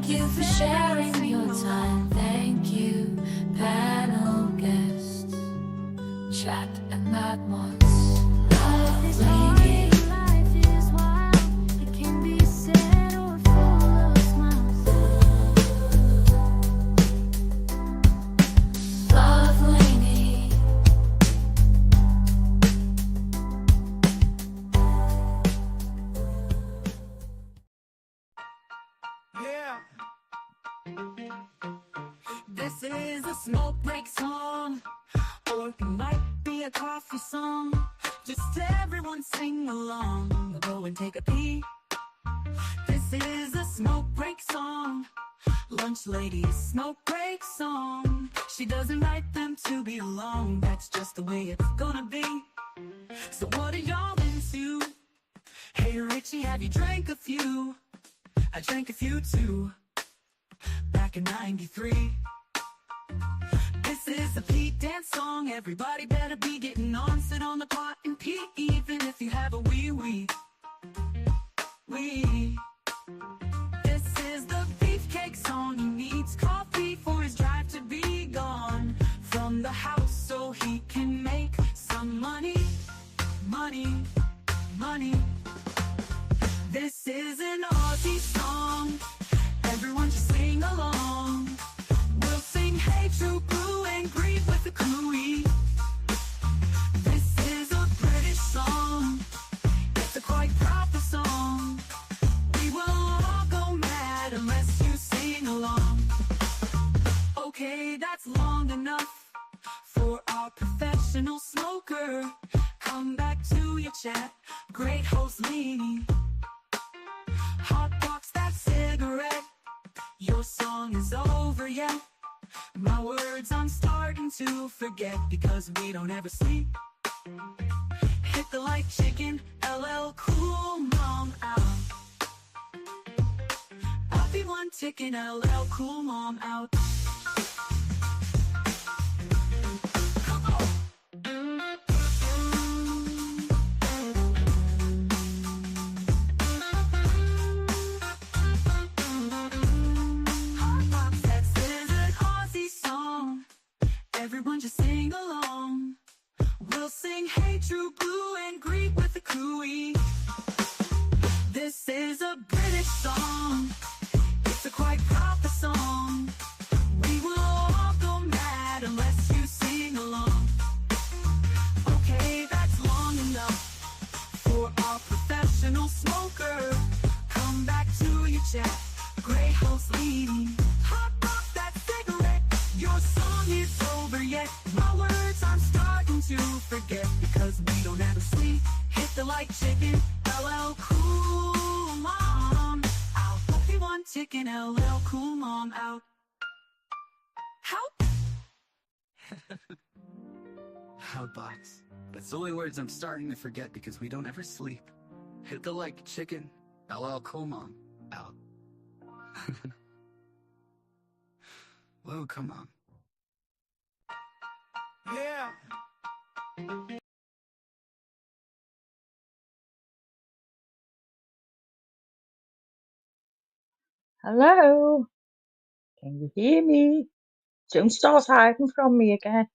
you for sharing your time. Thank you, panel guests. Chat and that once. Love is lady. Life is wild. It can be sad or full of smiles. Love lady. Yeah. This is a smoke break song, or it might be a coffee song. Just everyone sing along. Go and take a pee. This is a smoke break song. Lunch lady's smoke break song. She doesn't write them to be alone. That's just the way it's gonna be. So what are y'all into? Hey Richie, have you drank a few? I drank a few too, back in '93. This is a Pete dance song. Everybody better be getting on. Sit on the pot and pee, even if you have a wee. This is the beefcake song. He needs coffee for his drive to be gone from the house so he can make some money. This is an Aussie song. Everyone just sing along. We'll sing hey true blue and green with the cooey. This is a British song. It's a quite proper song. We will all go mad unless you sing along. Okay, that's long enough for our professional smoker. Come back to your chat. Great host Lee. Hot box that cigarette. Your song is over yet? My words I'm starting to forget because we don't ever sleep. Hit the like chicken, LL Cool Mom out. I'll be one ticking, LL Cool Mom out. Come on. Everyone just sing along. We'll sing hey true blue and green with the cooey. This is a British song. It's a quite proper song. We will all go mad unless you sing along. Okay, that's long enough for our professional smoker. Come back to your chat. Great host leading. Hot off that cigarette. Your song is over yet? My words I'm starting to forget because we don't ever sleep. Hit the like chicken, LL Cool Mom out. Hope one chicken, LL Cool Mom out. How? Outbox. That's the only words I'm starting to forget because we don't ever sleep. Hit the like chicken, LL Cool Mom out. Whoa, come on. Yeah. Hello, can you hear me? Don't start hiding from me again.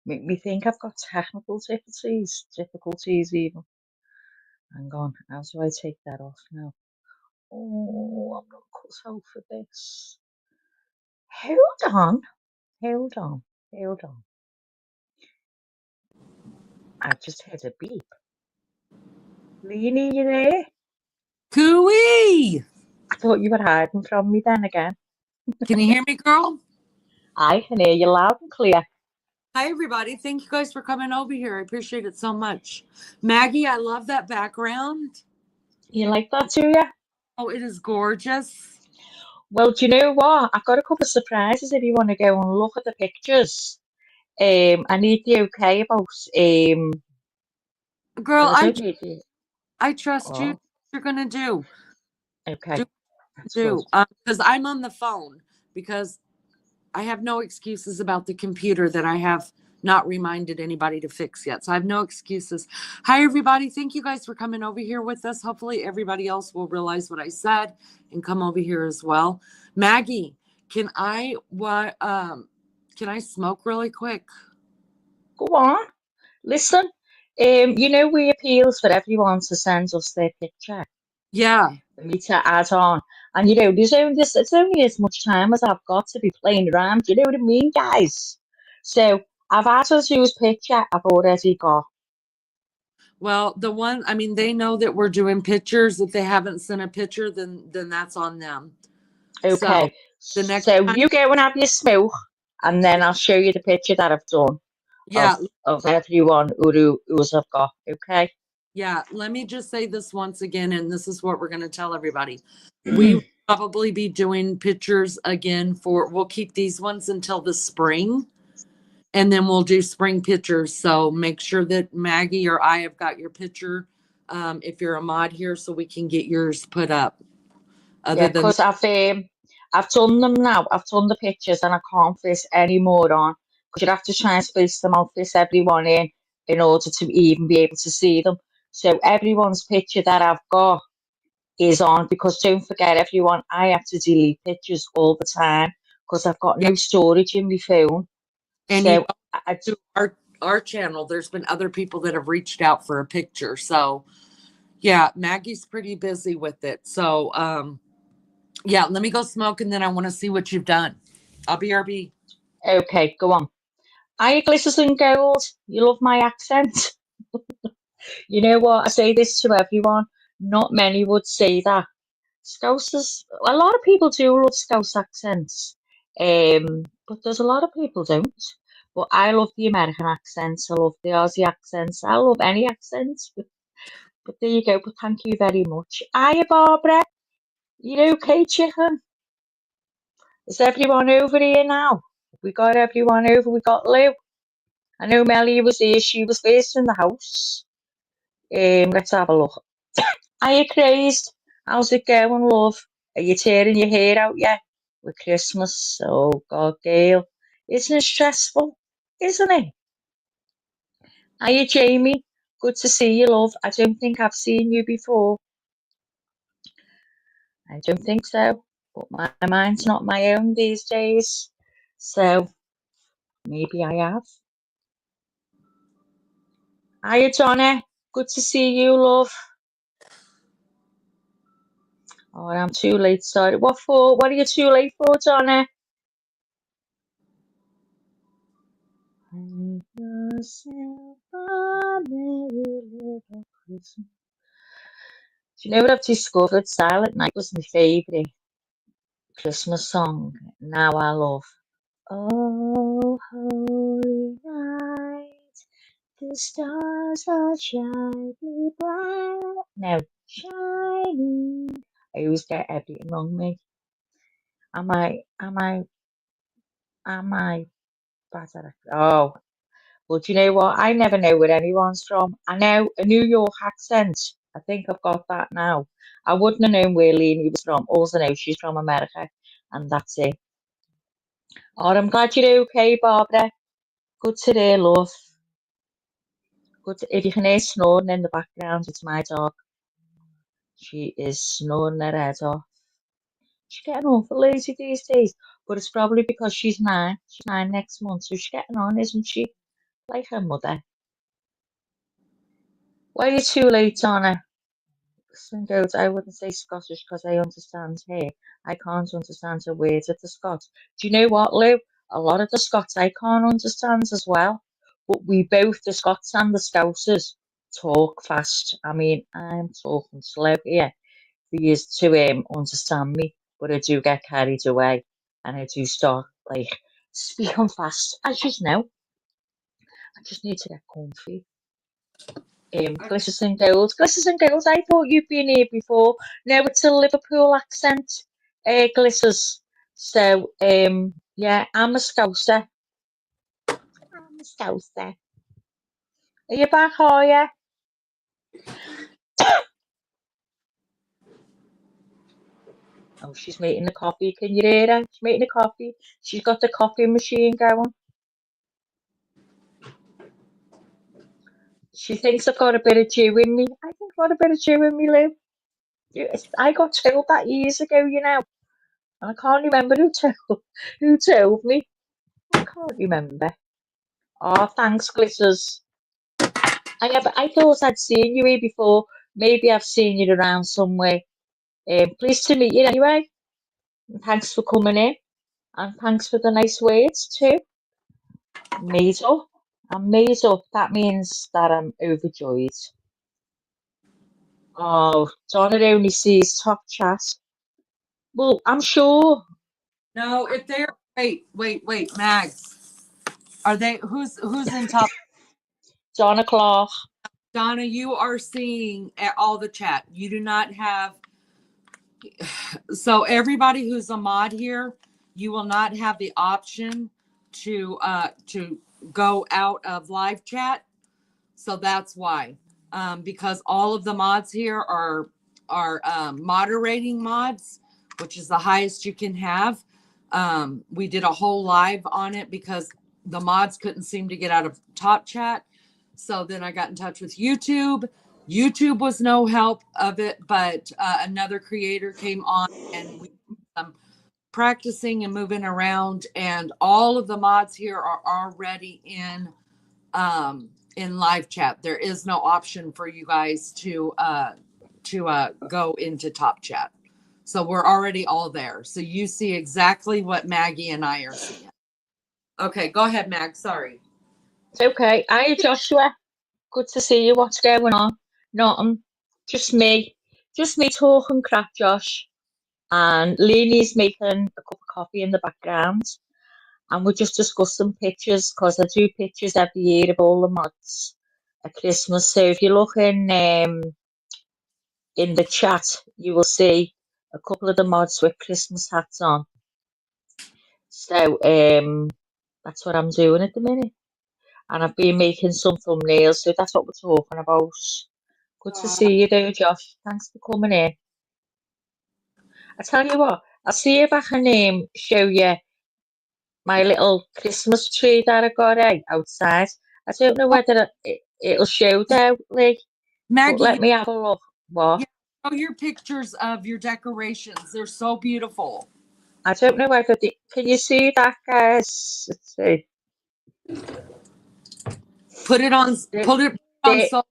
Make me think I've got technical difficulties even. Hang on, how do I take that off now? Oh, I'm not cut out for this. Hold on. I just heard a beep. Leanie, you there? Cooey! I thought you were hiding from me then again. Can you hear me, girl? I can hear you loud and clear. Hi, everybody. Thank you guys for coming over here. I appreciate it so much. Maggie, I love that background. You like that, do you? Oh, it is gorgeous. Well, do you know what? I've got a couple of surprises if you want to go and look at the pictures. I need the okay about Girl, well, I don't need the I trust you. oh, You're going to do. okay. That's Do. good. Because I'm on the phone because I have no excuses about the computer that I have not reminded anybody to fix yet. So I have no excuses. Hi, everybody. Thank you guys for coming over here with us. Hopefully everybody else will realize what I said and come over here as well. Maggie, can I smoke really quick? Go on. Listen, we appeals for everyone to send us their picture Yeah. for me to add on. And it's only as much time as I've got to be playing around. Do you know what I mean, guys? So I've added whose picture I've already got. Well, they know that we're doing pictures. If they haven't sent a picture, then that's on them. Okay. So the next So time, you go and have your smoke, and then I'll show you the picture that I've done yeah, of everyone who's I've got. Okay. yeah. Let me just say this once again, and this is what we're going to tell everybody. We will probably be doing pictures again we'll keep these ones until the spring, and then we'll do spring pictures. So make sure that Maggie or I have got your picture, if you're a mod here, so we can get yours put up. Yeah, because I've done them now. I've done the pictures and I can't fit any more on because you'd have to try and space them out, fit everyone in order to even be able to see them. So everyone's picture that I've got is on because don't forget everyone, I have to delete pictures all the time because I've got Yeah, no storage in my phone. and you So know, I, to our channel, there's been other people that have reached out for a picture. So yeah, Maggie's pretty busy with it. So yeah, let me go smoke and then I want to see what you've done. I'll BRB. okay, go on. Hiya, glitters and gold. You love my accent. You know what? I say this to everyone. Not many would say that. Scousers, a lot of people do love Scouse accents, but there's a lot of people don't. But I love the American accents. I love the Aussie accents. I love any accents. But there you go. But thank you very much. Hiya, Barbara. You okay, chicken? Is everyone over here now? We got everyone over. We got Lou. I know Melly was here. She was first in the house. Let's have a look. Are you crazed? How's it going, love? Are you tearing your hair out yet? With Christmas? Oh, God, Gail. Isn't it stressful? Isn't it? Are you Jamie? Good to see you, love. I don't think I've seen you before. I don't think so. But my mind's not my own these days. So maybe I have. Hiya, Donna. Good to see you, love. Oh, I'm too late. Sorry. What for? What are you too late for, Donna? Have yourself a merry little Christmas. Do you know what I've discovered? Silent Night was my favourite Christmas song. Now I love. Oh, holy night, the stars are shining bright. Now, shining. I always get everything wrong, me. Am I bad at it? Oh, well, do you know what? I never know where anyone's from. I know a New York accent. I think I've got that now. I wouldn't have known where Leonie was from. All I know she's from America, and that's it. Oh, I'm glad you're okay, Barbara. Good to hear, love. If you can hear snoring in the background, it's my dog. She is snoring her head off. She's getting awful lazy these days, but it's probably because she's 9. She's 9 next month, so she's getting on, isn't she? Like her mother. Why are you too late, Donna? Goes, I wouldn't say Scottish because I understand her. I can't understand her words of the Scots. Do you know what, Lou? A lot of the Scots I can't understand as well. But we both, the Scots and the Scousers, talk fast. I mean, I'm talking slow here for you to understand me, but I do get carried away and I do start like speaking fast. I just know. I just need to get comfy. Glitters and Gold. Glitters and Gold, I thought you'd been here before. No, it's a Liverpool accent, Glitters. So, yeah, I'm a Scouser. I'm a Scouser. Are you back, are you? Oh, she's making the coffee. Can you hear her? She's making the coffee. She's got the coffee machine going. She thinks I've got a bit of Jew in me. I think I've got a bit of Jew in me, Lou. I got told that years ago, you know. And I can't remember who told me. I can't remember. Oh, thanks, Glitters. I thought I'd seen you here before. Maybe I've seen you around somewhere. Pleased to meet you anyway. And thanks for coming in. And thanks for the nice words too. Made up. I'm made up. That means that I'm overjoyed. Oh, Donna only sees top chat. Well, I'm sure. No, if they're wait, Mags. Are they who's in top? Donna Clark. Donna, you are seeing all the chat. You do not have, so everybody who's a mod here, you will not have the option to go out of live chat. So that's why. Because all of the mods here are moderating mods, which is the highest you can have. We did a whole live on it because the mods couldn't seem to get out of top chat. So then I got in touch with YouTube. YouTube was no help of it, but another creator came on and we practicing and moving around, and all of the mods here are already in live chat. There is no option for you guys to go into top chat. So we're already all there. So you see exactly what Maggie and I are seeing. Okay, go ahead, Mag. Sorry. It's okay. Hiya, Joshua. Good to see you. What's going on? Nothing. Just me. Just me talking crap, Josh. And Leanie's making a cup of coffee in the background. And we're just discussing pictures because I do pictures every year of all the mods at Christmas. So if you look in the chat, you will see a couple of the mods with Christmas hats on. So that's what I'm doing at the minute. And I've been making some thumbnails, so that's what we're talking about. Good to see you though, Josh. Thanks for coming in. I tell you what, I'll see if I can show you my little Christmas tree that I got outside. I don't know whether it'll show though, Lee, but let Maggie, me have a look. What? yeah, show your pictures of your decorations. They're so beautiful. I don't know whether can you see that, guys? Let's see. Put it on. There, Put it on. there, So,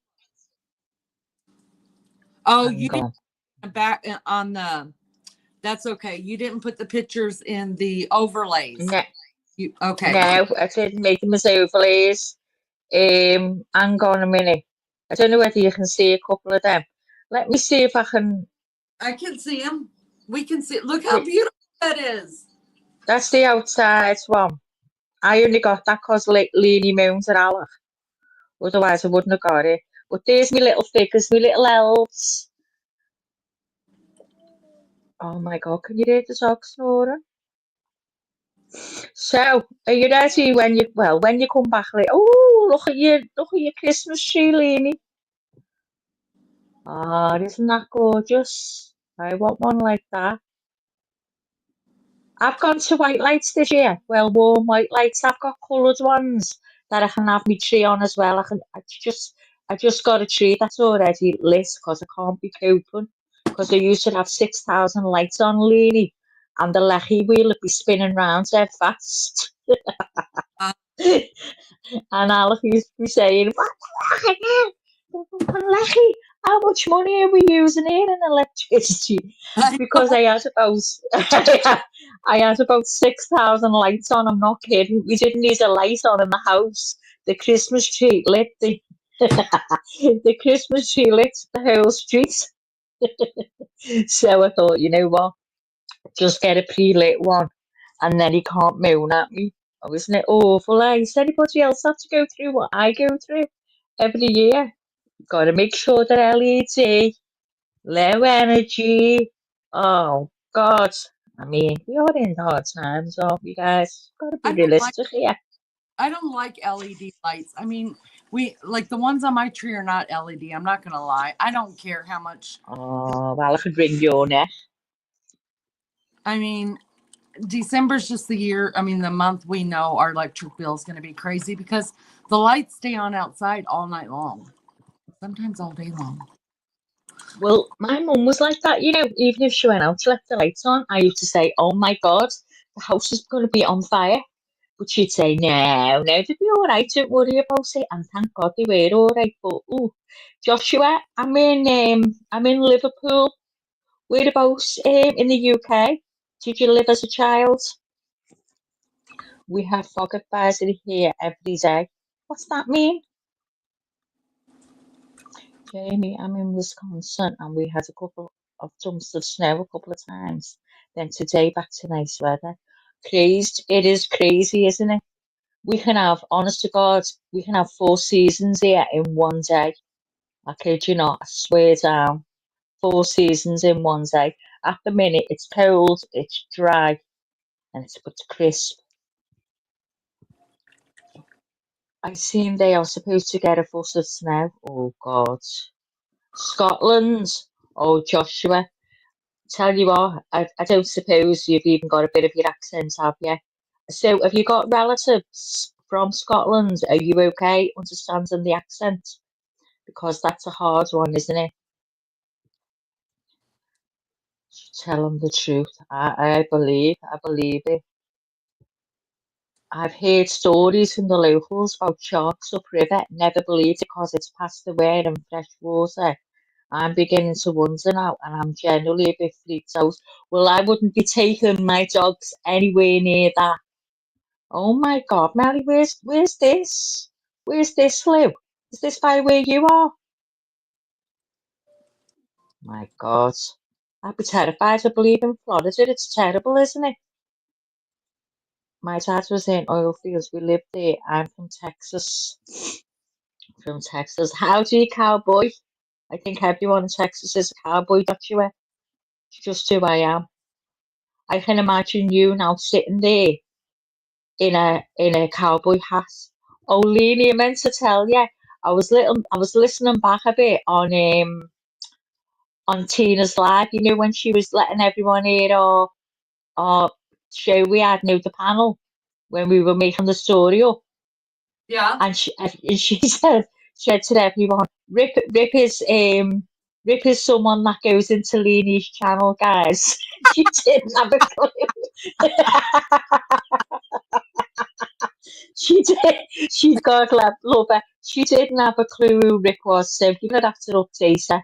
oh, hang you didn't on. back on the. That's okay. You didn't put the pictures in the overlays. No, Okay. no, I didn't make them as overlays. Hang on a minute. I don't know whether you can see a couple of them. Let me see if I can. I can see them. We can see. Look how beautiful that is. That's the outside one. I only got that because Leanie moans at Alec. Otherwise, I wouldn't have got it. But there's my little figures, my little elves. Oh my God, can you hear the dog snoring? So, are you ready when you come back? Like, oh, look at your Christmas tree, Leanie. Ah, isn't that gorgeous? I want one like that. I've gone to white lights this year. Well, warm white lights. I've got coloured ones that I can have my tree on as well. I just got a tree that's already lit because I can't be coping. Because I used to have 6,000 lights on, Leanie, and the lecky wheel would be spinning round so fast. Uh, And Alex used to be saying, Lecky, how much money are we using here in electricity? I Because I had about I had about 6,000 lights on. I'm not kidding. We didn't need a light on in the house. The Christmas tree lit the Christmas tree lit the whole street. So I thought, you know what? Just get a pre-lit one, and then he can't moan at me. Oh, isn't it awful? Does anybody else have to go through what I go through every year? Got to make sure that LED, low energy. Oh God! I mean, we are in hard times, aren't we, guys? Got to be don't like. realistic here. I don't like LED lights. I mean, we like the ones on my tree are not LED. I'm not gonna lie. I don't care how much. Oh well, I could ring your neck. I mean, December's just the year. I mean, the month we know our electric bill is going to be crazy because the lights stay on outside all night long. sometimes all day long. Well, my mum was like that, even if she went out to left the lights on, I used to say, "Oh my God, the house is going to be on fire." But she'd say, "No, no, they'll be all right, don't worry about it." And thank God they were all right. But, Joshua, I'm in Liverpool. Whereabouts, in the UK? Did you live as a child? We have fog advisory here every day. What's that mean? Jamie, I'm in Wisconsin and we had a couple of dumps of snow a couple of times. Then today back to nice weather. Crazed. It is crazy, isn't it? We can have, honest to God, we can have 4 seasons here in one day. I kid you not, I swear down. 4 seasons in one day. At the minute, it's cold, it's dry, and it's but crisp. I seen they are supposed to get a foot of snow. Oh God. Scotland. Oh Joshua. Tell you what, I don't suppose you've even got a bit of your accent, have you? So have you got relatives from Scotland? Are you okay understanding the accent? Because that's a hard one, isn't it? Tell them the truth. I believe it. I've heard stories from the locals about sharks upriver. Never believed it because it's past the wear and fresh water. I'm beginning to wonder now, and I'm generally a bit freaked out. Well, I wouldn't be taking my dogs anywhere near that. Oh my God, Mary, where's this? Where's this, Lou? Is this by where you are? My God, I'd be terrified to believe in Florida. It's terrible, isn't it? My dad was in oil fields. We lived there. I'm from Texas. From Texas. Howdy, cowboy. I think everyone in Texas is a cowboy, don't you? It's just who I am. I can imagine you now sitting there in a cowboy hat. Oh, Leanie, I meant to tell you, I was listening back a bit on Tina's live. When she was letting everyone hear our show we had, the panel when we were making the story up, Yeah. and she said to everyone, Rip is someone that goes into Leanie's channel, guys. She didn't have a clue. She did. She's got a love her. She didn't have a clue who Rick was, so you're gonna have to update her.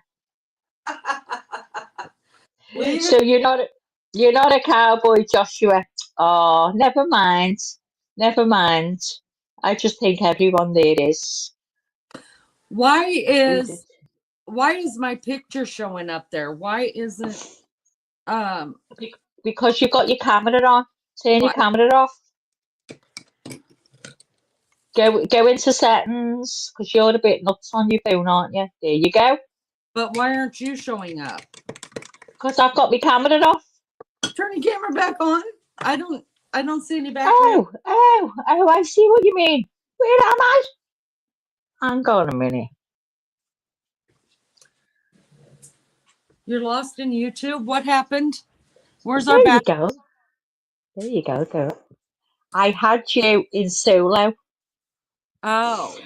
Leave it. So you're not a cowboy, Joshua. Oh, never mind. Never mind. I just think everyone there is. Why Who did? why is my picture showing up there? Why isn't um Because you've got your camera on. Turn your why camera off. Go into settings because you're a bit nuts on your phone, aren't you? There you go. but why aren't you showing up? Because I've got my camera off. Turn your camera back on. I don't see any background. Oh, I see what you mean. Where am I? Hang on a minute. You're lost in YouTube. What happened? Where's our There you back? go. There you go, girl. I had you in solo. Oh,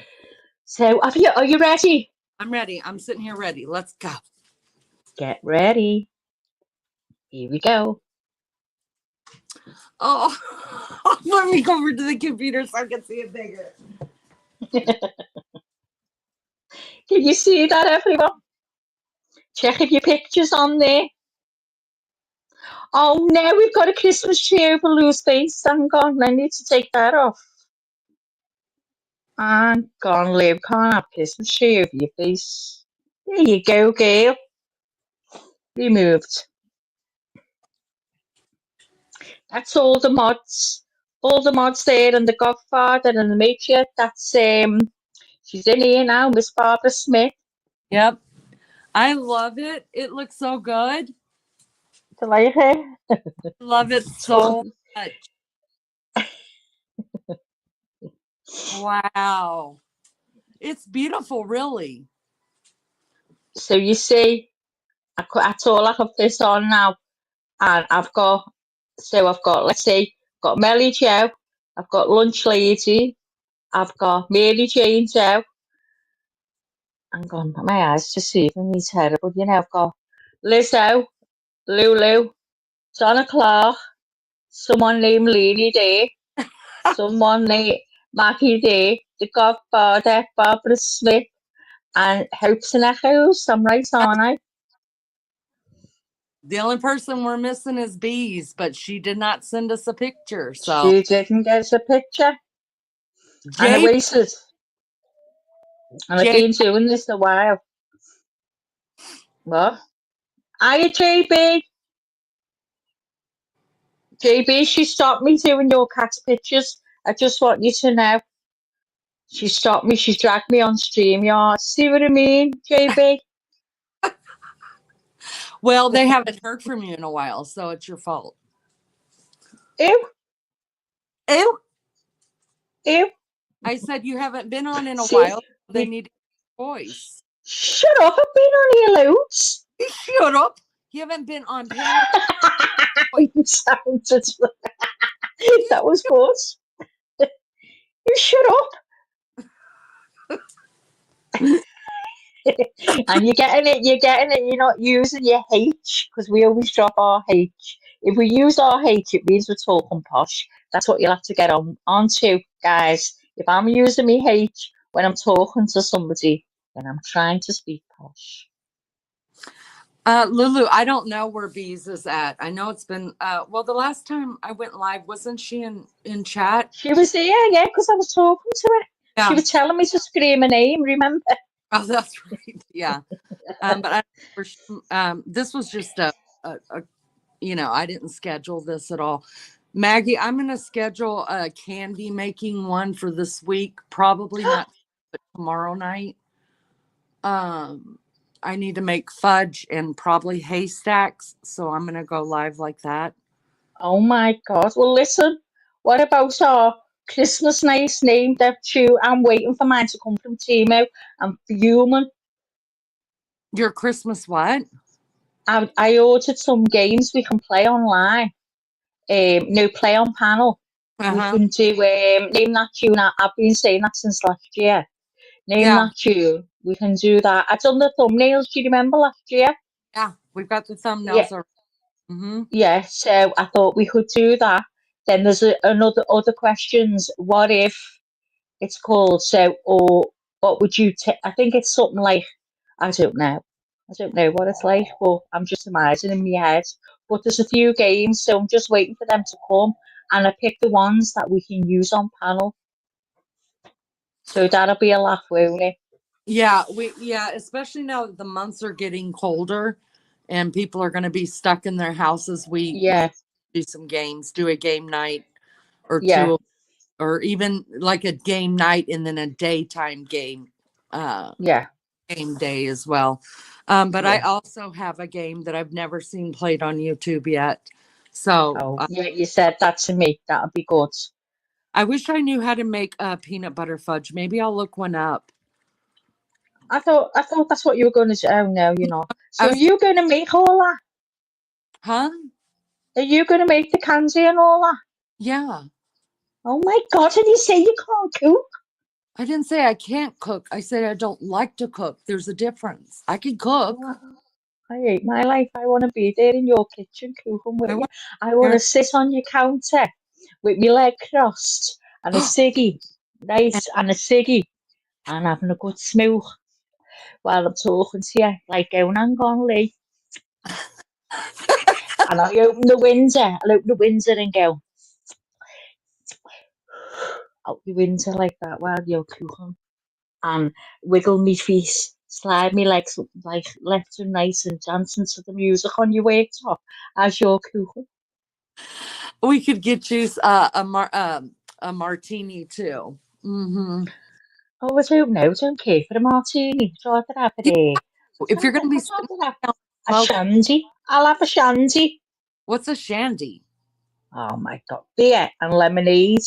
So are you ready? I'm ready. I'm sitting here ready. Let's go. Get ready. Here we go. Oh, let me go over to the computer so I can see it bigger. Can you see that, everyone? Check if your picture's on there. Oh no, we've got a Christmas tree over Lou's face. Hang on, I need to take that off. Hang on, Lou, can't have Christmas tree over your face. There you go, girl. Removed. That's all the mods. All the mods there and the Godfather and the Matriarch. She's in here now, Miss Barbara Smith. Yep. I love it. It looks so good. Do you like her? Love it So, so much. Wow. It's beautiful, really. so you see, that's all I have this on now. And let's see, got Melly Joe, I've got Lunch Lady, I've got Mary Jane Joe, Hang on, my eyes deceiving me terrible. You know, I've got Lizzo, Lulu, Donna Clark, someone named Lily Day, someone named Maggie Day, The Godfather, Barbara Smith, and Hopes and Echoes. I'm right, aren't I? The only person we're missing is Bees, but she did not send us a picture. So She didn't get us a picture. And J Oasis. And I've J been doing this a while. What? Hiya, JB. JB, she stopped me doing your cat's pictures. I just want you to know. She stopped me. She's dragged me on StreamYard. See what I mean, JB? Well, they haven't heard from you in a while, so it's your fault. Ew, Ew. ew. I said you haven't been on in a See? while. They You, need a voice. shut up. I've been on here loads. Shut up. You haven't been on panel. You sounded that was good. You shut up. And you're getting it, you're not using your H because we always drop our H. If we use our H, it means we're talking posh. That's what you'll have to get onto, guys. If I'm using my H when I'm talking to somebody, then I'm trying to speak posh. Lulu, I don't know where Bees is at. I know it's been well, the last time I went live, wasn't she in chat? She was there, yeah, because I was talking to her. She Yeah. was telling me to scream her name, remember? Oh, that's right. Yeah. But this was just a I didn't schedule this at all. Maggie, I'm going to schedule a candy making one for this week. Probably not but tomorrow night. I need to make fudge and probably haystacks. So I'm going to go live like that. Oh my God. Well, listen, what about our Christmas nice named after you? I'm waiting for mine to come from Timo. I'm fuming. Your Christmas what? I ordered some games we can play online. No, play on panel. We Uh-huh. can do name that tune. I've been saying that since last year. Name Yeah. that tune. We can do that. I done the thumbnails. Do you remember last year? Yeah. We've got the Yeah, thumbnails already. Mm-hmm. yeah. So I thought we could do that. Then there's another other questions. What if it's called so? Or what would you take? I think it's something like I don't know. I don't know what it's like, but I'm just imagining in my head. But there's a few games, so I'm just waiting for them to come, and I picked the ones that we can use on panel. So that'll be a laugh, won't it? Yeah, especially now that the months are getting colder and people are going to be stuck in their houses. We Yeah, do some games, do a game night or yeah, two, or even like a game night and then a daytime uh yeah, game day as well. But I yeah. also have a game that I've never seen played on YouTube yet. So Oh, yeah, you said that to me. That'll be good. I wish I knew how to make peanut butter fudge. Maybe I'll look one up. I thought that's what you were going to say. Oh no, you're not. I So are was, you going to make all that? huh? Are you going to make the candy and all that? Yeah. Oh my God! And you say you can't cook? I didn't say I can't cook. I said I don't like to cook. There's a difference. I can cook. Oh, I hate my life. I want to be there in your kitchen cooking with I you. want I want to sit on your counter with my leg crossed and a ciggy, right, and, and a ciggy, and having a good smoke while I'm talking to you, like going, hang on, Lee. And I'll open the window and go out the window like that while you're cooking, and wiggle me feet, slide me legs like left and right, and dancing to the music on your worktop as you're cooking. we could get you a martini too. Mm-hmm. Oh, I don't know. I don't care for a martini. I'd rather have You if you're going to be I'd sitting rather have down a smoking, shandy. I'll have a shandy. what's a shandy? Oh my God. Beer and lemonade.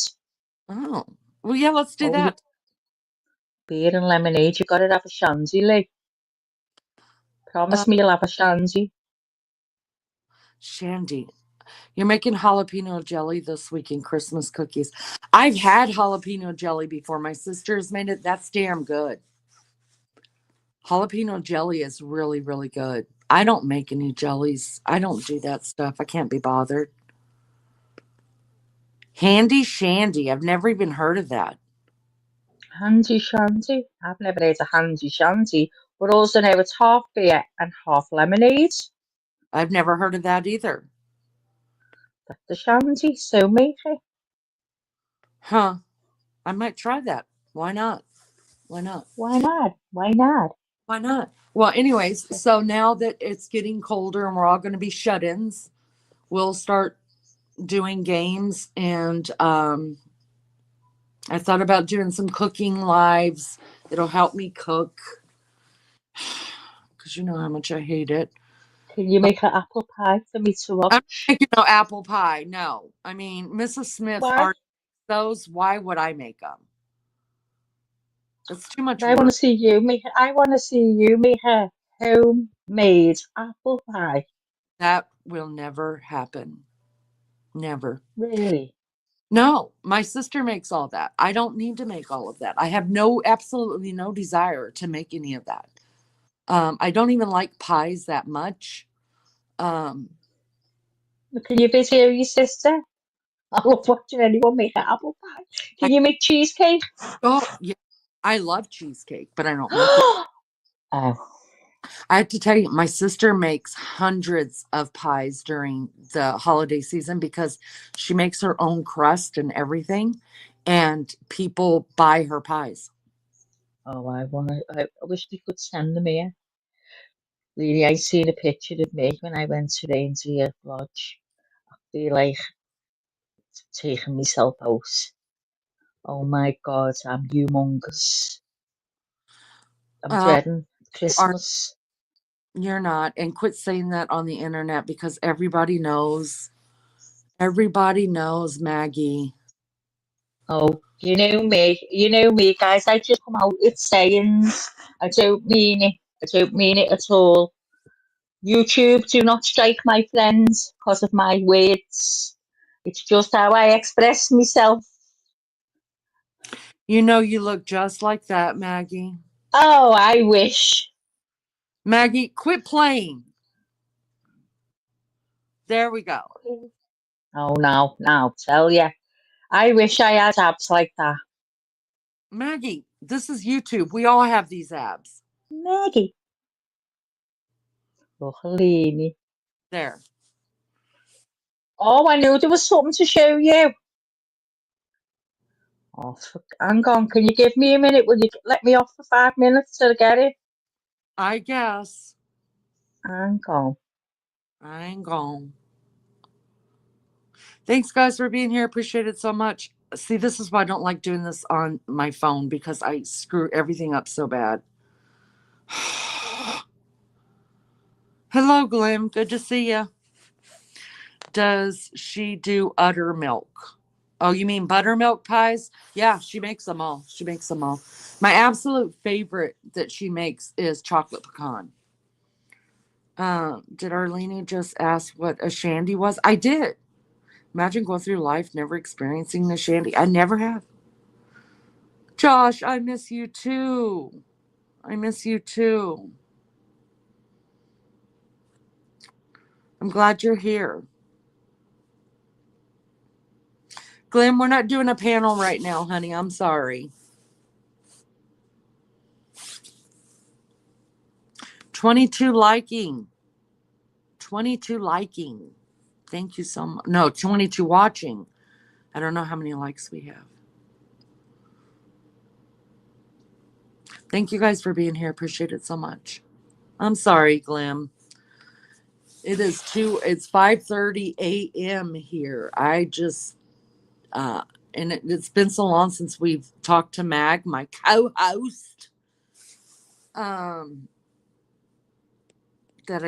Oh, well, yeah, let's do Oh, you that. beer and lemonade. You gotta have a shandy, Lee. Uh, Promise me you'll have a shandy. shandy. You're making jalapeno jelly this week in Christmas cookies. I've had jalapeno jelly before. My sister's made it. That's damn good. Jalapeno jelly is really, really good. I don't make any jellies. I don't do that stuff. I can't be bothered. Handy Shandy. I've never even heard of that. Handy shandy. I've never heard of handy shandy, but also know it's half beer and half lemonade. I've never heard of that either. That's the shandy, so make it. Huh. I might try that. Why not? Why not? Why not? Why not? Why not? Well, anyways, so now that it's getting colder and we're all going to be shut-ins, we'll start doing games. And I thought about doing some cooking lives. It'll help me cook because you know how much I hate it. Can you make an apple pie for me to I'm not watch? making no apple pie. No. I mean, Mrs. Smith Why? already makes those. Why would I make them? It's too much But I want to work. see you make. I want to see you make a homemade apple pie. That will never happen. Never. Really? No, my sister makes all that. I don't need to make all of that. I have absolutely no desire to make any of that. I don't even like pies that much. Um, Can you video your sister? I love watching anyone make an apple pie. I Can you make cheesecake? oh yeah, I love cheesecake, but I don't make it. Oh, I have to tell you, my sister makes hundreds of pies during the holiday season because she makes her own crust and everything, and people buy her pies. oh, I want to. I wish they could send them here. Really, I seen a picture of me when I went to Reindeer Lodge. I feel like taking myself out. Oh my God, I'm humongous. I'm Um, dreading are Christmas. You're not, and quit saying that on the internet because everybody knows. Everybody knows Maggie. Oh, you know me, guys. I just come out with sayings. I don't mean it. I don't mean it at all. YouTube, do not strike my friends because of my words. It's just how I express myself. You know you look just like that, Maggie. Oh, I wish. Maggie, quit playing. There we go. Oh, no, tell ya. I wish I had abs like that. Maggie, this is YouTube. We all have these abs. Maggie. Oh, Helene. There. Oh, I knew there was something to show you. Oh, hang on. Can you give me a minute? Will you let me off for 5 minutes till I get it? I guess. Hang on. I ain't gone. Thanks, guys, for being here. Appreciate it so much. See, this is why I don't like doing this on my phone because I screw everything up so bad. Hello, Glim. Good to see you. Does she do udder milk? Oh, you mean buttermilk pies? Yeah, she makes them all. She makes them all. My absolute favorite that she makes is chocolate pecan. Did Arlene just ask what a shandy was? I did. Imagine going through life never experiencing the shandy. I never have. Josh, I miss you too. I miss you too. I'm glad you're here. Glenn, we're not doing a panel right now, honey. I'm sorry. 22 liking. 22 liking. Thank you so much. No, 22 watching. I don't know how many likes we have. Thank you guys for being here. Appreciate it so much. I'm sorry, Glim. It's 5:30 a.m. here. I just and it's been so long since we've talked to Mag, my co-host. That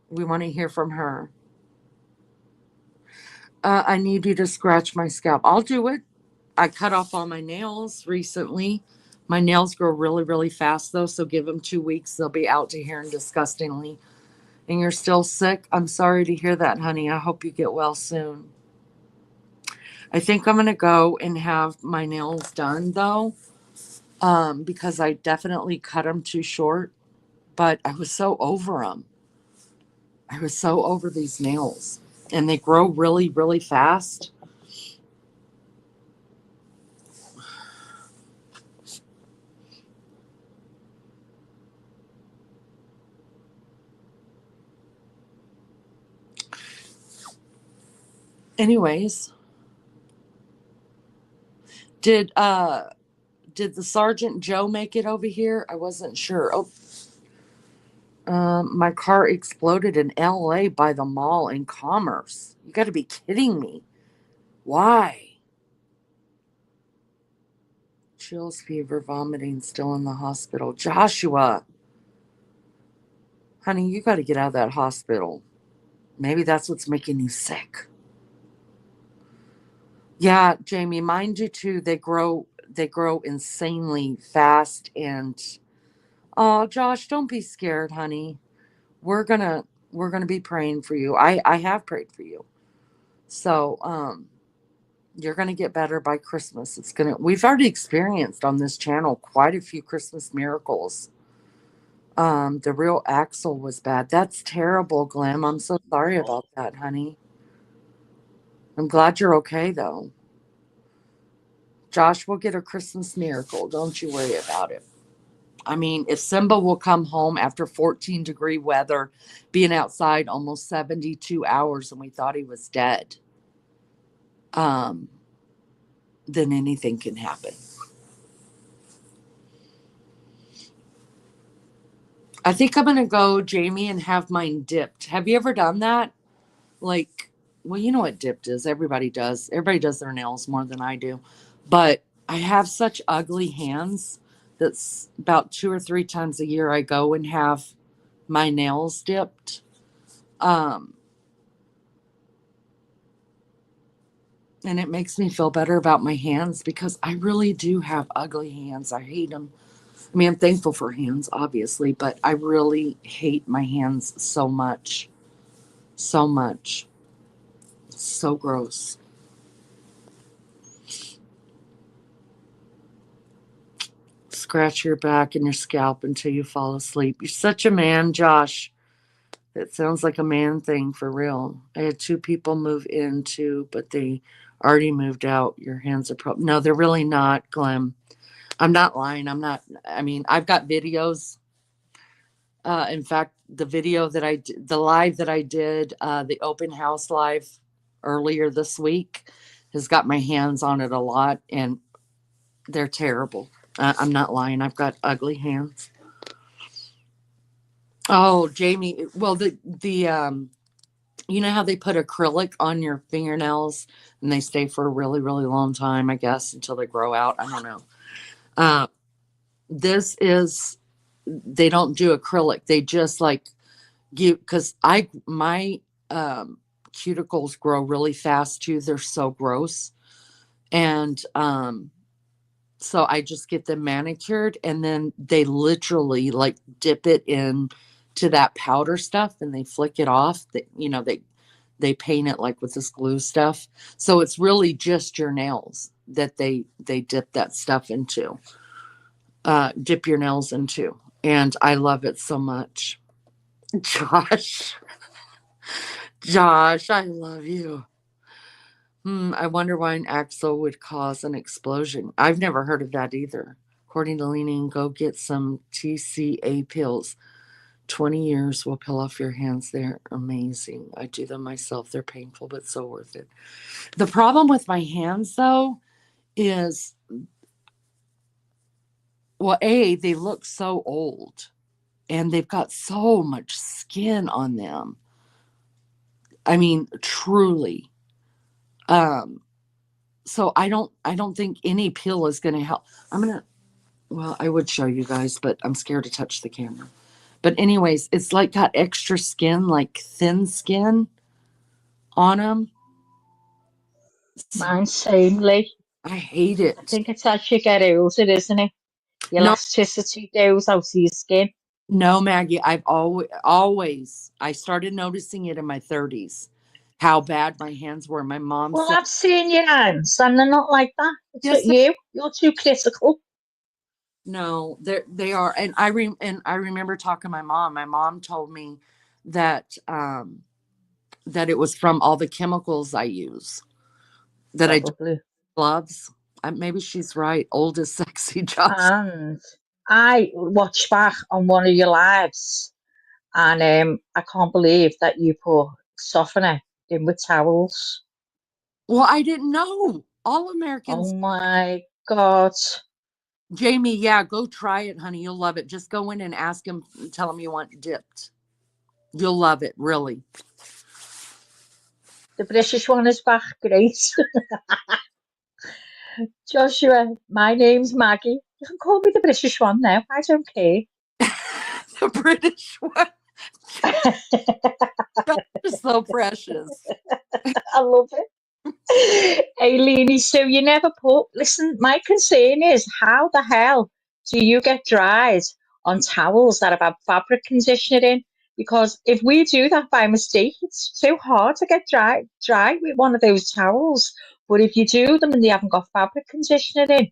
we want to hear from her. I need you to scratch my scalp. I'll do it. I cut off all my nails recently. My nails grow really, really fast though, so give them 2 weeks. They'll be out to here and disgustingly. And you're still sick? I'm sorry to hear that, honey. I hope you get well soon. I think I'm going to go and have my nails done though. because I definitely cut them too short, but I was so over them. I was so over these nails, and they grow really, really fast. Anyways, did did the Sergeant Joe make it over here? I wasn't sure. Oh, my car exploded in LA by the mall in Commerce. You got to be kidding me. Why? Chills, fever, vomiting, still in the hospital. Joshua, honey, you got to get out of that hospital. Maybe that's what's making you sick. Yeah, Jamie, mine do too. They grow insanely fast, and oh, Josh, don't be scared, honey. We're gonna we're gonna be praying for you. I have prayed for you. So you're gonna get better by Christmas. We've already experienced on this channel quite a few Christmas miracles. The real axle was bad. That's terrible, Glam. I'm so sorry about that, honey. I'm glad you're okay though. Josh will get a Christmas miracle. Don't you worry about it. I mean, if Simba will come home after 14-degree weather, being outside almost 72 hours and we thought he was dead, um, then anything can happen. I think I'm going to go, Jamie, and have mine dipped. Have you ever done that? Like, well, you know what dipped is. Everybody does. Everybody does their nails more than I do. But I have such ugly hands that's about 2 or 3 times a year I go and have my nails dipped. And it makes me feel better about my hands because I really do have ugly hands. I hate them. I mean, I'm thankful for hands, obviously, but I really hate my hands so much. So much. So gross. Scratch your back and your scalp until you fall asleep. You're such a man, Josh. It sounds like a man thing for real. I had 2 people move in too, but they already moved out. Your hands are probably. No, they're really not, Glenn. I'm not lying. I'm not. I mean, I've got videos. In fact, the video that I did, the live that I did, the open house live earlier this week, has got my hands on it a lot, and they're terrible. I'm not lying. I've got ugly hands. Oh, Jamie. Well, you know how they put acrylic on your fingernails and they stay for a really, really long time, I guess, until they grow out. I don't know. Uh, this is they don't do acrylic. They just like give because I my cuticles grow really fast too. They're so gross, and so I just get them manicured, and then they literally like dip it in to that powder stuff, and they flick it off. They paint it like with this glue stuff, so it's really just your nails that they dip that stuff into. Dip your nails into, and I love it so much. Josh, Josh, I love you. I wonder why an axle would cause an explosion. I've never heard of that either. According to Leaning, go get some TCA pills. 20 years will peel off your hands. They're amazing. I do them myself. They're painful, but so worth it. The problem with my hands, though, is, well, A, they look so old and they've got so much skin on them. I mean, truly. So I don't think any pill is going to help. Well, I would show you guys, but I'm scared to touch the camera. But anyways, it's like got extra skin, like thin skin on them. Mine samely. I hate I it. think it's as you get older, isn't it? The No, elasticity goes out of your skin. no, Maggie. I've always I started noticing it in my 30s, how bad my hands were. My mom Well, said, I've seen your hands, and they're not like that. It's "Yes, at you. You're too critical. No, they are. And I remember talking to my mom. My mom told me that that it was from all the chemicals I use that I do Probably. gloves. Maybe she's right. Old is sexy, Josh. And I watched back on one of your lives, and I can't believe that you put softener in with towels. Well, I didn't know. All Oh Americans. my God. Jamie, yeah, go try it, honey. You'll love it. Just go in and ask him, tell him you want dipped. You'll love it, really. The British one is back. Great. Joshua, my name's Maggie. You can call me the British one now. I don't care. The British one. Josh is so precious. I love it. Hey, Leanie, so you never put. Listen, my concern is how the hell do you get dried on towels that have had fabric conditioner in? Because if we do that by mistake, it's so hard to get dry with one of those towels. But if you do them and they haven't got fabric conditioner in,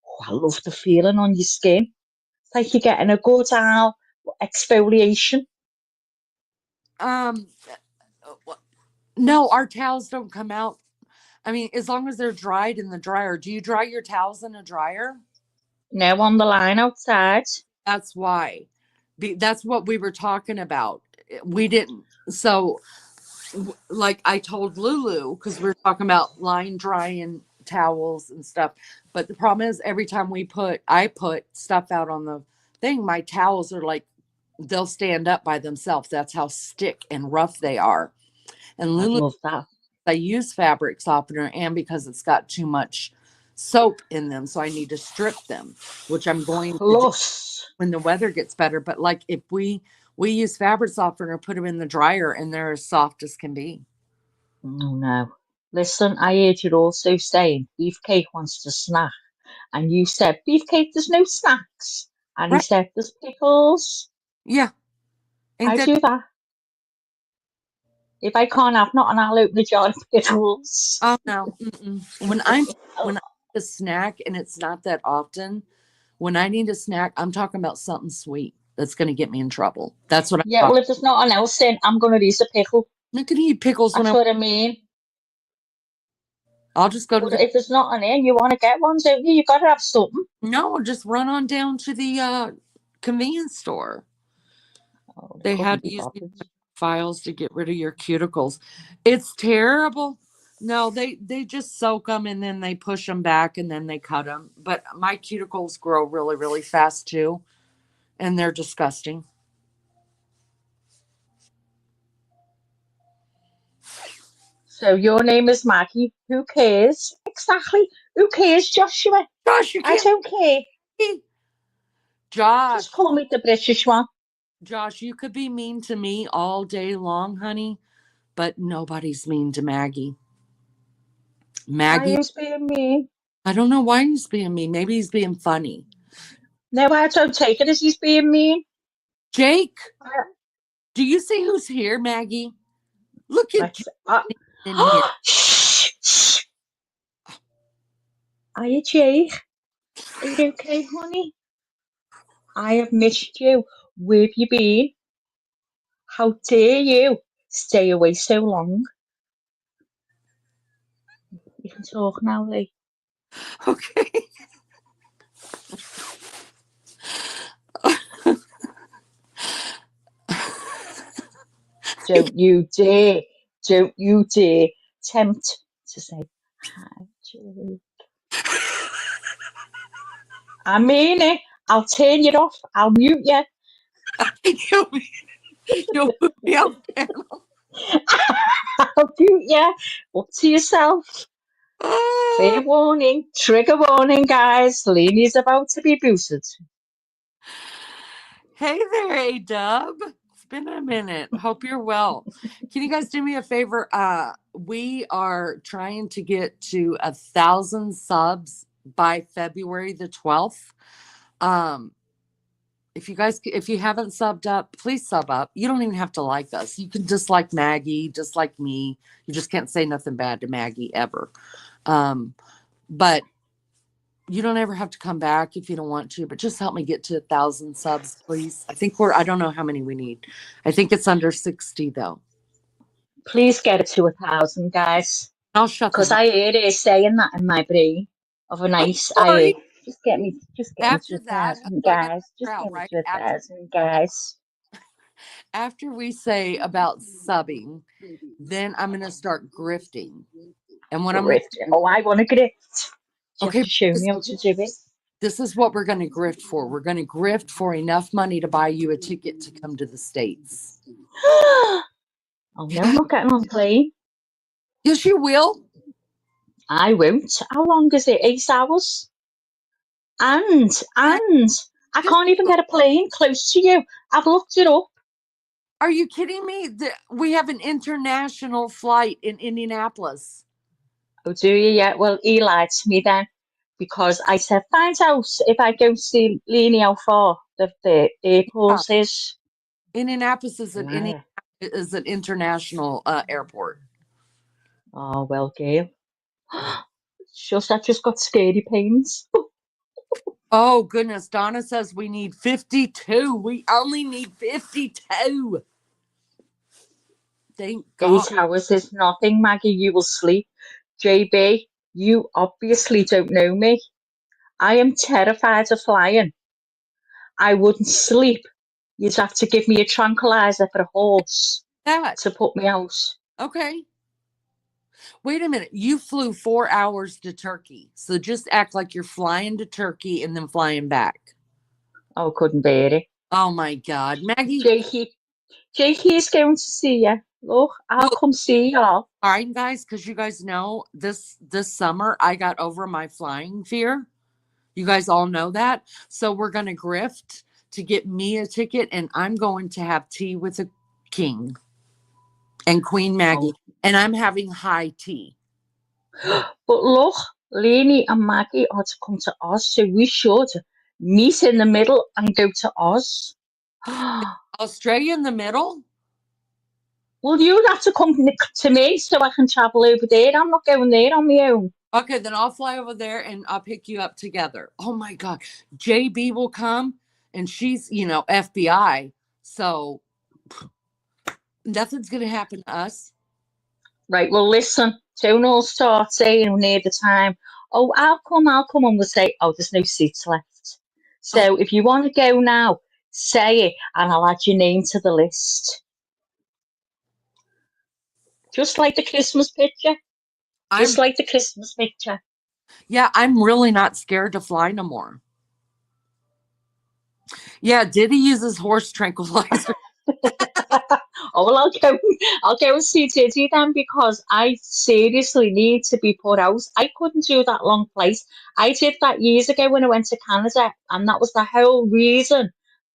oh, I love the feeling on your skin. It's like you're getting a good exfoliation. Um, no, our towels don't come out. I mean, as long as they're dried in the dryer. Do you dry your towels in a dryer? Now on the line outside. That's why. That's what we were talking about. We didn't. So, like I told Lulu, because we were talking about line drying towels and stuff. But the problem is, every time I put stuff out on the thing, my towels are like, they'll stand up by themselves. That's how stick and rough they are. And I'd Lulu, love that. I use fabric softener, and because it's got too much soap in them, so I need to strip them, which I'm going to do Plus. when the weather gets better. But like if we use fabric softener, put them in the dryer, and they're as soft as can be. Oh no. Listen, I heard you also saying Beefcake wants to snack, and you said, Beefcake, there's no snacks. And he Right? said, there's pickles. Yeah. Ain't I that? do that. If I can't have nothing, I'll open a jar of pickles. Oh no. Mm-mm. When I need a snack, and it's not that often. When I need a snack, I'm talking about something sweet that's going to get me in trouble. That's what I'm Yeah, well, talking. if there's nothing else in, I'm going to use a pickle. I can eat pickles when That's I. what I mean. I'll just go to But the. if there's nothing in, you want to get one, don't you? You got to have something. No, just run on down to the convenience store. Oh, I They couldn't had be used these bothered. files to get rid of your cuticles. It's terrible. No, they just soak them and then they push them back and then they cut them. But my cuticles grow really really fast too, and they're disgusting. So your name is Maggie. Who cares? Exactly. Who cares, Joshua? Josh, you I can't don't care. be Just Josh. call me the British one. Josh, you could be mean to me all day long, honey, but nobody's mean to Maggie. Why Maggie, are you being mean? I don't know why he's being mean. Maybe he's being funny. No, I don't take it as he's being mean. Jake, I- do you see who's here, Maggie? Look at Let's. Jake in here. Shh, shh. Are you Jake? Are you okay, honey? I have missed you. Where have you been? How dare you stay away so long? You can talk now, Lee. Okay. Don't you dare, don't you dare tempt to say hi, Jake. I mean it. I'll turn you off. I'll mute you. you'll, you'll put me out panel. I'll mute you. Up to yourself. Fair Ah, warning. Trigger warning, guys. Leanie's about to be booted. hey there, A Dub. It's been a minute. Hope you're well. Can you guys do me a favor? We are trying to get to 1,000 subs by February the 12th. Um, if you haven't subbed up, please sub up. You don't even have to like us. You can dislike Maggie, dislike me. You just can't say nothing bad to Maggie ever. Um, but You don't ever have to come back if you don't want to, but just help me get to 1,000 subs, please. I don't know how many we need. I think it's under 60 though. Please get it to 1,000, guys. I'll shut the Because hell. I heard her saying that in my brain of a I'm nice. I sorry. heard, just get me to After a that, thousand, so I got to guys. Just figure out, get me right? to 1,000, guys. After we say about subbing, then I'm going to start grifting. And what I'm Grift. Oh, I want to grift. You have okay, to show this, me how to do it. this is what we're going to grift for. We're going to grift for enough money to buy you a ticket to come to the States. Oh no, Yeah. I'm not getting on the plane. Yes, you will. I won't. How long is it? 8 hours? And I Yes, can't even get a plane close to you. I've looked it up. are you kidding me? We have an international flight in Indianapolis. Oh, do you yet? Well, he lied to me then because I said, find out if I go see Leanie how far the Yeah. airport is. Indianapolis Liar. is an international airport. Oh, well, Gail. Just, I just got scary pains. Oh goodness, Donna says we need 52. We only need 52. Thank God. 8 hours is nothing, Maggie. You will sleep. JB, you obviously don't know me. I am terrified of flying. I wouldn't sleep. You'd have to give me a tranquilizer for a horse That. to put me out. Okay. Wait a minute. You flew 4 hours to Turkey. So just act like you're flying to Turkey and then flying back. Oh, couldn't bear it. Oh my God. Maggie, Jakey, Jakey is going to see you. Look, I'll well, come see y'all. fine, guys, because you guys know this summer I got over my flying fear. You guys all know that. So we're gonna grift to get me a ticket, and I'm going to have tea with a king and Queen Oh, Maggie. And I'm having high tea. but look, Lainey and Maggie are to come to Oz, so we should meet in the middle and go to Oz. Australia in the middle? Well, you'd have to come to me so I can travel over there. I'm not going there on my own. Okay, then I'll fly over there and I'll pick you up together. Oh my God. JB will come and she's, FBI. So nothing's going to happen to us. Right, well, listen, don't all start saying near the time, oh, I'll come, and we'll say, oh, there's no seats left. Oh, So if you want to go now, say it, and I'll add your name to the list. Just like the Christmas picture. I'm, Just like the Christmas picture. yeah, I'm really not scared to fly no more. Yeah, did he use his horse tranquilizer? Oh well, I'll go and see Diddy then because I seriously need to be put out. I couldn't do that long flight. I did that years ago when I went to Canada, and that was the whole reason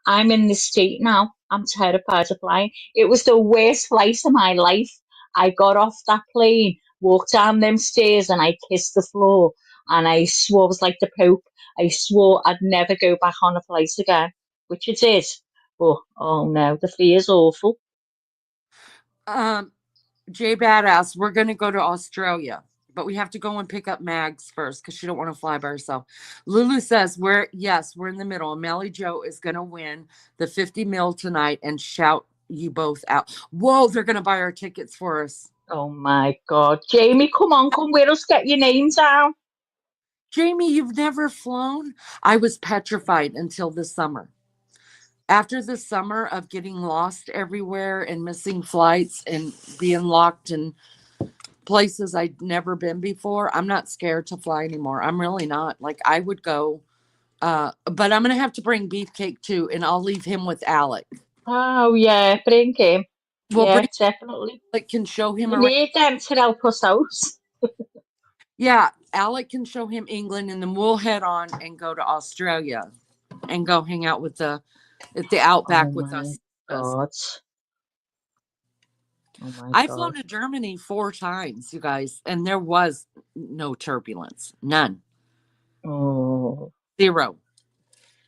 I'm in this state now. I'm terrified of flying. It was the worst flight of my life. I got off that plane, walked down them stairs, and I kissed the floor, and I swore I was like the Pope. I swore I'd never go back on a flight again, which I did. But oh no, the fear's awful. Um, Jay Badass, we're going to go to Australia, but we have to go and pick up Mags first because she don't want to fly by herself. Lulu says we're in the middle. Melly Joe is going to win the 50 mil tonight and shout you both out. Whoa, they're going to buy our tickets for us. Oh my God. Jamie, come on, come with us, get your name down. Jamie, you've never flown? I was petrified until this summer. After the summer of getting lost everywhere and missing flights and being locked in places I'd never been before, I'm not scared to fly anymore. I'm really not. Like I would go, but I'm gonna have to bring Beefcake too, and I'll leave him with Alec. Oh yeah, bring him. We'll Yeah, bring definitely. Alec can show him We around. need them to help us out. Yeah, Alec can show him England, and then we'll head on and go to Australia and go hang out with the at the Oh outback with my us. God. Oh my I've God. flown to Germany 4 times, you guys, and there was no turbulence. None. Oh. Zero.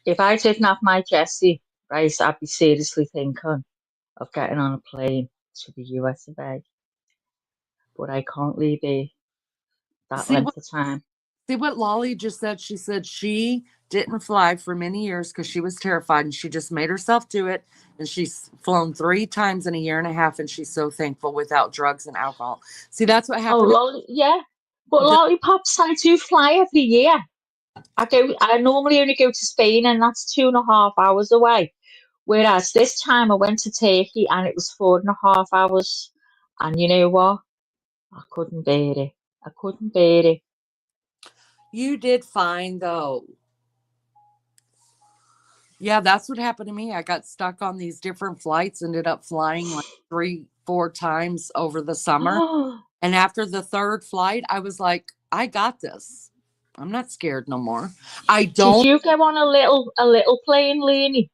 If I didn't have my Jessie, right, I'd be seriously thinking of getting on a plane to the US of A. But I can't leave it that See, length of time. See what Lolly just said? She said she didn't fly for many years because she was terrified and she just made herself do it. And she's flown 3 times in a year and a half and she's so thankful without drugs and alcohol. See, that's what Oh, happened. yeah. But This, lollipops, I do fly every year. I normally only go to Spain, and that's 2.5 hours away. Whereas this time I went to Turkey, and it was 4.5 hours. And you know what? I couldn't bear it. I couldn't bear it. you did fine though. Yeah, that's what happened to me. I got stuck on these different flights, ended up flying like 3, 4 times over the summer. And after the 3rd flight, I was like, I got this. I'm not scared no more. I Did don't you go on a little plane, Leanie?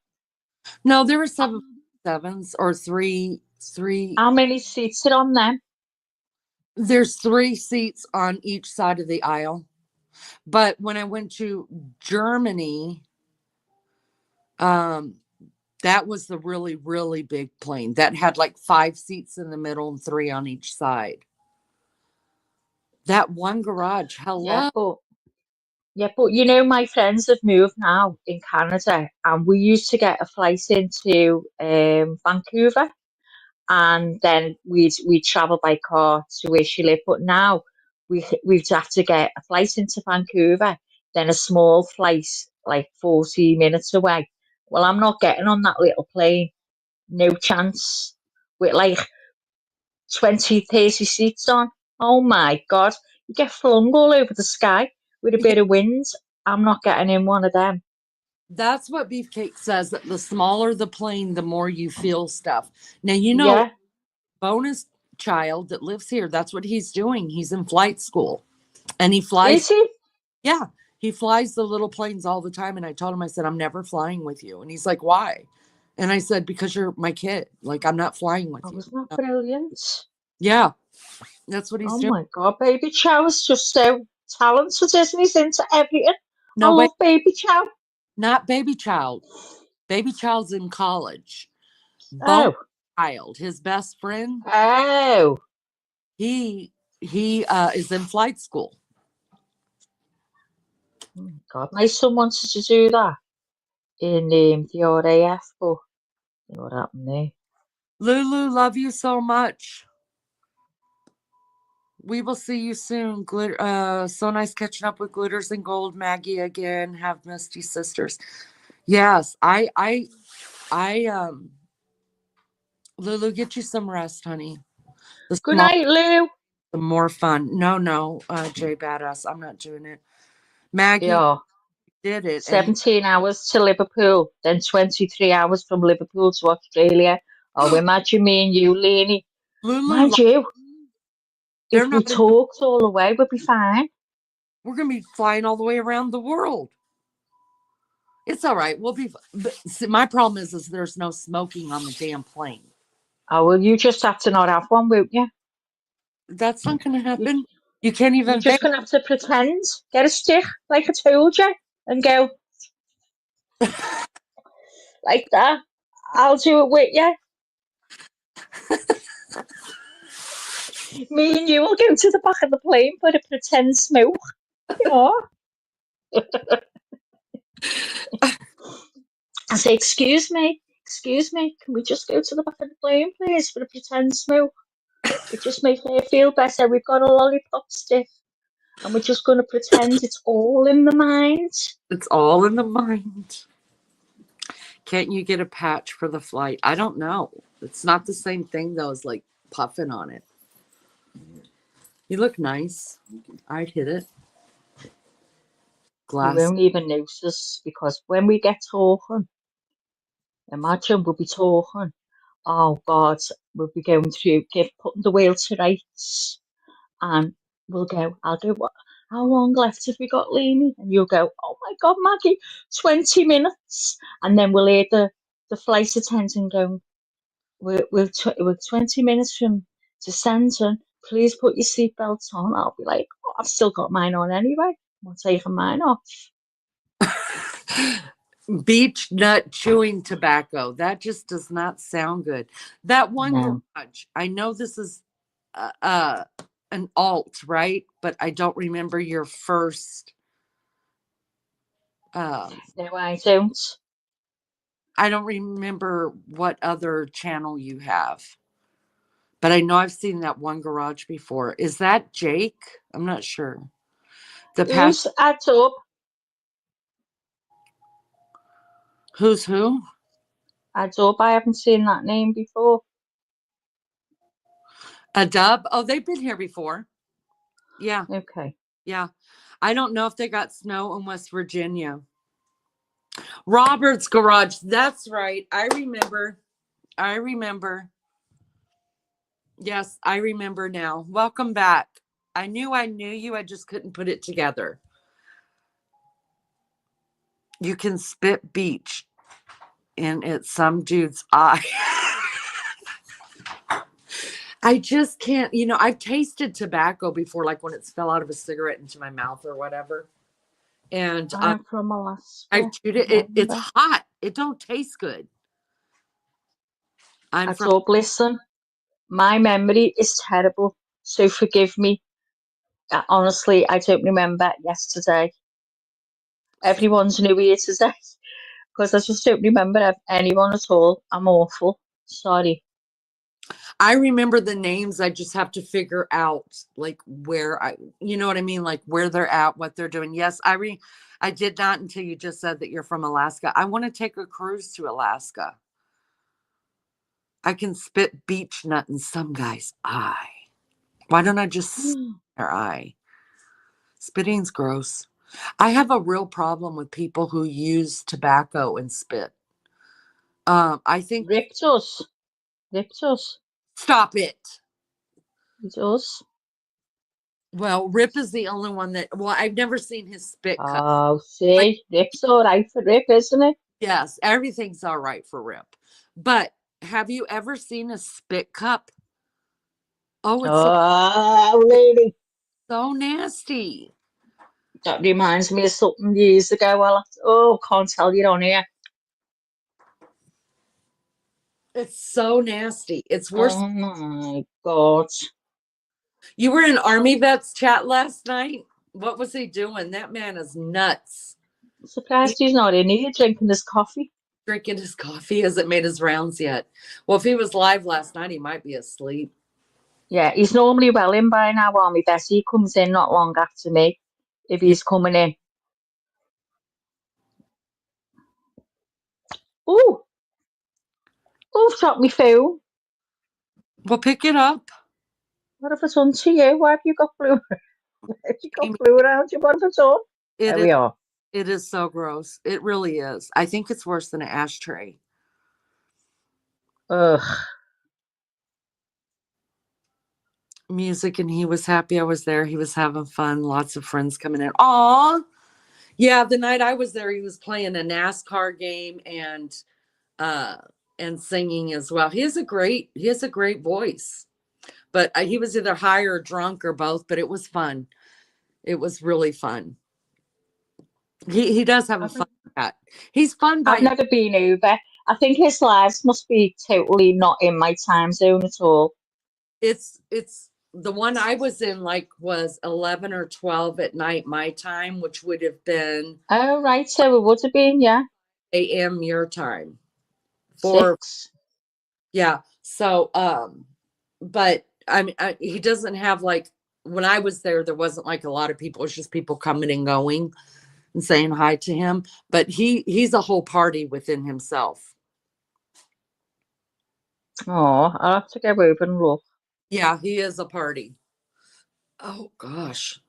know. There were 747s or three. How many seats are on them? There's 3 seats on each side of the aisle. But when I went to Germany, um, that was the really, really big plane that had like 5 seats in the middle and 3 on each side. That one garage, Yeah, hello. but you know, my friends have moved now in Canada, and we used to get a flight into Vancouver, and then we'd travel by car to where she lived. But now we'd have to get a flight into Vancouver, then a small flight like 40 minutes away. Well, I'm not getting on that little plane. No chance. With like 20, 30 seats on. Oh my God. You get flung all over the sky with a Yeah, bit of wind. I'm not getting in one of them. that's what Beefcake says, that the smaller the plane, the more you feel stuff. Now, you know, Yeah. bonus child that lives here, that's what he's doing. He's in flight school and he flies. Is it? Yeah, he flies the little planes all the time. And I told him, I said, I'm never flying with you. And he's like, why? And I said, because you're my kid. Like, I'm not flying with Oh, you. wasn't that brilliant? Yeah, that's what he's Oh doing. my God, Baby Chow is just so talented, isn't he? He's into everything. I No, wait, love Baby Chow. not baby child. Baby child's in college. Bone Oh, child, his best friend, oh, he is in flight school. oh my God. My son wanted to do that in the RAF, but you know what happened there. Lulu, love you so much. We will see you soon. Glitter, so nice catching up with Glitters and Gold, Maggie again. Have Misty sisters. Yes, I Lulu, get you some rest, honey. The Good small, night, Lou. the more fun. No, Jay Badass, I'm not doing it. Maggie Yeah, did it, and 17 hours to Liverpool, then 23 hours from Liverpool to Australia. Oh, imagine me and you, Laney. Lulu, Mind you, they're if we not in the. talked all the way, we'd be fine. We're gonna be flying all the way around the world. It's all right. We'll be. But see, my problem is there's no smoking on the damn plane. Oh, well, you just have to not have one, won't you? That's not going to You happen. You can't You're even just vape. gonna have to pretend, get a stick, like I told you, and go like that. I'll do it with you. Me and you will go to the back of the plane for a pretend smoke. You know, I say, excuse me, can we just go to the back of the plane, please, for a pretend smoke? It just makes me feel better. We've got a lollipop stick, and we're just gonna pretend it's all in the mind. It's all in the mind. Can't you get a patch for the flight? I don't know. It's not the same thing though as like puffing on it. You look nice. I'd hit it. You Glass. won't even notice because when we get talking, imagine we'll be talking. Oh God, we'll be going through, putting the wheel to rights, and we'll go. I'll go. What? How long left have we got, Lainey? And you'll go. Oh my God, Maggie, 20 minutes, and then we'll hear the flight attendant going. We're 20 minutes from descending. Please put your seatbelts on. I'll be like, oh, I've still got mine on anyway. I'm not taking mine off. Beech nut chewing tobacco. That just does not sound good. That one No. garage. I know this is uh, uh an alt, right? But I don't remember your first. Um, No, I don't. I don't remember what other channel you have, but I know I've seen that one garage before. Is that Jake? I'm not sure. The past. Who's adds up? Who's who? Adds up. I haven't seen that name before. A dub? Oh, they've been here before. Yeah, Okay. yeah. I don't know if they got snow in West Virginia. Robert's Garage. That's right. I remember. I remember. Yes, I remember now. Welcome back. I knew you. I just couldn't put it together. You can spit beach in it's some dude's eye. I just can't, I've tasted tobacco before, like when it's fell out of a cigarette into my mouth or whatever. And I'm from I've Alaska. chewed it. It's Remember? hot. It don't taste good. I'm Adds from up. Listen, my memory is terrible, so forgive me. Honestly, I don't remember yesterday. Everyone's new here today because I just don't remember anyone at all. I'm awful. Sorry. I remember the names. I just have to figure out like where you know what I mean? Like where they're at, what they're doing. Yes, I did not until you just said that you're from Alaska. I want to take a cruise to Alaska. I can spit beech nut in some guy's eye. Why don't I just spit their eye? Spitting's gross. I have a real problem with people who use tobacco and spit. I think Ripped us. Ripped us. stop it. He does. Well, Rip is the only one that. Well, I've never seen his spit cut. Oh, Like, see, Rip's all right for Rip, isn't it? yes, everything's all right for Rip. But have you ever seen a spit cup? Oh, Oh, it's lady. so nasty. That reminds me of something years ago. Can't tell you on here. It's so nasty. It's worse. Oh my God. You were in Army Vets chat last night. What was he doing? That man is nuts. He's Surprised he's not in here drinking his coffee. drinking his coffee. Hasn't made his rounds yet. Well, if he was live last night, he might be asleep. Yeah, he's normally well in by now, Army Bessie. He comes in not long after me, if Yeah. he's coming in. Oh, dropped my phone. Well, pick it up. What have I done to you? Why have you got blue? Have you got Amy. blue around you? What have I done? It There is. we are. It is so gross. It really is. I think it's worse than an ashtray. Ugh. Music, and he was happy I was there. He was having fun. Lots of friends coming in. Aw. Yeah, the night I was there, he was playing a NASCAR game uh and singing as well. He has a great voice. But he was either high or drunk or both, but it was fun. It was really fun. He does have a I've, fun cat. He's fun I've by never been over. I think his lives must be totally not in my time zone at all. it's the one I was in like was 11 or 12 at night my time, which would have been Oh, right. So it would have been, yeah, AM your time. For 6. yeah. So but I mean he doesn't have like when I was there wasn't like a lot of people. It was just people coming and going and saying hi to him. But he's a whole party within himself. Oh, I'll have to go over and look. Yeah, he is a party. Oh gosh.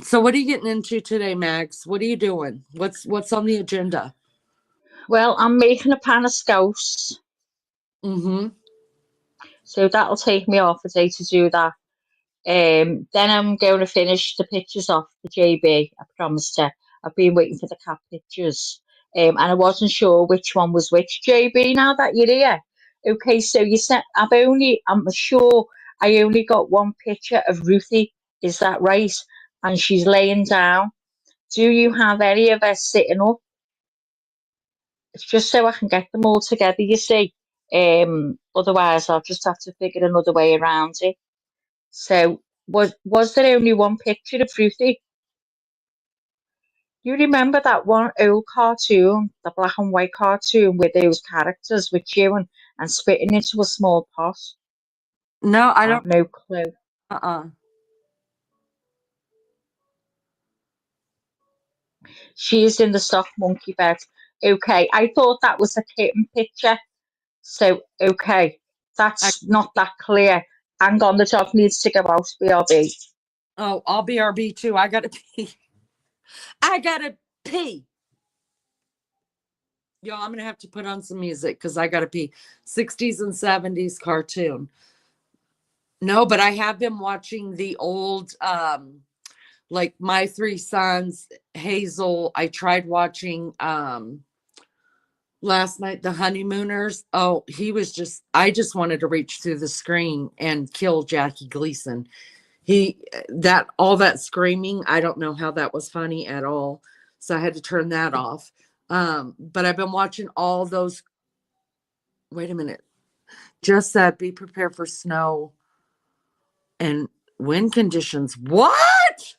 So what are you getting into today, Max? What are you doing? What's on the agenda? Well, I'm making a pan of scouse, Mm-hmm. so that'll take me half a day to do that. Then I'm going to finish the pictures off for JB. I promised her. I've been waiting for the cat pictures. And I wasn't sure which one was which. JB, now that you're here. Okay, so you said I'm sure I only got one picture of Ruthie. Is that right? And she's laying down. Do you have any of her sitting up? It's just so I can get them all together, you see. Otherwise, I'll just have to figure another way around it. So, was there only one picture of Fruity? You remember that one old cartoon, the black and white cartoon with those characters with chewing and spitting into a small pot? No, I I have don't. no clue. Uh-uh. She is in the soft monkey bed. Okay, I thought that was a kitten picture. So, okay, I, that's not that clear. Hang on, the dog needs to go out, BRB. oh, I'll BRB too. I gotta pee. I gotta pee. Yo, I'm gonna have to put on some music because I gotta pee. 60s and 70s cartoon. No, but I have been watching the old like My Three Sons, Hazel. I tried watching last night The Honeymooners. Oh, I just wanted to reach through the screen and kill Jackie Gleason. All that screaming, I don't know how that was funny at all. So I had to turn that off. But I've been watching all those. Wait a minute. Just said be prepared for snow and wind conditions. What?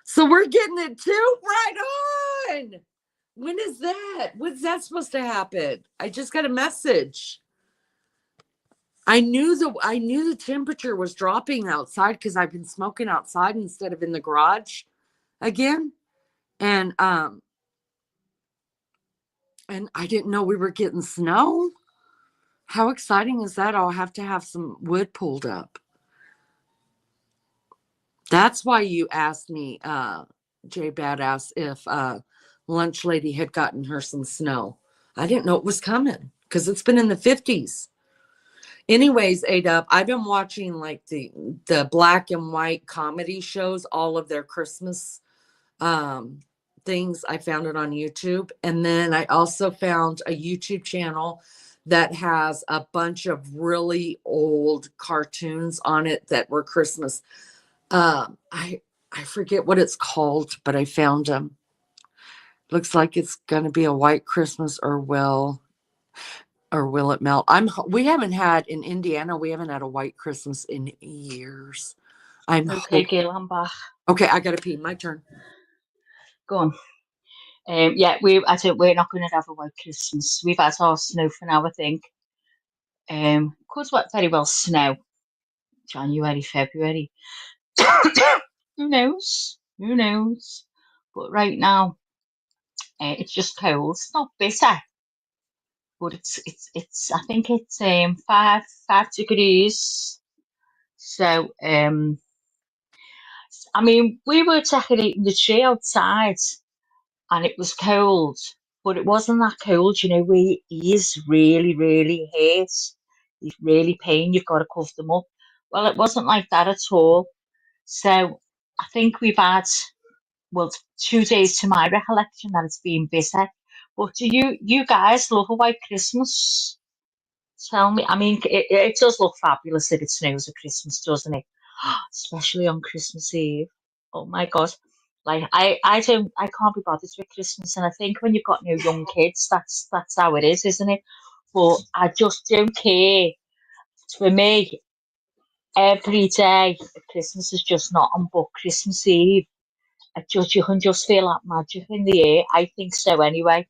So we're getting it too? Right on. When is that? When's that supposed to happen? I just got a message. I knew the temperature was dropping outside because I've been smoking outside instead of in the garage again. And and I didn't know we were getting snow. How exciting is that? I'll have to have some wood pulled up. That's why you asked me, Jay Badass, if Lunch Lady had gotten her some snow. I didn't know it was coming because it's been in the 50s. Anyways, Adub, I've been watching like the black and white comedy shows, all of their Christmas um things. I found it on YouTube. And then I also found a YouTube channel that has a bunch of really old cartoons on it that were Christmas. I forget what it's called, but I found them. Looks like it's gonna be a white Christmas or will it melt? We haven't had in Indiana, we haven't had a white Christmas in years. I'm Okay, hope Gail, I'm back. Okay, I gotta pee. My turn. Go on. Yeah, we're not going to have a white Christmas. We've had our snow for now, I think. Could very well snow January, February. Who knows? Who knows? But right now, it's just cold. It's not bitter, but it's. I think it's 5 degrees. So I mean, we were decorating the tree outside, and it was cold, but it wasn't that cold. You know, where your ears really, really hurt. It's really pain. You've got to cover them up. Well, it wasn't like that at all. So I think we've had, well, 2 days to my recollection that it's been busy. But do you guys love a white Christmas? Tell me. I mean, it does look fabulous if it snows at Christmas, doesn't it? Especially on Christmas Eve. Oh my God. Like I can't be bothered with Christmas, and I think when you've got no young kids, that's how it is, isn't it? But I just don't care. For me, every day at Christmas is just not on, but Christmas Eve, you can just feel that magic in the air. I think so anyway.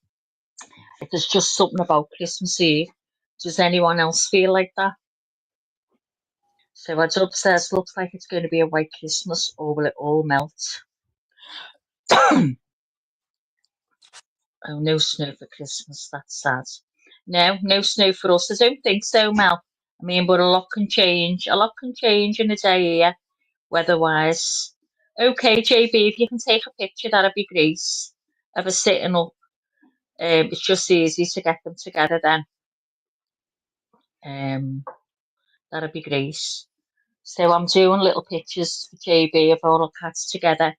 There's just something about Christmas Eve. Does anyone else feel like that? So Adub says, looks like it's going to be a white Christmas, or will it all melt? Oh, no snow for Christmas. That's sad. No, no snow for us. I don't think so, Mel. I mean, but a lot can change. A lot can change in a day here, weather-wise. Okay, JB, if you can take a picture, that'd be great. Of us sitting up. It's just easy to get them together then. Um, that'd be great. So I'm doing little pictures for JB of all our cats together.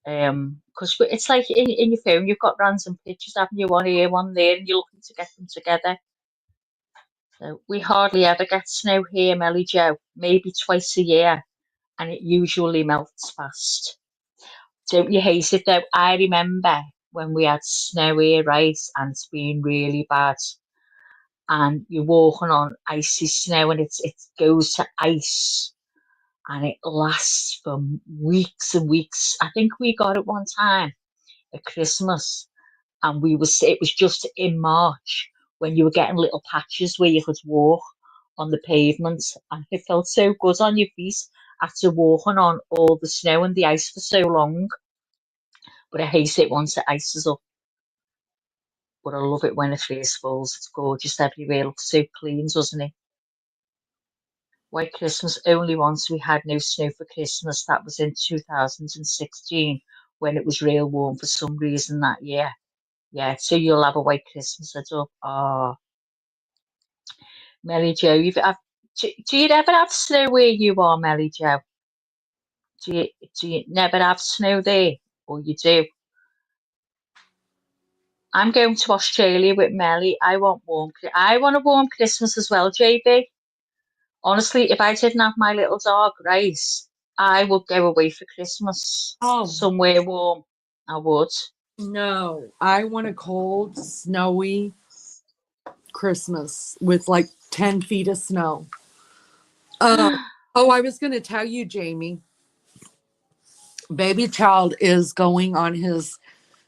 Because it's like in your phone, you've got random pictures, haven't you? One here, one there, and you're looking to get them together. So we hardly ever get snow here, Melly Joe. Maybe twice a year, and it usually melts fast. Don't you hate it though? I remember when we had snow here, right, and it's been really bad. and you're walking on icy snow, and it goes to ice, and it lasts for weeks and weeks. I think we got it one time at Christmas, and it was just in March when you were getting little patches where you could walk on the pavement, and it felt so good on your feet after walking on all the snow and the ice for so long. But I hate it once it ices up. But I love it when it first falls. It's gorgeous everywhere. It looks so clean, doesn't it? White Christmas, only once we had no snow for Christmas. That was in 2016 when it was real warm for some reason that year. Yeah, so you'll have a white Christmas at up. Oh, Mary Jo, do you ever have snow where you are, Mary Jo? Do you never have snow there? Or you do? I'm going to Australia with Melly. I want a warm Christmas as well, JB. Honestly, if I didn't have my little dog, Rice, I would go away for Christmas Oh, somewhere warm. I would. no. I want a cold, snowy Christmas with like 10 feet of snow. Uh, oh, I was going to tell you, Jamie, baby child is going on his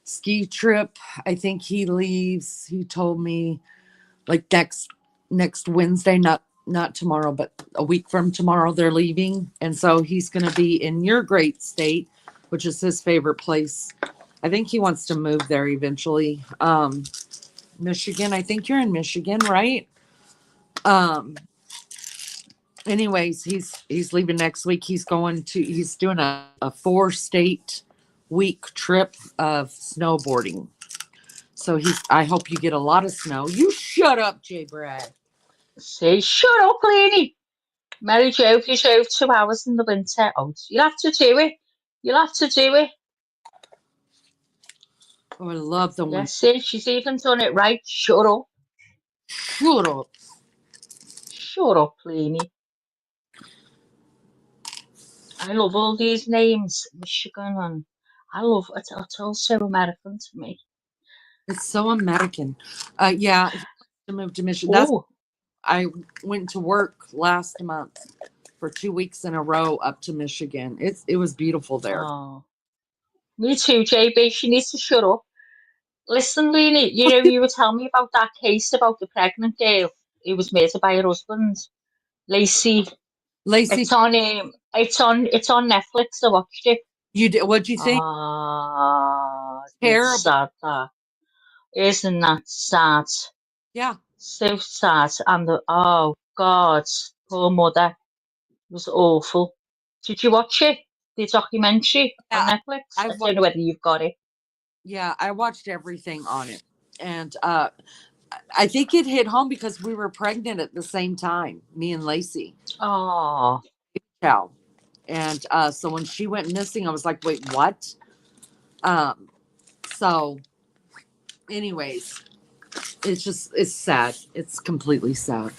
ski trip. I think he leaves, he told me like next Wednesday, not tomorrow, but a week from tomorrow they're leaving. And so he's going to be in your great state, which is his favorite place. I think he wants to move there eventually. Michigan, I think you're in Michigan, right? Um anyways, he's leaving next week. He's doing a 4 state week trip of snowboarding. So I hope you get a lot of snow. You shut up, Jay Brad. Say, shut up, lady. Mary Jo, if you drove 2 hours in the winter, oh, you'll have to do it. You'll have to do it. Oh, I love the one. Yes, see, she's even done it right. Shut up. Shut up. Shut up, Lainey. I love all these names. Michigan and I love it. It's all so American to me. It's so American. Yeah, he wants to move to Michigan. Oh, I went to work last month for 2 weeks in a row up to Michigan. It was beautiful there. oh. Me too, JB. She needs to shut up. Listen, Lainey, you were telling me about that case about the pregnant girl who was murdered by her husband, Lacey. Lacey, It's on Netflix. I watched it. you did what'd you think? Ah, it's Terrible. sad that. Isn't that sad? Yeah. So sad. And oh God, poor mother. It was awful. Did you watch it? The documentary on Yeah. Netflix? I I don't know whether you've got it. I watched everything on it. And I think it hit home because we were pregnant at the same time, me and Lacey. Oh, Chow. And so when she went missing, I was like, wait, what? Um, so anyways, it's sad. It's completely sad.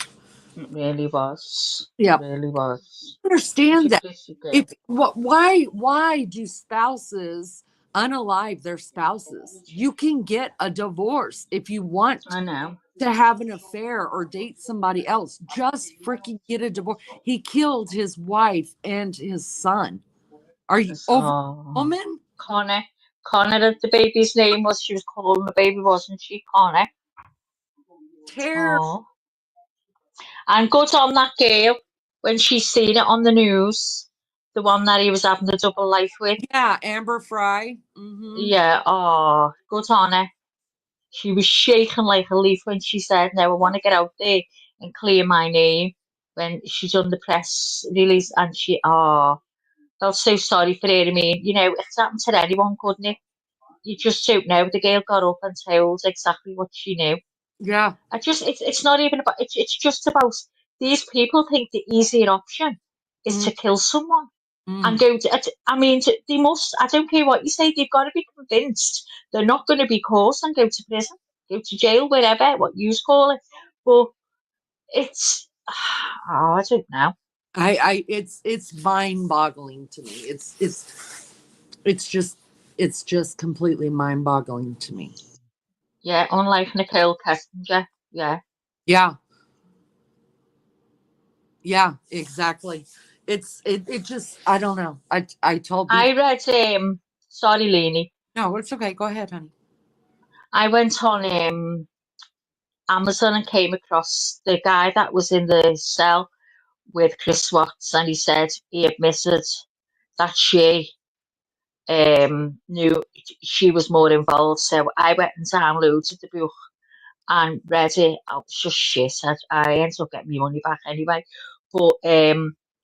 it really was. It Yeah. really was. It was a Understand that. pretty girl. If what why do spouses unalive their spouses? You can get a divorce if you want I know. to have an affair or date somebody else. Just freaking get a divorce. He killed his wife and his son. Are you over So, woman? Connor. Connor, the baby's name was. She was calling the baby, wasn't she? Connor. Terrible. Oh. And good on that girl when she seen it on the news. The one that he was having a double life with. Yeah, Amber Fry. Mm-hmm. Yeah, oh, good on her. She was shaking like a leaf when she said, "No, I want to get out there and clear my name." When she done the press release, and felt so sorry for her. I mean, it's happened to anyone, couldn't it? You just don't know. The girl got up and told exactly what she knew. Yeah. It's not even about, it's just about these people think the easier option is Mm, to kill someone and mm. go to, I mean, they must, I don't care what you say, they've got to be convinced they're not going to be caught and go to prison, go to jail, whatever, what you call it. But it's, I don't know. It's mind boggling to me. It's just it's just completely mind boggling to me. Yeah, unlike Nicole Kessinger. Yeah, Yeah. Yeah, exactly. It just, I don't know. I told I people, read, sorry, Lainey. no, it's okay. Go ahead, honey. I went on Amazon and came across the guy that was in the cell with Chris Watts, and he said he admitted that knew she was more involved. So I went and downloaded the book and read it. I was just shit. I ended up getting my money back anyway. But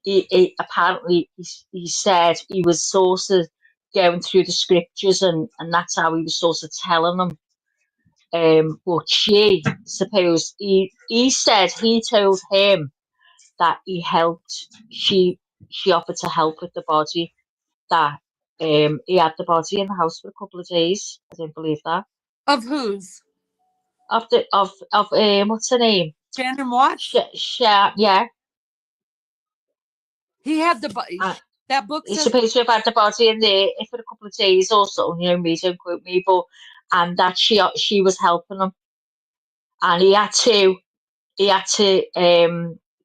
he apparently he said he was sort of going through the scriptures, and that's how he was sort of telling them. But she, suppose he said he told him that he helped. She offered to help with the body. That he had the body in the house for a couple of days. I didn't believe that. Of whose? Of what's her name? Shannon Watts? Yeah. He had Uh, that book he's says, supposed to have had the body in there for a couple of days or so. Me, don't quote me, but and that she was helping him, and he had to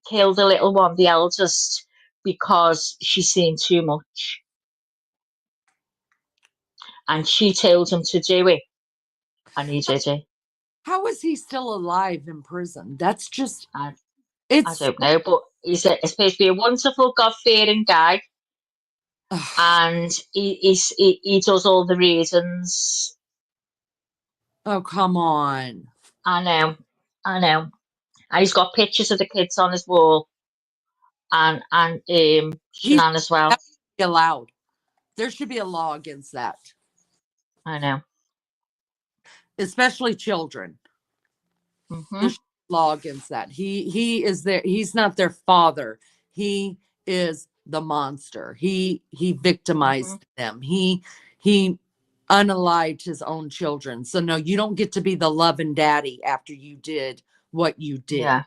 kill the little one, the eldest, because she's seen too much, and she told him to do it, and he did it. how is he still alive in prison? That's just, I, I it's, don't know, but he's supposed to be a wonderful, God-fearing guy, and he does all the reasons. oh, come on. I know, I know. And he's got pictures of the kids on his wall, and He's Shanann as well. that should be allowed. There should be a law against that, I know. especially children. Mhm. There's law against that. He is there. He's not their father. He is the monster. He Mhm. victimized them. He unalived his own children. So no, you don't get to be the loving daddy after you did what you did. Yeah.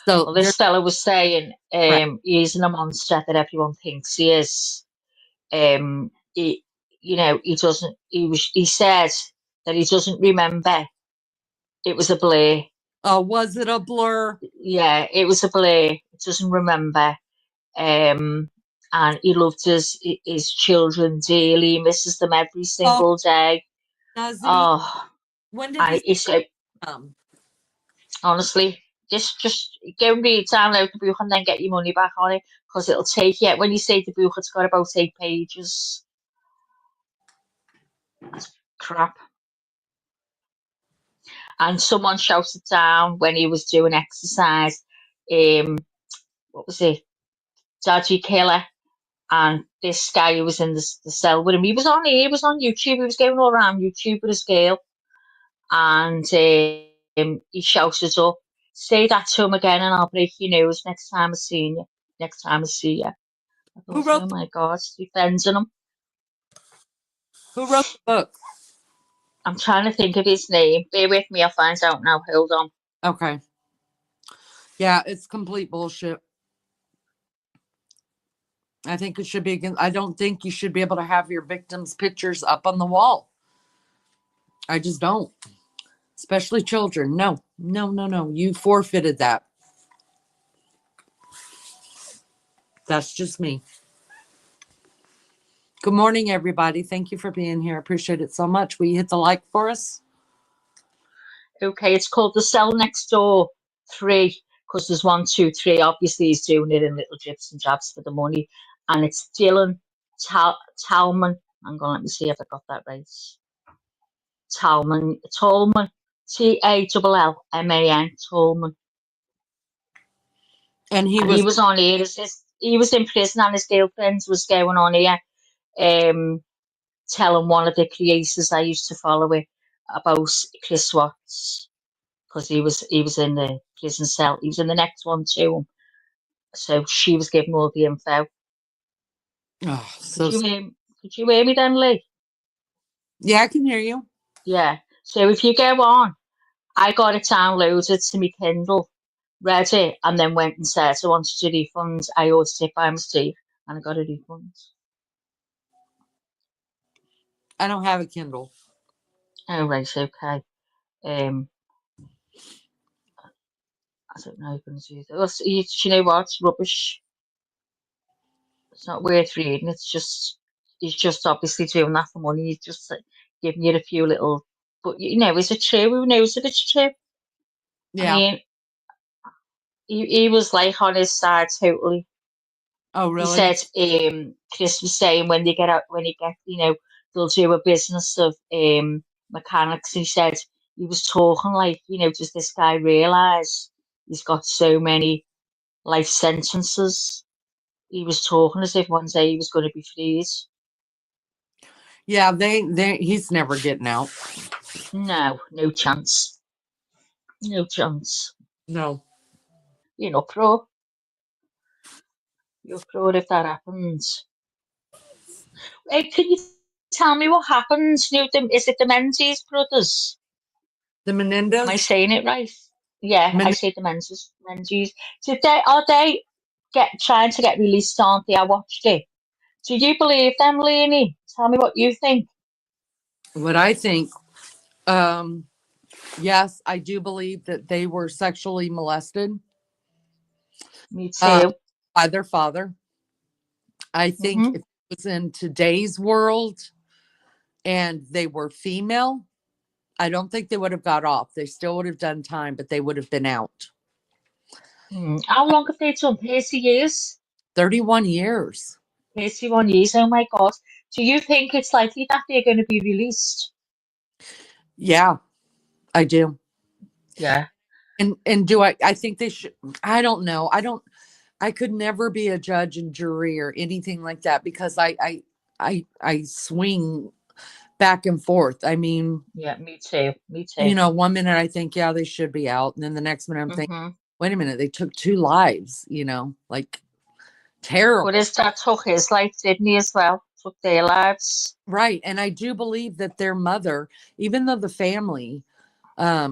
So Well, they're this fella was saying right. he isn't a monster that everyone thinks he is. He, he doesn't. He said that he doesn't remember. It was a blur. Was it a blur? Yeah, it was a blur. He doesn't remember. Um, and he loved his children dearly. He misses them every Oh, single day. does he? Oh, When did and he he said, come? honestly, just go and read, download the book, and then get your money back on it, because it'll take you. When you say the book, it's got about 8 pages. That's crap. And someone shouted down when he was doing exercise. Um, what was it? Dodgy Killer. And this guy who was in the cell with him, he was on YouTube. He was going all around YouTube with his girl, and he shouted up, "Say that to him again, and I'll break your nose next time I see you. Next time I see you." I Who thought, wrote oh my God, defending him. who wrote the book? I'm trying to think of his name. Bear with me, I'll find out now. Hold on. Okay. Yeah, it's complete bullshit. I think it should be against, I don't think you should be able to have your victims' pictures up on the wall. I just don't. Especially children. No, no, no, no. You forfeited that. That's just me. Good morning, everybody. Thank you for being here. Appreciate it so much. Will you hit the like for us? Okay, it's called The Cell Next Door 3, because there's one, two, three. Obviously, he's doing it in little drips and jabs for the money. And it's Dylan Talman. Hang on, let me see if I got that right. Tallman, Tallman, Tallman. And he And he was, was on here. He was in prison, and his girlfriend was going on here, um, telling one of the creators I used to follow it about Chris Watts, because he was in the prison cell. He was in the next one too. So she was giving all the info. oh, Could so, you hear? Could you hear me then, Lee? yeah, I can hear you. Yeah. So if you go on, I got it downloaded to my Kindle, read it, and then went and said I wanted a refund. I ordered it by mistake, and I got a refund. I don't have a Kindle. Oh right, okay. Um, I don't know how you're going to do that. Well, you know what? It's rubbish. It's not worth reading. He's just obviously doing that for money. He's just giving you a few little. But is it true? Who knows if it's true? I Yeah. mean, he was like on his side totally. Oh, He really? said, Chris was saying when they get out, when he get, they'll do a business of mechanics. He said he was talking like, does this guy realise he's got so many life sentences? He was talking as if one day he was going to be freed. Yeah, he's never getting out. No, no chance. No chance. No. You're not pro. You're pro if that happens. Hey, can you tell me what happens? Is it the Menzies brothers? The Am I Menendez? saying it right? Yeah, I say the Menzies. So are they trying to get released, aren't they? I watched it. Do you believe them, Leonie? Tell me what you think. What I think, um, yes, I do believe that they were sexually molested Me uh, too. by their father. I think Hmm. if it was in today's world and they were female, I don't think they would have got off. They still would have done time, but they would have been out. How long have they done? 30 years? 31 years. 31 years, oh my God. Do you think it's likely that they're going to be released? Yeah, I do. Yeah, And do I think they should, I don't know. I could never be a judge and jury or anything like that because I swing back and forth. I mean, yeah, me too. Me too. one minute I think, yeah, they should be out. And then the next minute I'm thinking, Hmm. wait a minute, they took two lives, like But terrible. his dad took his life, didn't he, as well? Took their lives. Right. And I do believe that their mother, even though the family,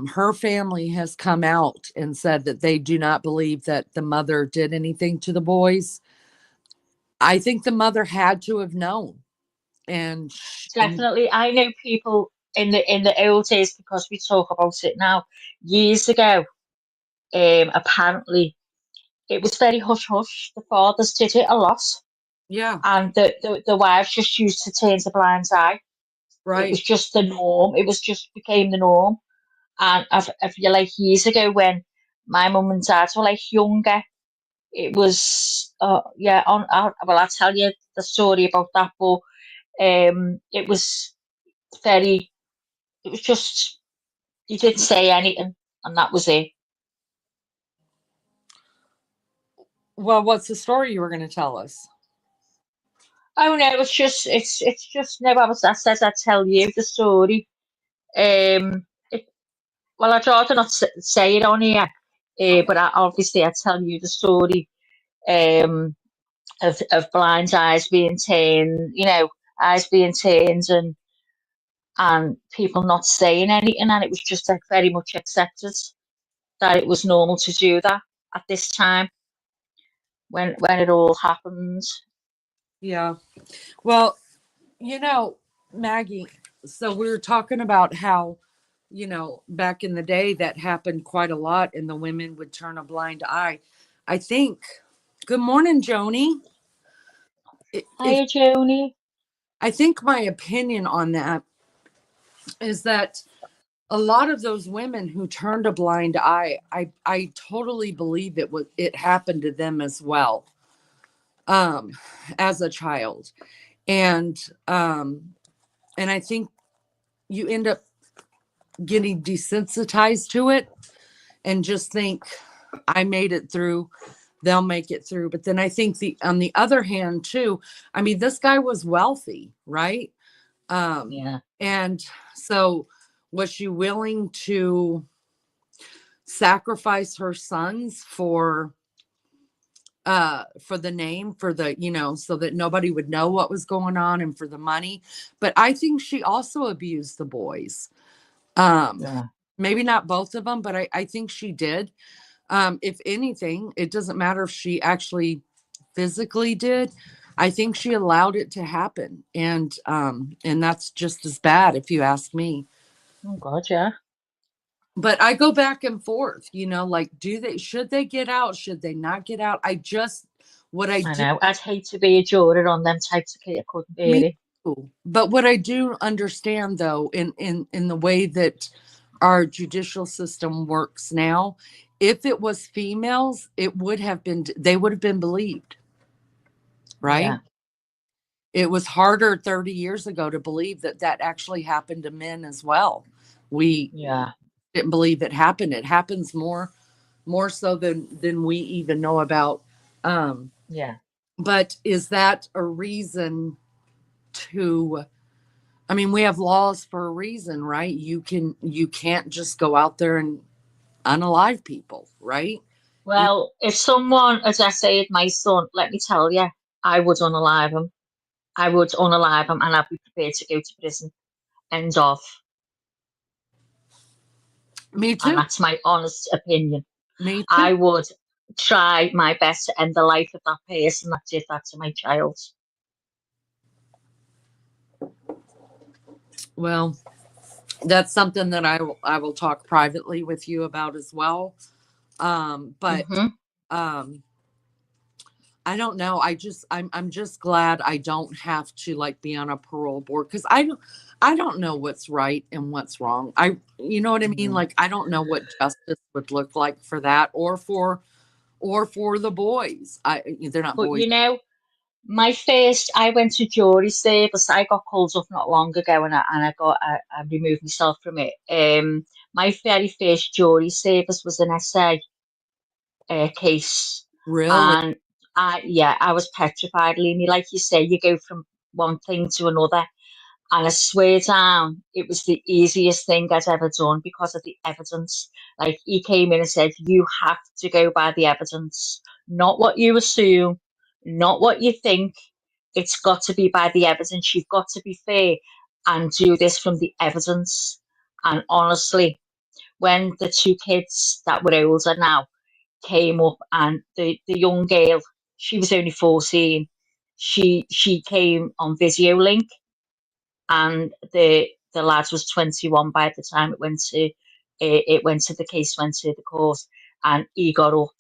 her family has come out and said that they do not believe that the mother did anything to the boys. I think the mother had to have known. And Definitely. I know people in the old days because we talk about it now. Years ago, apparently it was very hush hush. The fathers did it a lot, yeah, and the wives just used to turn a blind eye. It was right. just the norm. It was just became the norm. And if you like years ago when my mum and dad were like younger, it was yeah. Well, I'll tell you the story about that, but it was very. It was just you didn't say anything, and that was it. Well, what's the story you were going to tell us? Oh no, it's just no. I said I'd tell you the story. It, well, I'd rather not say it on here, Okay. but obviously I'd tell you the story. Um, of blind eyes being turned, eyes being turned, and people not saying anything, and it was just like very much accepted that it was normal to do that at this time when it all happened. Yeah. Well, you know, Maggie, so we were talking about how, back in the day that happened quite a lot and the women would turn a blind eye. I think, good morning, Joni. If Hiya, Joni. I think my opinion on that is that a lot of those women who turned a blind eye, I totally believe it happened to them as well, um, as a child. And um, and I think you end up getting desensitized to it and just think, I made it through, they'll make it through. But then I think the on the other hand too, I mean, this guy was wealthy, right? Um, Yeah, and so was she willing to sacrifice her sons for the name, for the, so that nobody would know what was going on and for the money? But I think she also abused the boys. um yeah. Maybe not both of them, but I think she did. If anything, it doesn't matter if she actually physically did. I think she allowed it to happen, and that's just as bad if you ask me. Oh God, yeah. But I go back and forth, like, should they get out? Should they not get out? What I I do, know. I'd hate to be a juror on them types of case. I couldn't bear me it. too. But what I do understand though, in the way that our judicial system works now, if it was females, they would have been believed, right? Yeah, It was harder 30 years ago to believe that that actually happened to men as well. We yeah, didn't believe it happened. It happens more so than we even know about. Um, yeah. but is that a reason to? I mean, we have laws for a reason, right? You can't just go out there and unalive people, right? You- Well, if someone, as I say, my son, let me tell you, I would unalive him. I would unalive him and I'd be prepared to go to prison. End of. Me And too. that's my honest opinion. Me too. I would try my best to end the life of that person that did that to my child. Well, that's something that I will talk privately with you about as well. But Hmm. um, I don't know. I'm just glad I don't have to like be on a parole board because I don't know what's right and what's wrong. You know what I mean? Mm. Like I don't know what justice would look like for that or for the boys. They're not But boys. you know, I went to jury service. I got called up not long ago, and I removed myself from it. My very first jury service was an essay case, Really? and I was petrified, Leanie. Like you say, you go from one thing to another, and I swear down, it was the easiest thing I'd ever done because of the evidence. Like he came in and said, you have to go by the evidence, not what you assume, not what you think. It's got to be by the evidence. You've got to be fair and do this from the evidence. And honestly, when the two kids that were older now came up, and the young girl, she was only 14, she came on video link, and the lad was 21 by the time the case went to the court, and he got up,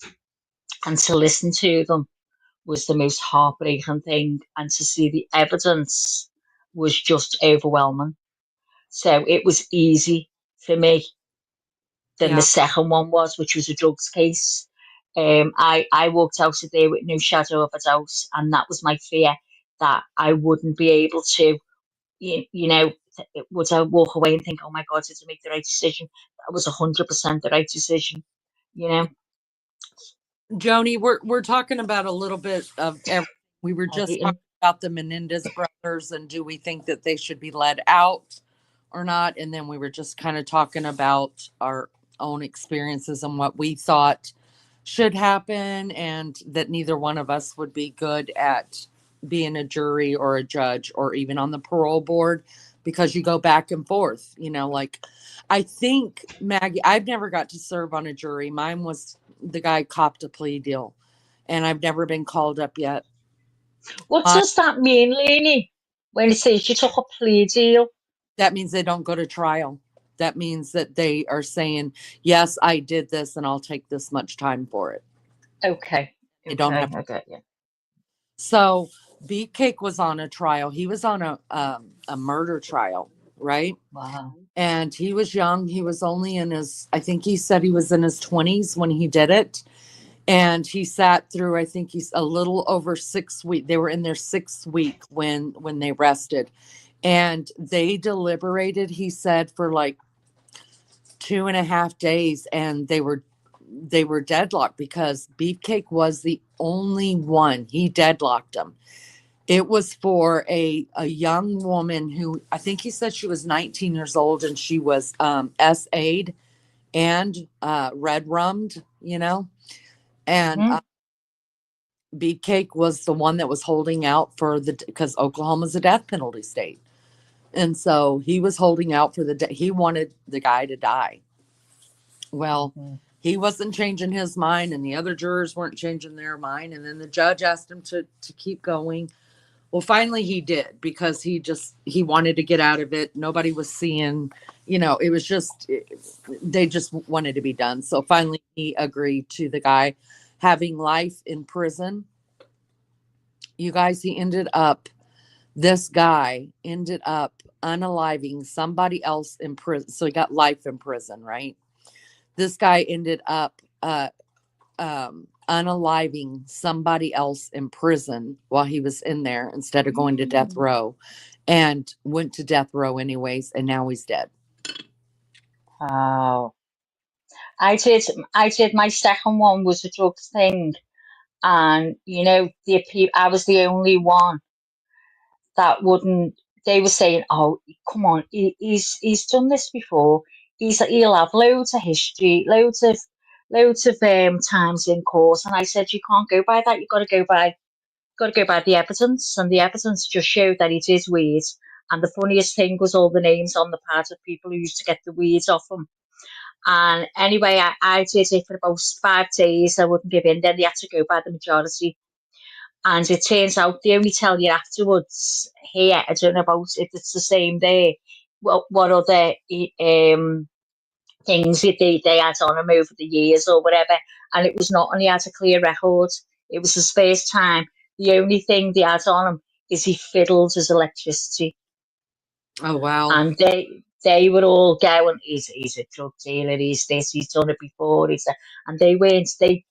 and to listen to them was the most heartbreaking thing, and to see the evidence was just overwhelming. So it was easy for me than the Yeah. second one was, which was a drugs case. I walked out of there with no shadow of a doubt, and that was my fear, that I wouldn't be able to, you know, would I walk away and think, oh my God, did I make the right decision? That was 100% the right decision, you know, Joni, we're talking about a little bit of everything. We were just talking everything. about the Menendez brothers and do we think that they should be let out or not? And then we were just kind of talking about our own experiences and what we thought should happen, and that neither one of us would be good at being a jury or a judge or even on the parole board because you go back and forth, like I think Maggie, I've never got to serve on a jury. Mine was the guy copped a plea deal, and I've never been called up yet. What Uh, does that mean, Lainey, when it says you took a plea deal? that means they don't go to trial. That means that they are saying, yes, I did this and I'll take this much time for it. Okay, They don't okay, have. I get you. So Beefcake was on a trial. He was on a murder trial, right? Wow. And he was young. He was only I think he said he was in his 20s when he did it. And he sat through, I think he's a little over 6 weeks. They were in their 6th week when they rested. And they deliberated, he said, for like 2.5 days, and they were deadlocked because Beefcake was the only one. He deadlocked them. It was for a young woman who I think he said she was 19 years old, and she was SA'd and red rummed, and Hmm. Beefcake was the one that was holding out because Oklahoma's a death penalty state. And so he was holding out for he wanted the guy to die. Well, Hmm. he wasn't changing his mind, and the other jurors weren't changing their mind. And then the judge asked him to keep going. Well, finally he did, because he wanted to get out of it. Nobody was seeing, it was just, they just wanted to be done. So finally he agreed to the guy having life in prison. You guys, this guy ended up unaliving somebody else in prison. So he got life in prison, right? This guy ended up unaliving somebody else in prison while he was in there, instead of going to death row, and went to death row anyways, and now he's dead. Oh, I did. My second one was a drugs thing, and I was the only one that wouldn't. They were saying, "Oh, come on, he's done this before. He'll have loads of history, loads of times in court." And I said, "You can't go by that. You've got to go by the evidence." And the evidence just showed that he did weed. And the funniest thing was all the names on the pad of people who used to get the weeds off him. And anyway, I did it for about 5 days. I wouldn't give in. Then they had to go by the majority. And it turns out they only tell you afterwards here. I don't know about if it's the same there. What other things they had on him over the years or whatever. And it was not only had a clear record, it was his first time. The only thing they had on him is he fiddled his electricity. Oh, wow. And they were all going, he's a drug dealer, he's this, he's done it before, and they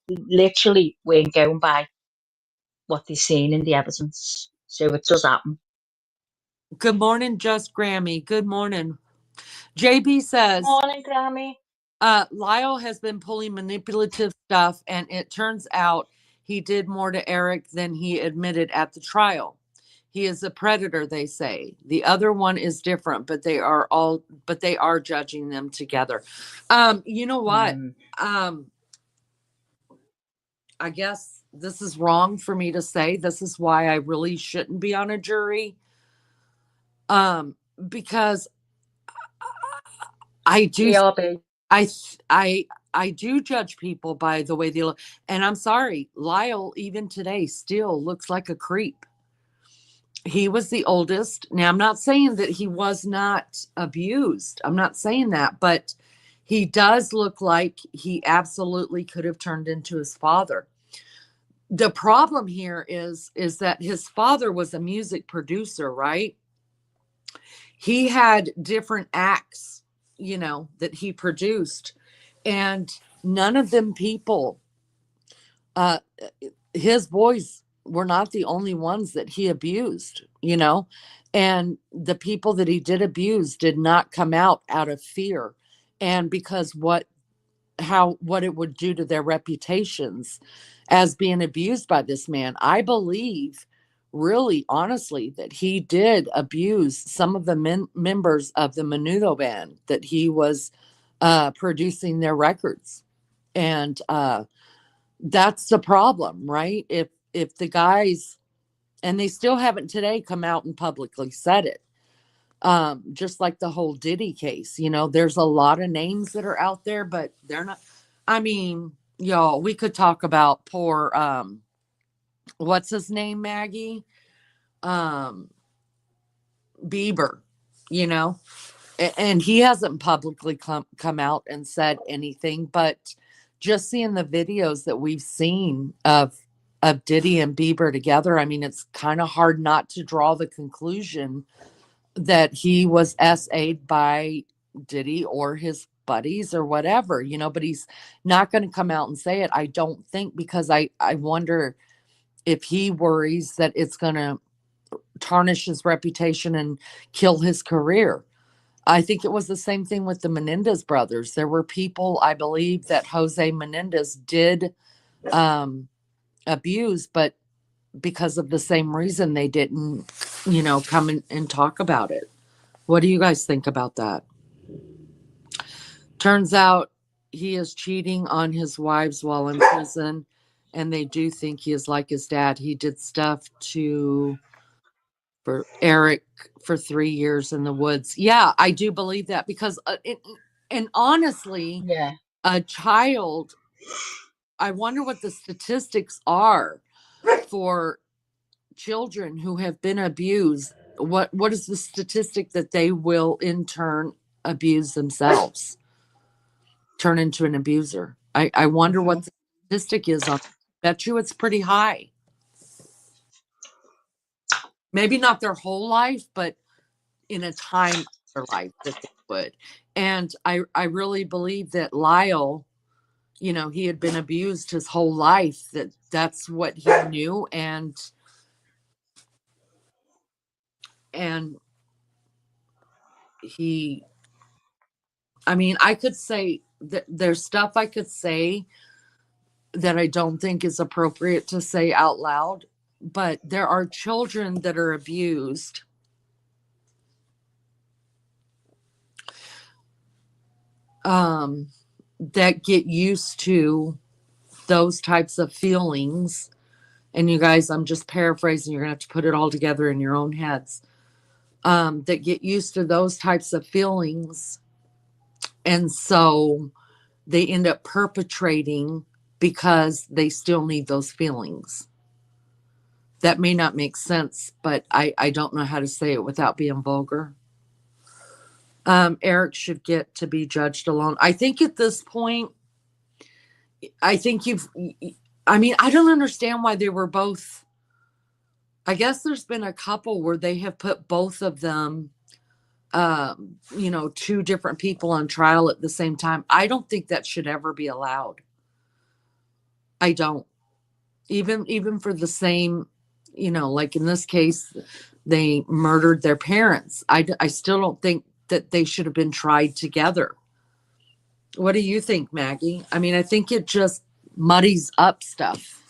literally weren't going by what they've seen in the evidence. So it does happen. Good morning, Just Grammy. Good morning. JB says, Morning, Grammy. Lyle has been pulling manipulative stuff, and it turns out he did more to Eric than he admitted at the trial. He is a predator, they say. The other one is different, but they are judging them together. You know what? I guess this is wrong for me to say. This is why I really shouldn't be on a jury. Because I do I do judge people by the way they look. And I'm sorry, Lyle even today still looks like a creep. He was the oldest. Now, I'm not saying that he was not abused. I'm not saying that, but he does look like he absolutely could have turned into his father. The problem here is that his father was a music producer, right? He had different acts, that he produced, and none of them people, his boys were not the only ones that he abused, and the people that he did abuse did not come out of fear, and because what it would do to their reputations as being abused by this man. I believe, really honestly, that he did abuse some of the members of the Menudo band, that he was producing their records. And that's the problem, right? If the guys, and they still haven't today come out and publicly said it, just like the whole Diddy case, there's a lot of names that are out there, but they're not. I mean, y'all, we could talk about poor what's his name, Maggie? Bieber, and he hasn't publicly come out and said anything, but just seeing the videos that we've seen of Diddy and Bieber together, I mean, it's kind of hard not to draw the conclusion that he was SA'd by Diddy or his buddies or whatever, but he's not going to come out and say it, I don't think, because I wonder if he worries that it's going to tarnish his reputation and kill his career. I think it was the same thing with the Menendez brothers. There were people, I believe, that Jose Menendez did abuse, but because of the same reason, they didn't, come in and talk about it. What do you guys think about that? Turns out he is cheating on his wives while in prison, and they do think he is like his dad. He did stuff for Eric for 3 years in the woods. Yeah, I do believe that, because and honestly, yeah, a child, I wonder what the statistics are for children who have been abused, what is the statistic that they will in turn abuse themselves, turn into an abuser? I wonder what the statistic is on. Bet you it's pretty high. Maybe not their whole life, but in a time of their life that they would. And I really believe that Lyle, you know, he had been abused his whole life, that's what he knew. And he, I mean, I could say that there's stuff I could say that I don't think is appropriate to say out loud, but there are children that are abused that get used to those types of feelings. And you guys, I'm just paraphrasing, you're gonna have to put it all together in your own heads. That get used to those types of feelings, and so they end up perpetrating because they still need those feelings. That may not make sense, but I don't know how to say it without being vulgar. Eric should get to be judged alone. I think at this point, I think I mean, I don't understand why they were both. I guess there's been a couple where they have put both of them, you know, two different people on trial at the same time. I don't think that should ever be allowed. I don't. Even for the same, you know, like in this case, they murdered their parents. I still don't think that they should have been tried together. What do you think, Maggie? I mean, I think it just muddies up stuff.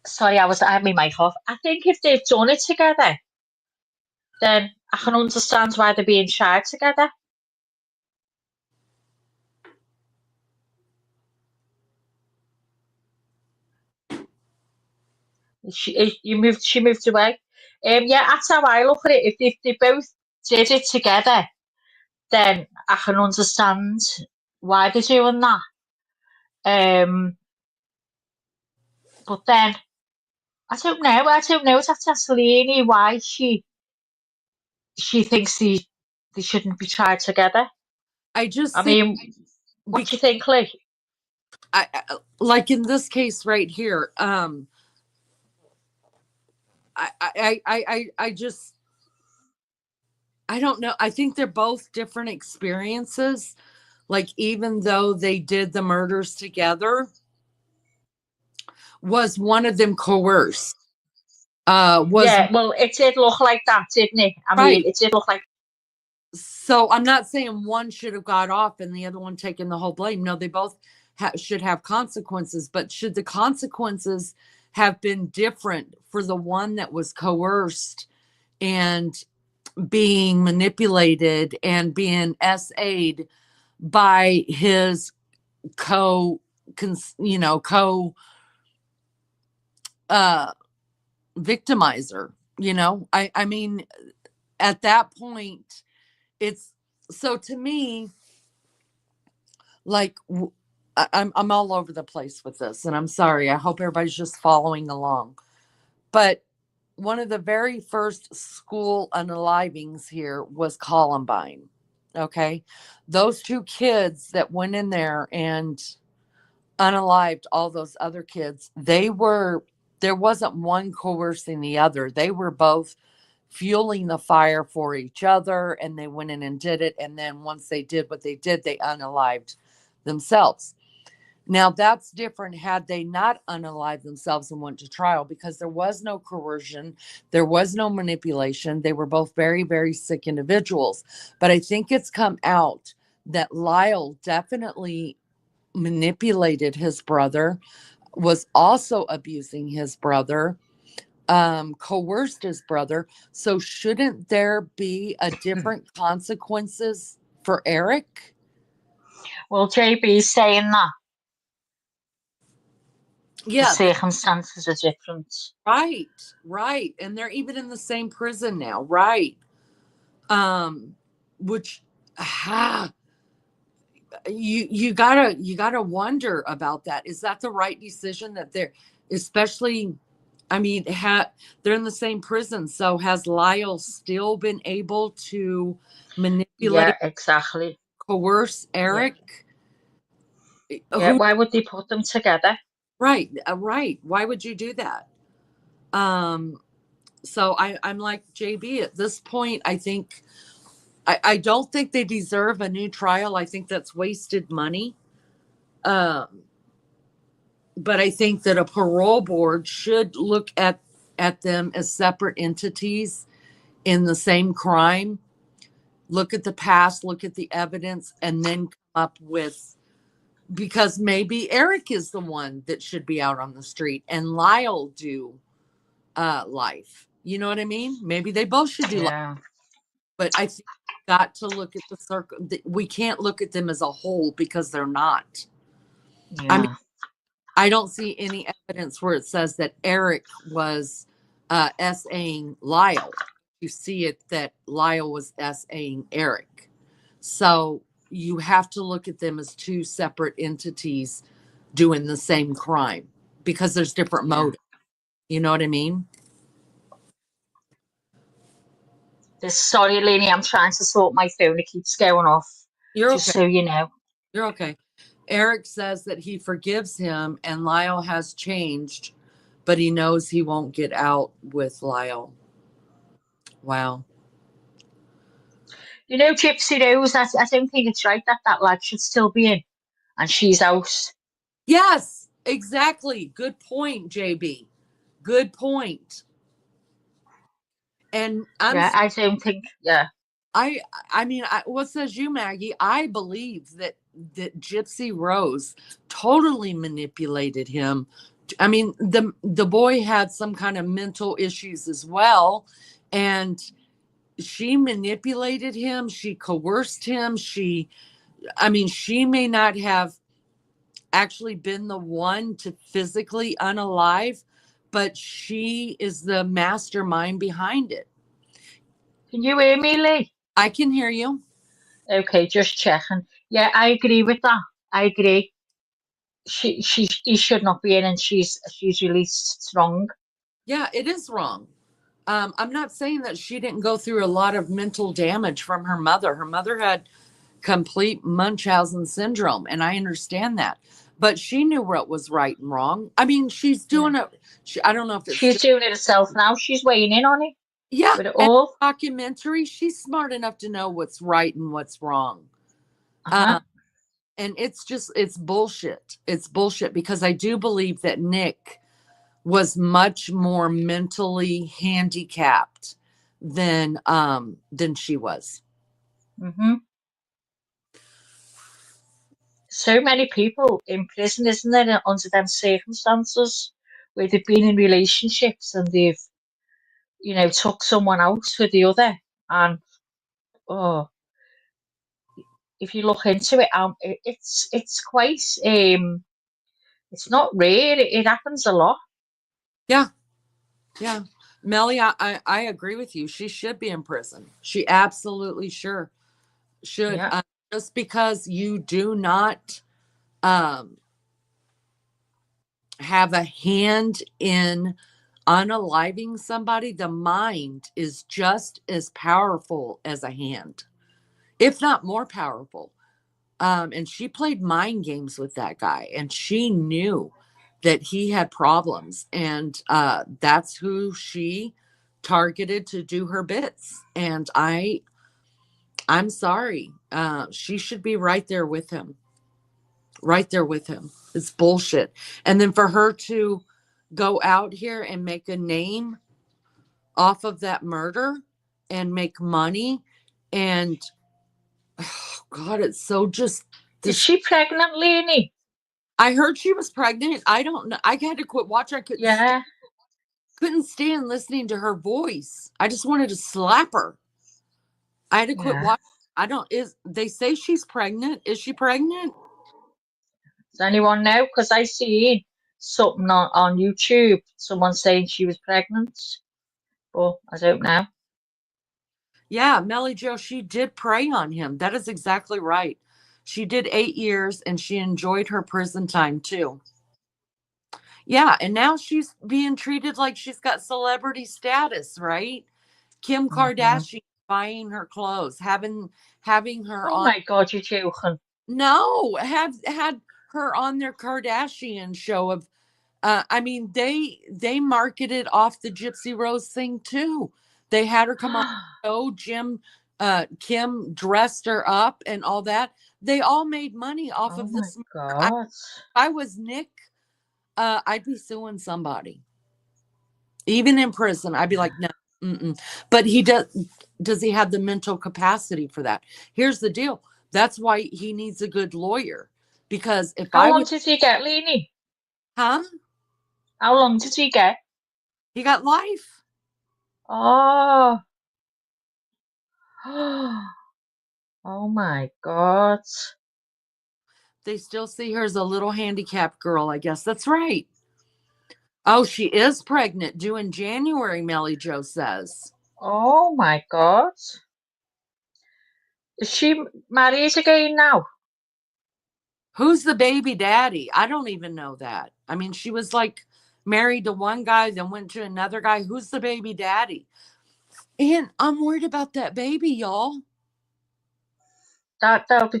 Sorry, I had my mic off. I think if they've done it together, then I can understand why they're being tried together. She moved away. Yeah, that's how I look at it. If they both did it together, then I can understand why they're doing that. But then I don't know. I don't know. It's up to Selene why she thinks they shouldn't be tried together. I just I think, mean, what do you think, Lee? like in this case right here, I just, I don't know. I think they're both different experiences. Like, even though they did the murders together, was one of them coerced? Was Yeah, well, it did look like that, didn't it? I mean, right. it did look like. So I'm not saying one should have got off and the other one taking the whole blame. No, they both should have consequences, but should the consequences have been different for the one that was coerced and being manipulated and being SA'd by his co, you know, co victimizer? You know, I mean, at that point, it's, so to me, like, I'm all over the place with this, and I'm sorry. I hope everybody's just following along. But one of the very first school unalivings here was Columbine. Okay, those two kids that went in there and unalived all those other kids, there wasn't one coercing the other. They were both fueling the fire for each other, and they went in and did it. And then once they did what they did, they unalived themselves. Now that's different had they not unalived themselves and went to trial, because there was no coercion, there was no manipulation. They were both very, very sick individuals. But I think it's come out that Lyle definitely manipulated his brother, was also abusing his brother, coerced his brother. So shouldn't there be a different consequences for Eric? Well, JB's saying that the Yeah, circumstances are different. right. And they're even in the same prison now, right? Which, ah, you gotta wonder about that. Is that the right decision that they're, especially, I mean, they're in the same prison. So has Lyle still been able to manipulate, Yeah, exactly. coerce Yeah, Eric? yeah. Who? Why would they put them together? Right, right. Why would you do that? Um, so I'm like JB at this point. I don't think they deserve a new trial. I think that's wasted money. Um, but I think that a parole board should look at them as separate entities in the same crime. Look at the past, look at the evidence, and then come up with, because maybe Eric is the one that should be out on the street and Lyle do life. You know what I mean? Maybe they both should do life. Yeah, But I think we've got to look at the circle. We can't look at them as a whole because they're not. I mean, yeah, I don't see any evidence where it says that Eric was SAing Lyle. You see it that Lyle was SAing Eric. So you have to look at them as two separate entities doing the same crime because there's different yeah. motives. You know what I mean? Sorry, Lenny, I'm trying to sort my phone. It keeps going off. You're Just okay. so you know. You're okay. Eric says that he forgives him and Lyle has changed, but he knows he won't get out with Lyle. Wow. You know, Gypsy Rose, I don't think it's right that that lad should still be in and she's out. Yes, exactly. Good point, JB. Good point. And Yeah, I don't think, yeah, I I mean, what says you, Maggie? I believe that Gypsy Rose totally manipulated him. I mean, the boy had some kind of mental issues as well, and she manipulated him. She coerced him. I mean, she may not have actually been the one to physically unalive, but she is the mastermind behind it. can you hear me, Lee? I can hear you. Okay, just checking. Yeah, I agree with that. I agree. He should not be in, and she's released strong. Yeah, it is wrong. I'm not saying that she didn't go through a lot of mental damage from her mother. Her mother had complete Munchausen syndrome, and I understand that. But she knew what was right and wrong. I mean, she's Yeah, doing it. I don't know if it's she's still, doing it herself now. She's weighing in on it yeah. with it And all. documentary, she's smart enough to know what's right and what's wrong. Uh-huh. Um, and it's bullshit. It's bullshit because I do believe that Nick was much more mentally handicapped than she was. Mm-hmm. So many people in prison, isn't there, under them circumstances where they've been in relationships and they've, took someone out for the other. And oh, if you look into it, it's quite it's not rare. It happens a lot. Yeah, yeah. Melly, I agree with you. She should be in prison. She absolutely sure should. Yeah. Just because you do not um, have a hand in unaliving somebody, the mind is just as powerful as a hand, if not more powerful. And she played mind games with that guy, and she knew that he had problems, and that's who she targeted to do her bits. And I'm sorry, she should be right there with him, right there with him. It's bullshit. And then for her to go out here and make a name off of that murder and make money, and oh God, it's so just Is this. she pregnant, Lainey? I heard she was pregnant. I don't know. I had to quit watching. Yeah. Couldn't stand listening to her voice. I just wanted to slap her. I had to quit Yeah. watching. I don't. Is they say she's pregnant? Is she pregnant? Does anyone know? Because I seen something on YouTube, someone saying she was pregnant, but I don't know. Yeah, Melly Joe. She did prey on him. That is exactly right. She did 8 years, and she enjoyed her prison time too. Yeah, and now she's being treated like she's got celebrity status, right? Kim Hmm. Kardashian buying her clothes, having her Oh on. my God, you're joking. No, had her on their Kardashian show of. I mean, they marketed off the Gypsy Rose thing too. They had her come on the show. Kim dressed her up and all that. They all made money off Oh of my this. God. If I was Nick, I'd be suing somebody. Even in prison, I'd be like, no. Mm-mm. But he does. Does he have the mental capacity for that? Here's the deal. That's why he needs a good lawyer. Because if How I long was, did he get, Leanie? huh? How long did he get? He got life. Oh. Oh my God. They still see her as a little handicapped girl, I guess. That's right. Oh, she is pregnant, due in January, Melly Joe says. Oh my God. Is she married again now? Who's the baby daddy? I don't even know that. I mean, she was like married to one guy, then went to another guy. Who's the baby daddy? And I'm worried about that baby, y'all.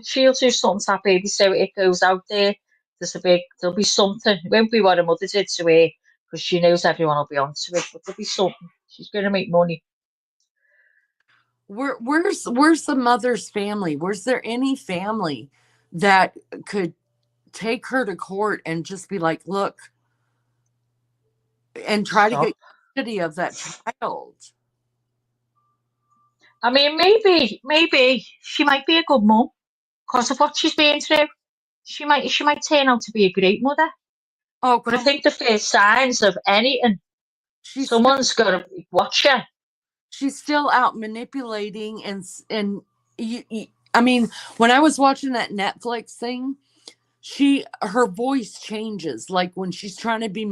She'll do something to that baby so it goes out there. There'll be something. It won't be what her mother did to her because she knows everyone will be onto it, but there'll be something. She's going to make money. Where's the mother's family? Where's there any family that could take her to court and just be like, look, and try to get Stop. custody of that child? I mean, maybe she might be a good mum because of what she's been through. She might turn out to be a great mother. Oh, But I come on. think the first signs of anything, She's still someone's got to watch her. she's still out manipulating and I mean, when I was watching that Netflix thing, her voice changes. Like when she's trying to be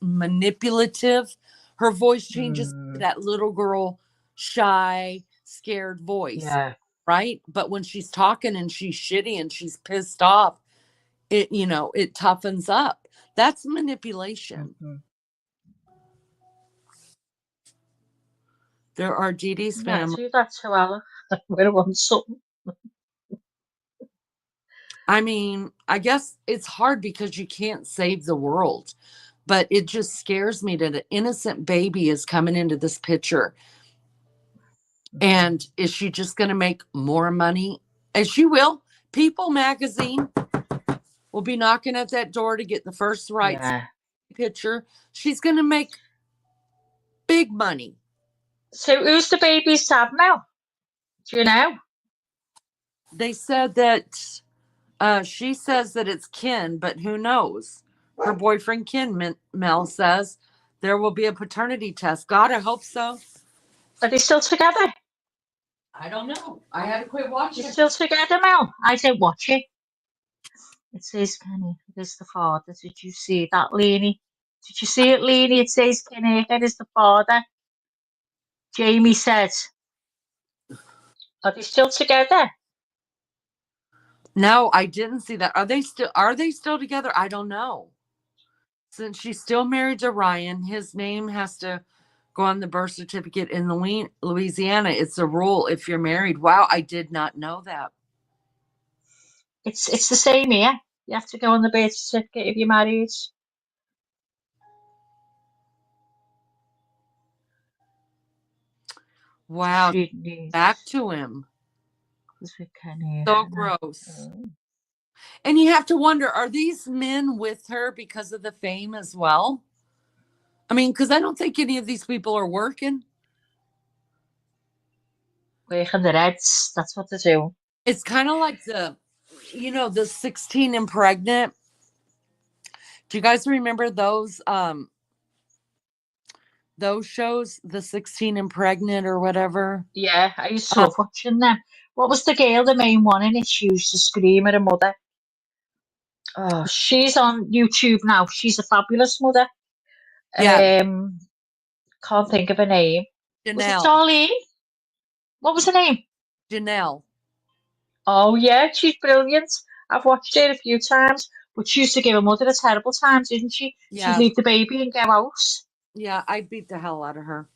manipulative, her voice changes to Hmm. that little girl, shy, scared voice, Yeah. right? But when she's talking and she's shitty and she's pissed off, it toughens up. That's manipulation. Hmm. There are Dee Dee's Yeah, family. do that to Ella. We're on something. I mean, I guess it's hard because you can't save the world, but it just scares me that an innocent baby is coming into this picture. Hmm. And is she just going to make more money? As she will. People magazine will be knocking at that door to get the first rights Yeah. picture. She's going to make big money. So who's the baby's dad now? Do you know? They said that she says that it's Ken, but who knows? Her boyfriend Ken, Mel says there will be a paternity test. God, I hope so. Are they still together? I don't know. I had to quit They're watching. still together, Mel. I don't watch it. It says Kenny. It is the father. Did you see that, Leanie? Did you see it, Leanie? It says Kenny. It is the father. Jamie said. Are they still together? No, I didn't see that. Are they still together? I don't know. Since she's still married to Ryan, his name has to go on the birth certificate in Louisiana. It's a rule if you're married. Wow, I did not know that. It's the same here. You have to go on the birth certificate if you're married. Wow, Just reading back these. to him. Because we can hear So Hannah. gross. Oh. And you have to wonder, are these men with her because of the fame as well? I mean, because I don't think any of these people are working. Working the Reds. That's what they do. It's kind of like the 16 and pregnant. Do you guys remember those shows, the 16 and pregnant or whatever? Yeah, I used to Uh, love watching them. What was the girl, the main one in it? She used to scream at her mother. Oh, she's on YouTube now. She's a fabulous mother. yeah, Um, can't think of her name. Was it Janelle. Darlene? What was her name? Janelle. Oh yeah, she's brilliant. I've watched her a few times. But she used to give her mother a terrible time, didn't she? She'd Yeah, leave the baby and go out. yeah, I beat the hell out of her.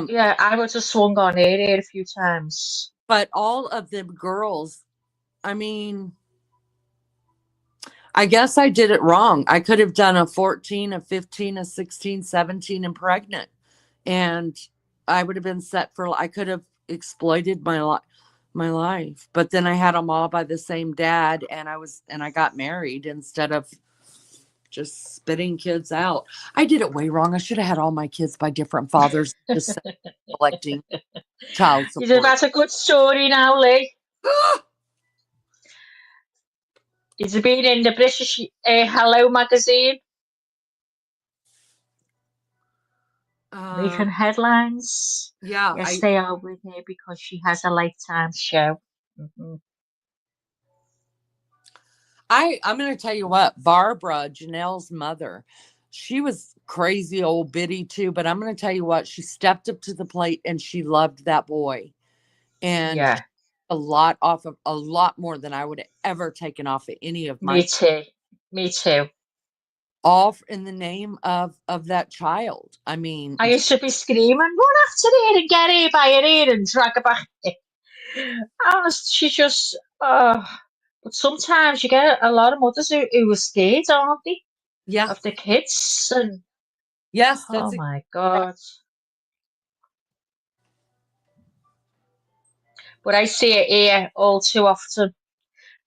Yeah, I would have swung on her a few times. But all of the girls, I mean, I guess I did it wrong. I could have done a 14, a 15, a 16, 17, and pregnant. And I would have been set for, I could have exploited my life. But then I had them all by the same dad, and I got married instead of just spitting kids out. I did it way wrong. I should have had all my kids by different fathers, just collecting child You said support. that's a good story now, Lee. It's been in the British Hello magazine, making Um, headlines. yeah, Yes, they are with her because she has a lifetime show. I'm going to tell you what, Barbara, Janelle's mother, she was crazy old biddy too, but I'm going to tell you what, she stepped up to the plate and she loved that boy. And Yeah, a lot more than I would have ever taken off of any of me my, too. Me too. all in the name of that child. I mean, I used to be screaming, run after her and get her by her ear and drag her back. Honest, she just, but sometimes you get a lot of mothers who are scared, aren't they, yeah, of the kids? And yes, oh my God. But I see it here all too often.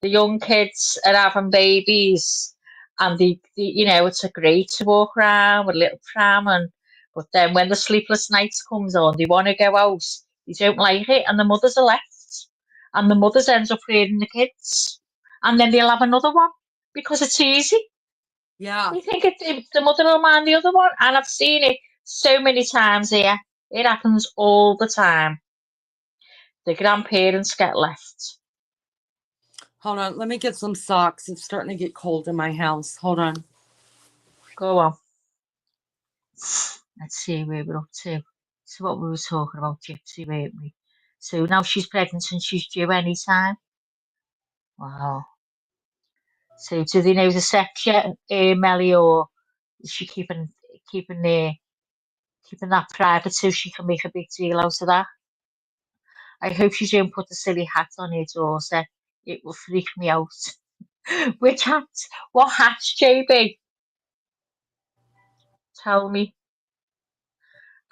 The young kids are having babies, and it's a great to walk around with a little pram, but then when the sleepless nights comes on, they want to go out, they don't like it, and the mothers are left, and the mothers ends up rearing the kids, and then they'll have another one because it's easy. yeah. They think the mother will mind the other one, and I've seen it so many times here. It happens all the time. The grandparents get left. Hold on, let me get some socks. It's starting to get cold in my house. Hold on. Go on. Let's see where we're up to. So what we were talking about, Gypsy, weren't we? So now she's pregnant and she's due any time. Wow. So do they know the sex yet, Melly, or is she keeping keeping that private so she can make a big deal out of that? I hope she don't put the silly hat on her daughter. It will freak me out. Which hat? What hats, JB? Tell me.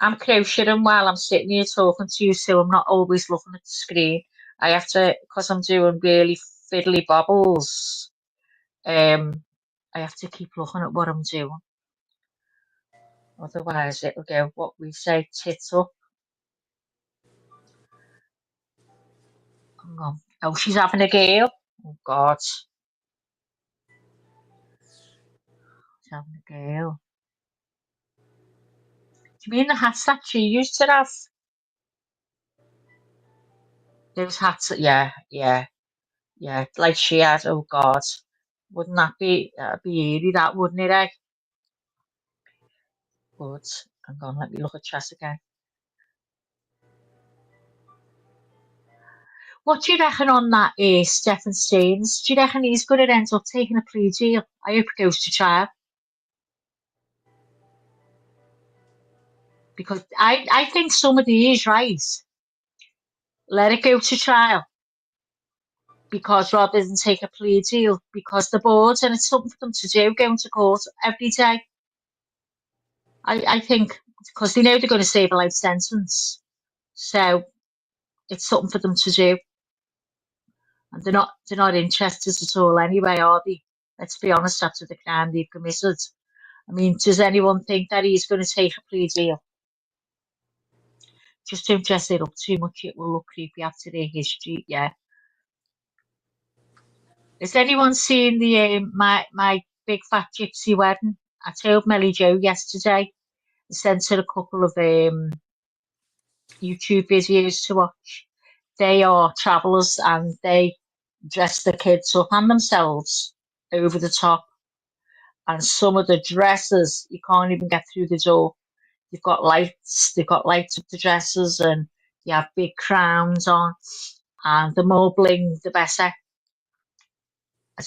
I'm crocheting while I'm sitting here talking to you, so I'm not always looking at the screen. I have to, because I'm doing really fiddly bobbles, I have to keep looking at what I'm doing. Otherwise, it'll go, what we say, tits up. Hang on. Oh, she's having a gale. Oh, God. She's having a gale. Do you mean the hats that she used to have? Those hats, yeah, yeah, yeah, like she had. Oh, God. Wouldn't that be eerie, that, wouldn't it, eh? But hang on, let me look at chat again. What do you reckon on that, Stephen Staines? Do you reckon he's going to end up taking a plea deal? I hope it goes to trial. Because I think some of these, right, let it go to trial. Because rather than take a plea deal, because the board, and it's something for them to do, going to court every day. I think, because they know they're going to save a life sentence. So it's something for them to do. And they're not interested at all anyway, are they? Let's be honest, after the crime they've committed. I mean, does anyone think that he's going to take a plea deal? Just don't dress it up too much. It will look creepy after their history. Yeah. Has anyone seen the my big fat gypsy wedding? I told Melly Joe yesterday. I sent her a couple of YouTube videos to watch. They are travellers and they dress the kids up and themselves over the top. And some of the dresses you can't even get through the door. They've got lights up the dresses, and you have big crowns on, and the more bling, the better.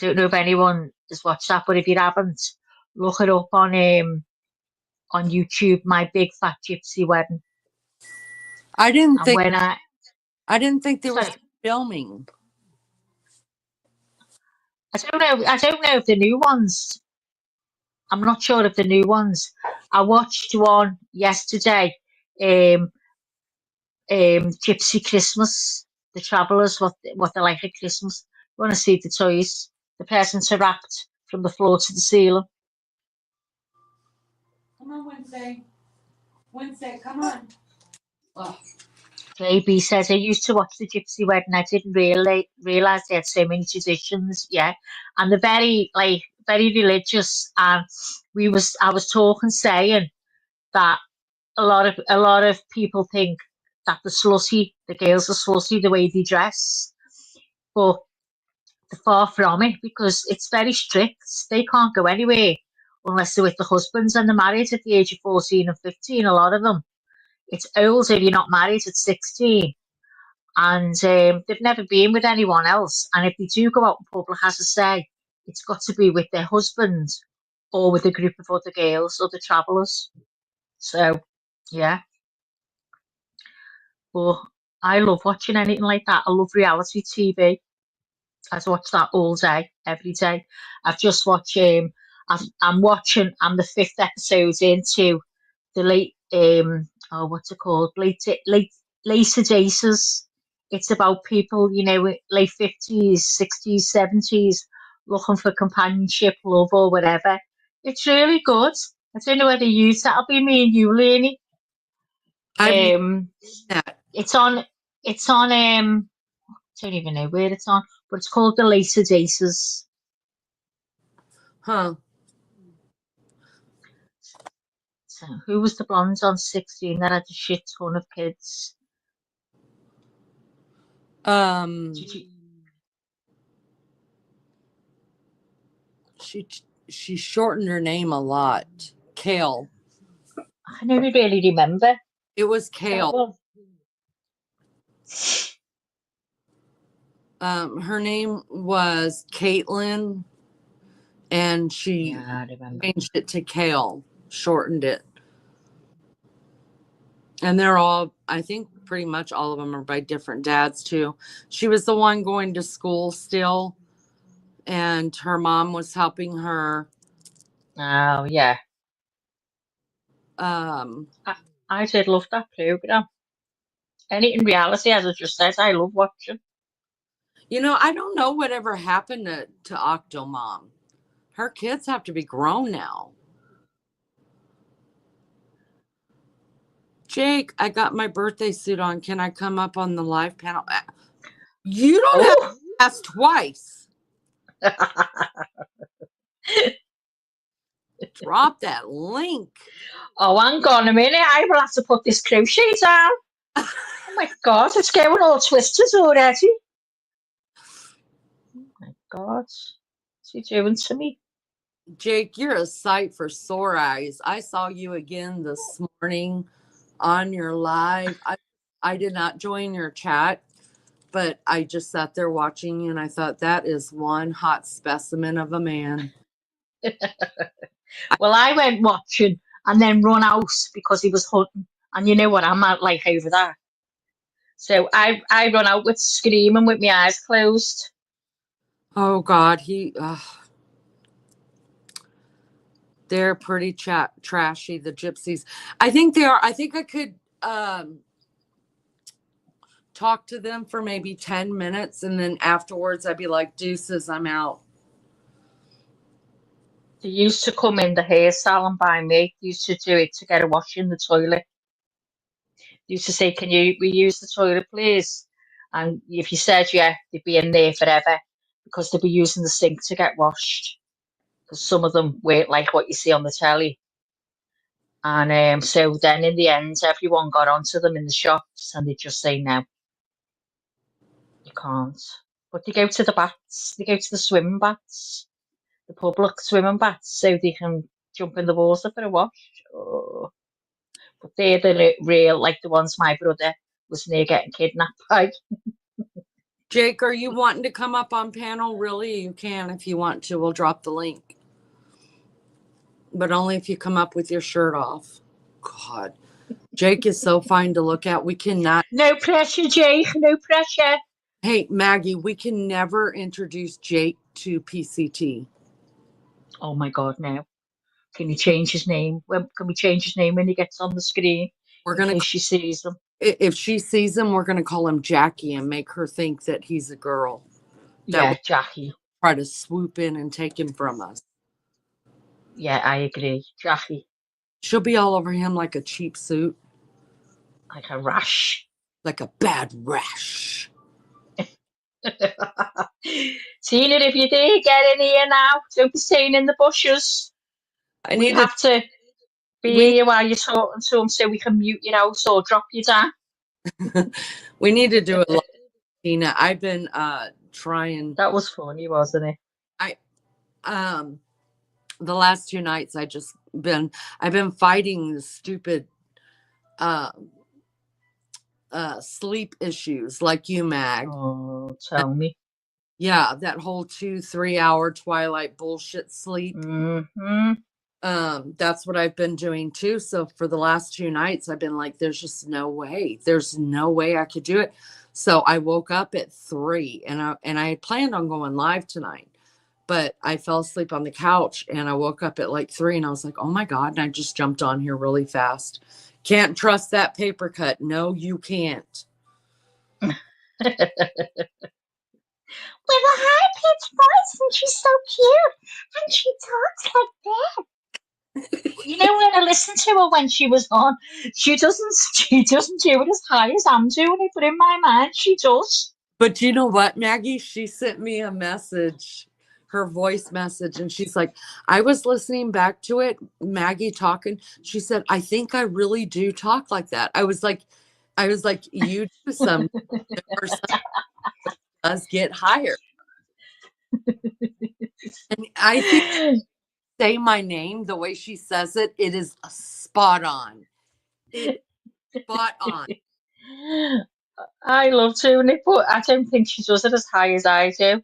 I don't know if anyone has watched that, but if you haven't, look it up on YouTube. My Big Fat Gypsy Wedding. I didn't And think when I didn't think they were sorry, still filming. I don't know. I don't know if the new ones. I'm not sure of the new ones. I watched one yesterday. Um, Gypsy Christmas. The Travellers. What they like at Christmas. You want to see the toys? The presents are wrapped from the floor to the ceiling. Come on, Wednesday. Wednesday, come on. Oh. JB says, I used to watch the Gypsy Wedding. I didn't realise they had so many traditions. Yeah, and they're very religious. And I was talking saying that a lot of people think that the girls are slutty the way they dress, but they're far from it because it's very strict. They can't go anywhere unless they're with the husbands, and they're married at the age of 14 and 15. A lot of them. It's old if you're not married at 16, and they've never been with anyone else. And if they do go out in public, as I say, it's got to be with their husband or with a group of other girls, other travellers. So, yeah, but I love watching anything like that. I love reality TV. I watch that all day, every day. I've just watched. I'm watching. I'm the fifth episode into the late. What's it called? Later Daces. It's about people, late 50s, 60s, 70s, looking for companionship, love, or whatever. It's really good. I don't know whether you. That'll be me and you, Lenny. I've never Um, seen that. it's on. It's on. I don't even know where it's on, but it's called the Later Daces. Huh. So, who was the blonde on 16 that had a shit ton of kids? Um Did you, she she shortened her name a lot. Kale. I can only really remember It was that Kale. one. Her name was Caitlin, and she Yeah, I remember. changed it to Kale, shortened it. And they're all, I think pretty much all of them are by different dads too. She was the one going to school still, and her mom was helping her. Oh, yeah. Um, I, I did love that program. Anything reality, as I just said, I love watching. I don't know whatever happened to Octomom. Her kids have to be grown now. Jake, I got my birthday suit on. Can I come up on the live panel? You don't have to Oh, ask twice. Drop that link. oh, hang on a minute. I will have to put this crochet down. Oh my God, it's going all twisted already. Oh my God. What's he doing to me? Jake, you're a sight for sore eyes. I saw you again this morning on your live. I did not join your chat, but I just sat there watching you and I thought that is one hot specimen of a man. Well, I went watching and then run out because he was hunting. And you know what I'm at like over that. So I run out with screaming with my eyes closed. Oh God, they're pretty trashy, the gypsies. I think they are. I think I could talk to them for maybe 10 minutes and then afterwards I'd be like, deuces, I'm out. They used to come in the hair salon by me. They used to do it to get a wash in the toilet. They used to say, "Can you reuse the toilet, please?" And if you said yeah, they'd be in there forever because they'd be using the sink to get washed. Because some of them weren't like what you see on the telly. And so then in the end, everyone got onto them in the shops and they'd just say, no, you can't. But they go to the baths, they go to the swimming baths, the public swimming baths, so they can jump in the water for a wash. Oh. But they're the real, like the ones my brother was near getting kidnapped by. Jake, are you wanting to come up on panel? Really, you can if you want to. We'll drop the link. But only if you come up with your shirt off. God. Jake is so fine to look at. We cannot. No pressure, Jake. No pressure. Hey, Maggie, we can never introduce Jake to PCT. Oh my God, no. Can you change his name? Can we change his name when he gets on the screen We're in gonna, case she sees him? if she sees him, we're gonna call him Jackie and make her think that he's a girl. That Yeah, will Jackie. try to swoop in and take him from us. Yeah, I agree. Jackie, She'll be all over him like a cheap suit, like a rash. like a bad rash. Tina, if you do get in here now, don't be staying in the bushes. I We need to. have to be We here while you're talking to him so we can mute you out or drop you down. we need to do a live, Tina. I've been trying. That was funny, wasn't it? I the last 2 nights I've been fighting the stupid uh sleep issues like you, Mag. Oh, tell me. Yeah, that whole 2-3 hour twilight bullshit sleep. Mm-hmm. That's what I've been doing too. So for the last 2 nights, I've been like, there's just no way. There's no way I could do it. So I woke up at 3 and I planned on going live tonight, but I fell asleep on the couch and I woke up at like 3 and I was like, oh my God. And I just jumped on here really fast. Can't trust that paper cut. No, you can't. With a high-pitched voice, and she's so cute, and she talks like that. You know, when I listened to her when she was on, she doesn't do it as high as I'm doing it, but in my mind, she does. But you know what, Maggie? She sent me a message, her voice message, and she's like, I was listening back to it, Maggie talking. She said, I think I really do talk like that. I was like, you do some or some does get higher. And I think say my name the way she says it, it is spot on. It spot on. I love doing it, but I don't think she does it as high as I do.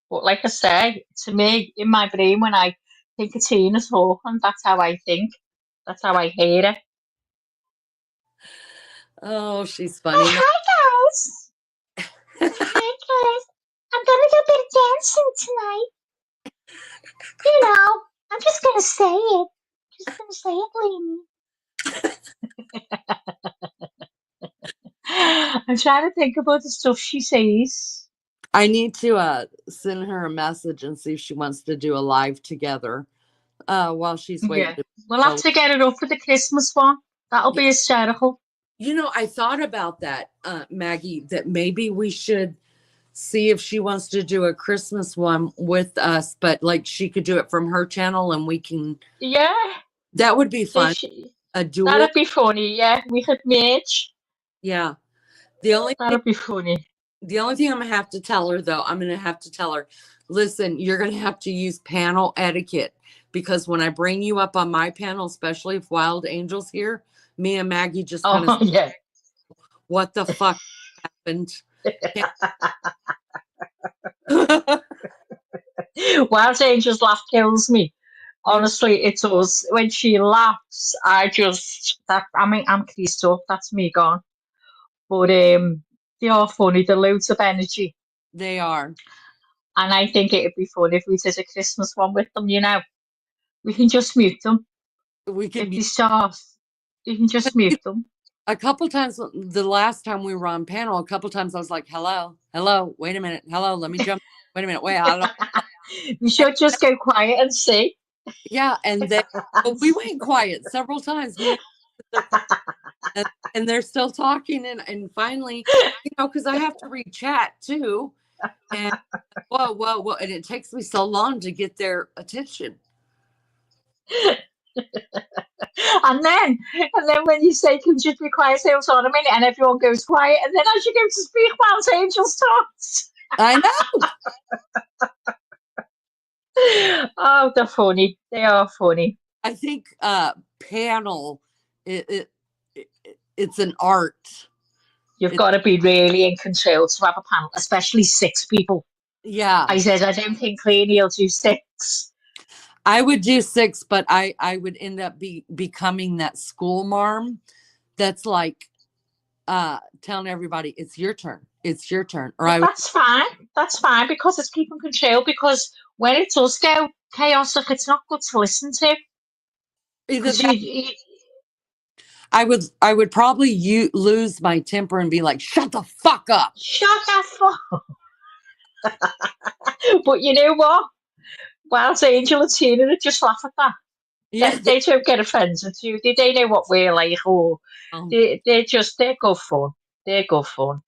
But like I say, to me, in my brain, when I think of Tina talking, that's how I think. That's how I hear it. Oh, she's Oh, funny. hi, guys. Hi, guys. I'm gonna do a bit of dancing tonight. You know, I'm just gonna say it. Just gonna say it, Lainey. I'm trying to think about the stuff she says. I need to send her a message and see if she wants to do a live together while she's waiting Yeah. to We'll have to get it up for the Christmas one. That'll yeah. be hysterical. You know, I thought about that, Maggie, that maybe we should see if she wants to do a Christmas one with us, but like she could do it from her channel and we can. Yeah. That would be If fun. she, A that'd duet. be funny. Yeah. We could merge. Yeah. The only thing, That'd be funny. the only thing I'm gonna have to tell her though, I'm gonna have to tell her, listen, you're gonna have to use panel etiquette because when I bring you up on my panel, especially if Wild Angel's here, me and Maggie just kind of Oh, yeah. what the fuck happened. Wild Angel's laugh kills me. You know, Honestly, it does. When she laughs, I mean, I'm creased up. That's me gone. But they are funny. They're loads of energy. they are. And I think it'd be fun if we did a Christmas one with them, you know. We can just mute them. We If can they start, we can just mute them. a couple times the last time we were on panel, a couple times I was like, hello, wait a minute, hello, let me jump. Wait a minute, wait, I don't We should just go quiet and see. yeah, and they but we went quiet several times. They're quiet and they're still talking and finally, you know, because I have to read chat too. And whoa, and it takes me so long to get their attention. And then when you say, can you just be quiet, say, hold on a minute, and everyone goes quiet, and then as you go to speak, Wild Angel starts. I know. Oh, they're funny. They are funny. I think panel it, it it's an art. You've got to be really in control to have a panel, especially 6 people. Yeah, I said, I don't think Cleany will do 6. I would do 6, but I would end up becoming that school marm that's like telling everybody it's your turn. It's your turn. Or But I would that's fine. That's fine because it's keeping control. Because when it does go chaotic, it's not good to listen to. either Because that I would probably lose my temper and be like, shut the fuck up. shut the fuck. But you know what? Whilst Angel and Tina would just laugh at that. Yeah. They don't get offended. They know what we're like, or they're good fun. They're good fun.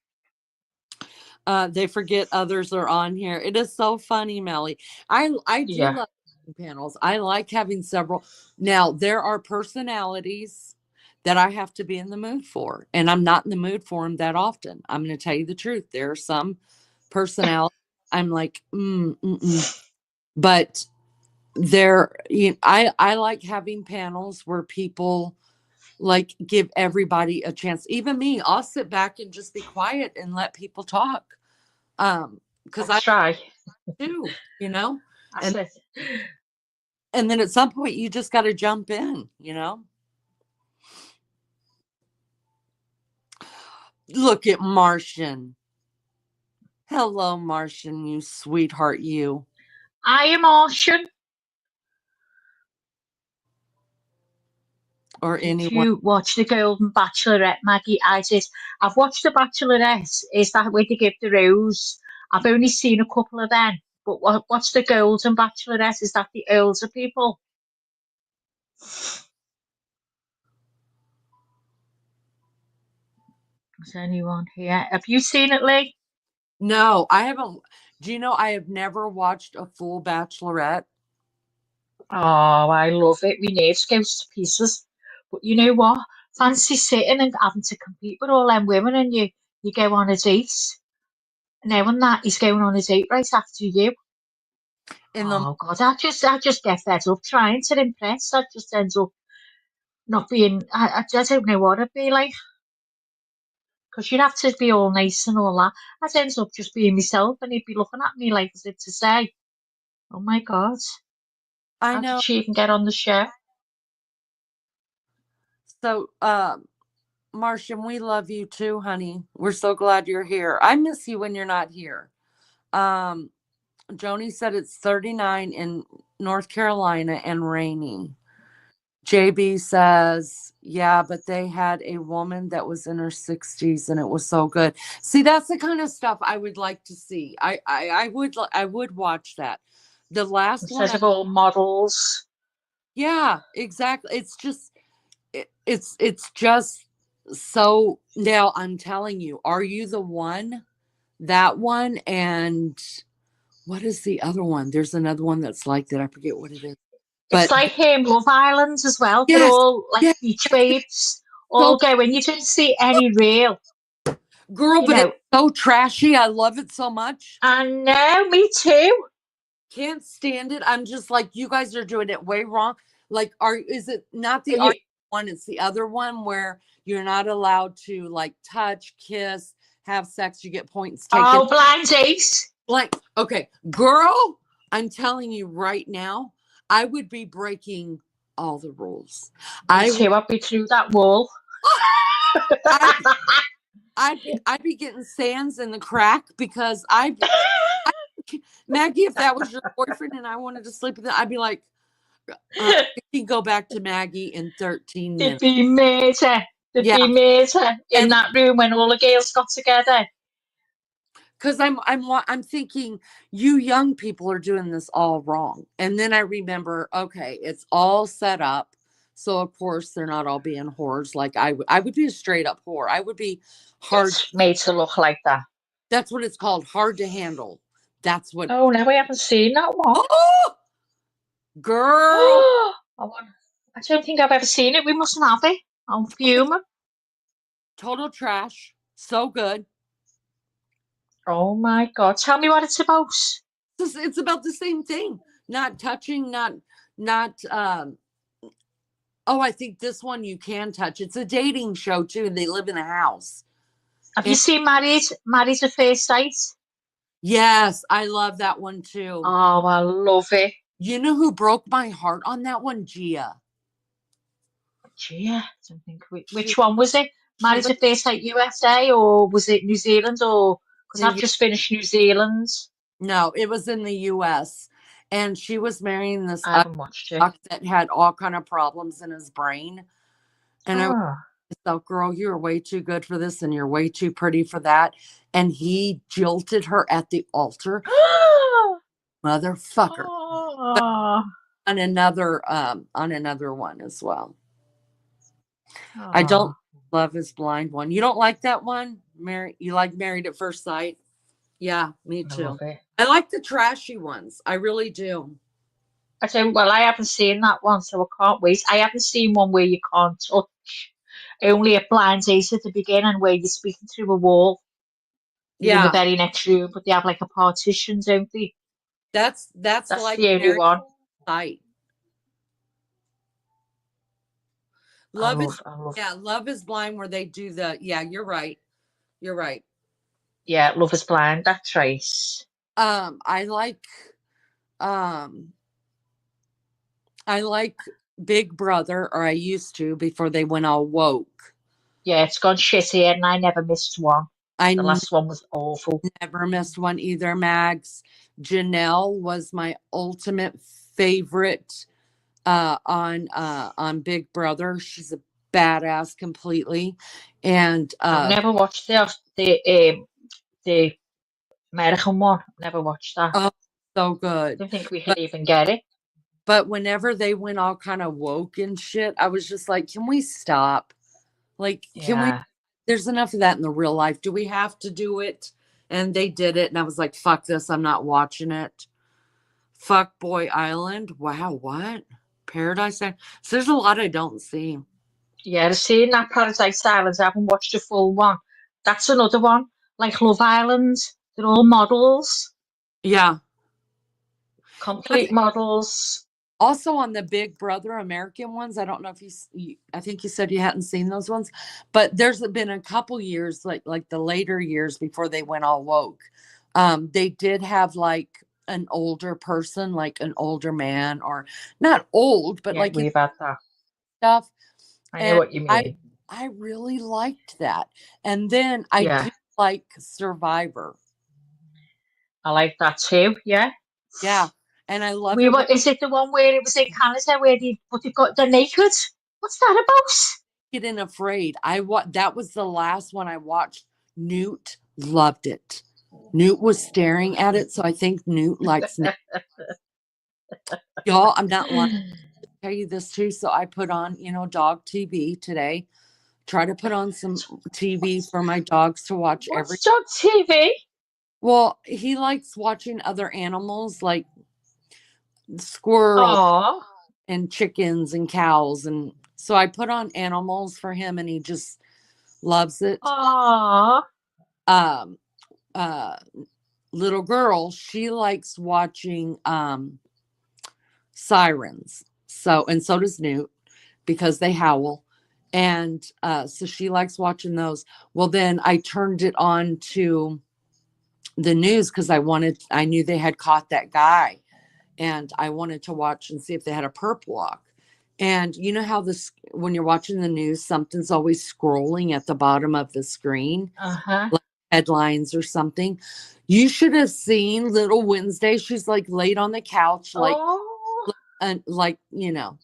They forget others are on here. It is so funny, Melly. I do Yeah, love panels. I like having several. Now there are personalities that I have to be in the mood for, and I'm not in the mood for them that often. I'm going to tell you the truth. There are some personalities I'm like, but I like having panels where people like give everybody a chance. Even me, I'll sit back and just be quiet and let people talk. Because I that's right. do, That's and it. and then at some point you just got to jump in. Look at Martian. Hello, Martian, you sweetheart, you. I am Martian. Or Did anyone. you watch The Golden Bachelorette, Maggie? I did. I've watched The Bachelorette. Is that where they give the rose? I've only seen a couple of them. But what's The Golden Bachelorette? Is that the older people? Is anyone here? Have you seen it, Lee? No, I haven't. Do you know I have never watched a full Bachelorette? Oh, I love it. My nerves goes to pieces. But you know what? Fancy sitting and having to compete with all them women and you go on a date. Knowing that he's going on a date right after you. In the Oh God, I just get fed up trying to impress. I just end up not being. I don't know what I'd be like because you'd have to be all nice and all that. I'd end up just being myself, and he'd be looking at me like as if to say, "Oh my God, I how did know. she even get on the show?" So, Martian, we love you too, honey. We're so glad you're here. I miss you when you're not here. Um, Joni said it's 39 in North Carolina and rainy. JB says, yeah, but they had a woman that was in her 60s and it was so good. See, that's the kind of stuff I would like to see. I would watch that. The last one Instead of all models. yeah, exactly. It's just so now I'm telling you, are you the one? That one and what is the other one? There's another one that's like that. I forget what it is. It's But like Love Island as well. They're yes, all like yes, beach babes, all so going. You don't see any real, girl, you but it's know. so trashy. I love it so much. I know, me too. Can't stand it. I'm just like, you guys are doing it way wrong. Like, is it not the You, one? It's the other one where you're not allowed to like touch, kiss, have sex. You get points taken. oh, blind date. Like, okay, girl, I'm telling you right now, I would be breaking all the rules. Me I would, too. I'd be through that wall. I, I'd be getting sands in the crack because I, Maggie, if that was your boyfriend and I wanted to sleep with him, I'd be like, you can go back to Maggie in 13 There'd minutes. be murder. There'd Yeah, be murder in and that room when all the girls got together. because I'm thinking you young people are doing this all wrong, and then I remember, okay, it's all set up, so of course they're not all being whores. Like I would be a straight up whore. I would be hard. It's made to look like that. That's what it's called, hard to handle. That's what. Oh, no, I haven't seen that one. Oh, girl, I don't think I've ever seen it. We mustn't have it. I'm fuming. total trash. So good. Oh my God. Tell me what it's about. It's about the same thing. Not touching, not oh, I think this one you can touch. It's a dating show too, and they live in a house. Have you seen Married at First Sight? Yes, I love that one too. Oh, I love it. You know who broke my heart on that one? Gia. Gee, I don't think She which one was it? she Married was at First Sight USA or was it New Zealand or because in I've the just finished New Zealand. no, it was in the US. And she was marrying this I other haven't watched it. duck that had all kind of problems in his brain. And I was Oh, like, myself, girl, you're way too good for this and you're way too pretty for that. And he jilted her at the altar. Motherfucker. But oh, on another one as well. I oh. don't love his blind one. You don't like that one? You like Married at First Sight? Yeah, me I love too. it. I like the trashy ones. I really do. I don't. Well, I haven't seen that one, so I can't wait. I haven't seen one where you can't touch. Only a blind date at the beginning where you're speaking through a wall. You're in the Yeah, very next room, but they have like a partition, don't they? that's That's like the only Married one. at Sight. I Love is love. I love. yeah, Love is Blind where they do the yeah, you're right. You're right. Yeah, Love is Blind. That's right. I um I like Big Brother, or I used to before they went all woke. Yeah, it's gone shit here, and I never missed one. The I last one was awful. never missed one either, Mags. Janelle was my ultimate favorite on Big Brother. She's a badass completely. And I've never watched the American one. Never watched that. oh, so good. Don't think we could But even get it. whenever they went all kind of woke and shit, I was just like, can we stop? Like, can we Yeah. there's enough of that in the real life. Do we have to do it? And they did it, and I was like, fuck this, I'm not watching it. Fuck Boy Island. Wow, what? Paradise Island. So there's a lot I don't see. Yeah, I've seen that Paradise Islands. I haven't watched the full one. That's another one. Like Love Island. They're all models. Yeah. Complete models. Also on the Big Brother American ones, I don't know if I think you said you hadn't seen those ones, but there's been a couple years, like the later years before they went all woke. They did have like an older person, like an older man, or not old, but Yeah, like we've had that. stuff. I know And what you mean. I really liked that. And then I Yeah, do like Survivor. I like that too. Yeah. Yeah. And I love We it were, when is it the one where it was in Canada where they've got they're naked? What's that about? Get in Afraid. That was the last one I watched. Newt loved it. Newt was staring at it, so I think Newt likes it. Y'all, I'm not lying. I'll tell you this too. So I put on, dog TV today. Try to put on some TV for my dogs to watch every. What's on TV? Well, he likes watching other animals like squirrels Oh, and chickens and cows, and so I put on animals for him, and he just loves it. oh, Um, uh, little girl, she likes watching sirens. And so does Newt because they howl. And so she likes watching those. Well, then I turned it on to the news because I knew they had caught that guy, and I wanted to watch and see if they had a perp walk. And you know how when you're watching the news, something's always scrolling at the bottom of the screen, uh-huh. like headlines or something. You should have seen little Wednesday. She's like laid on the couch, Oh, and like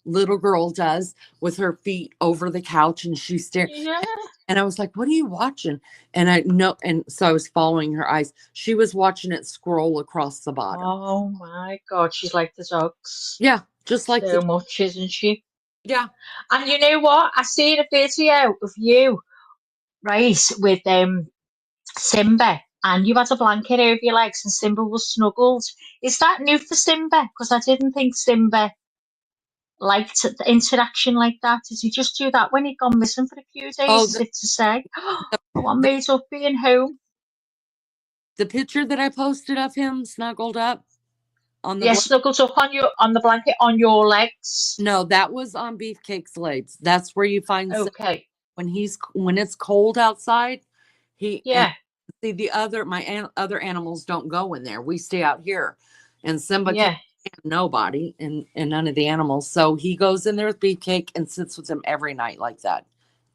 little girl does, with her feet over the couch, and she's staring. yeah. And I was like, what are you watching? And I know, and so I was following her eyes. She was watching it scroll across the bottom. Oh my God, she's like the dogs Yeah, just like so much, isn't she? yeah. And you know what? I seen a video of you, right, with Simba, and you had a blanket over your legs, and Simba was snuggled. Is that new for Simba? Because I didn't think Simba liked the interaction like that. Did he just do that when he'd gone missing for a few Oh, days, as if to say, "Oh, I'm made up being home"? the picture that I posted of him snuggled up on the Yes, snuggled up on the blanket on your legs. no, that was on Beefcake's legs. That's where you find Okay. when it's cold outside. And Yeah, see, other animals don't go in there. We stay out here, and Simba can't yeah. stand nobody and none of the animals. So he goes in there with Beefcake and sits with him every night like that,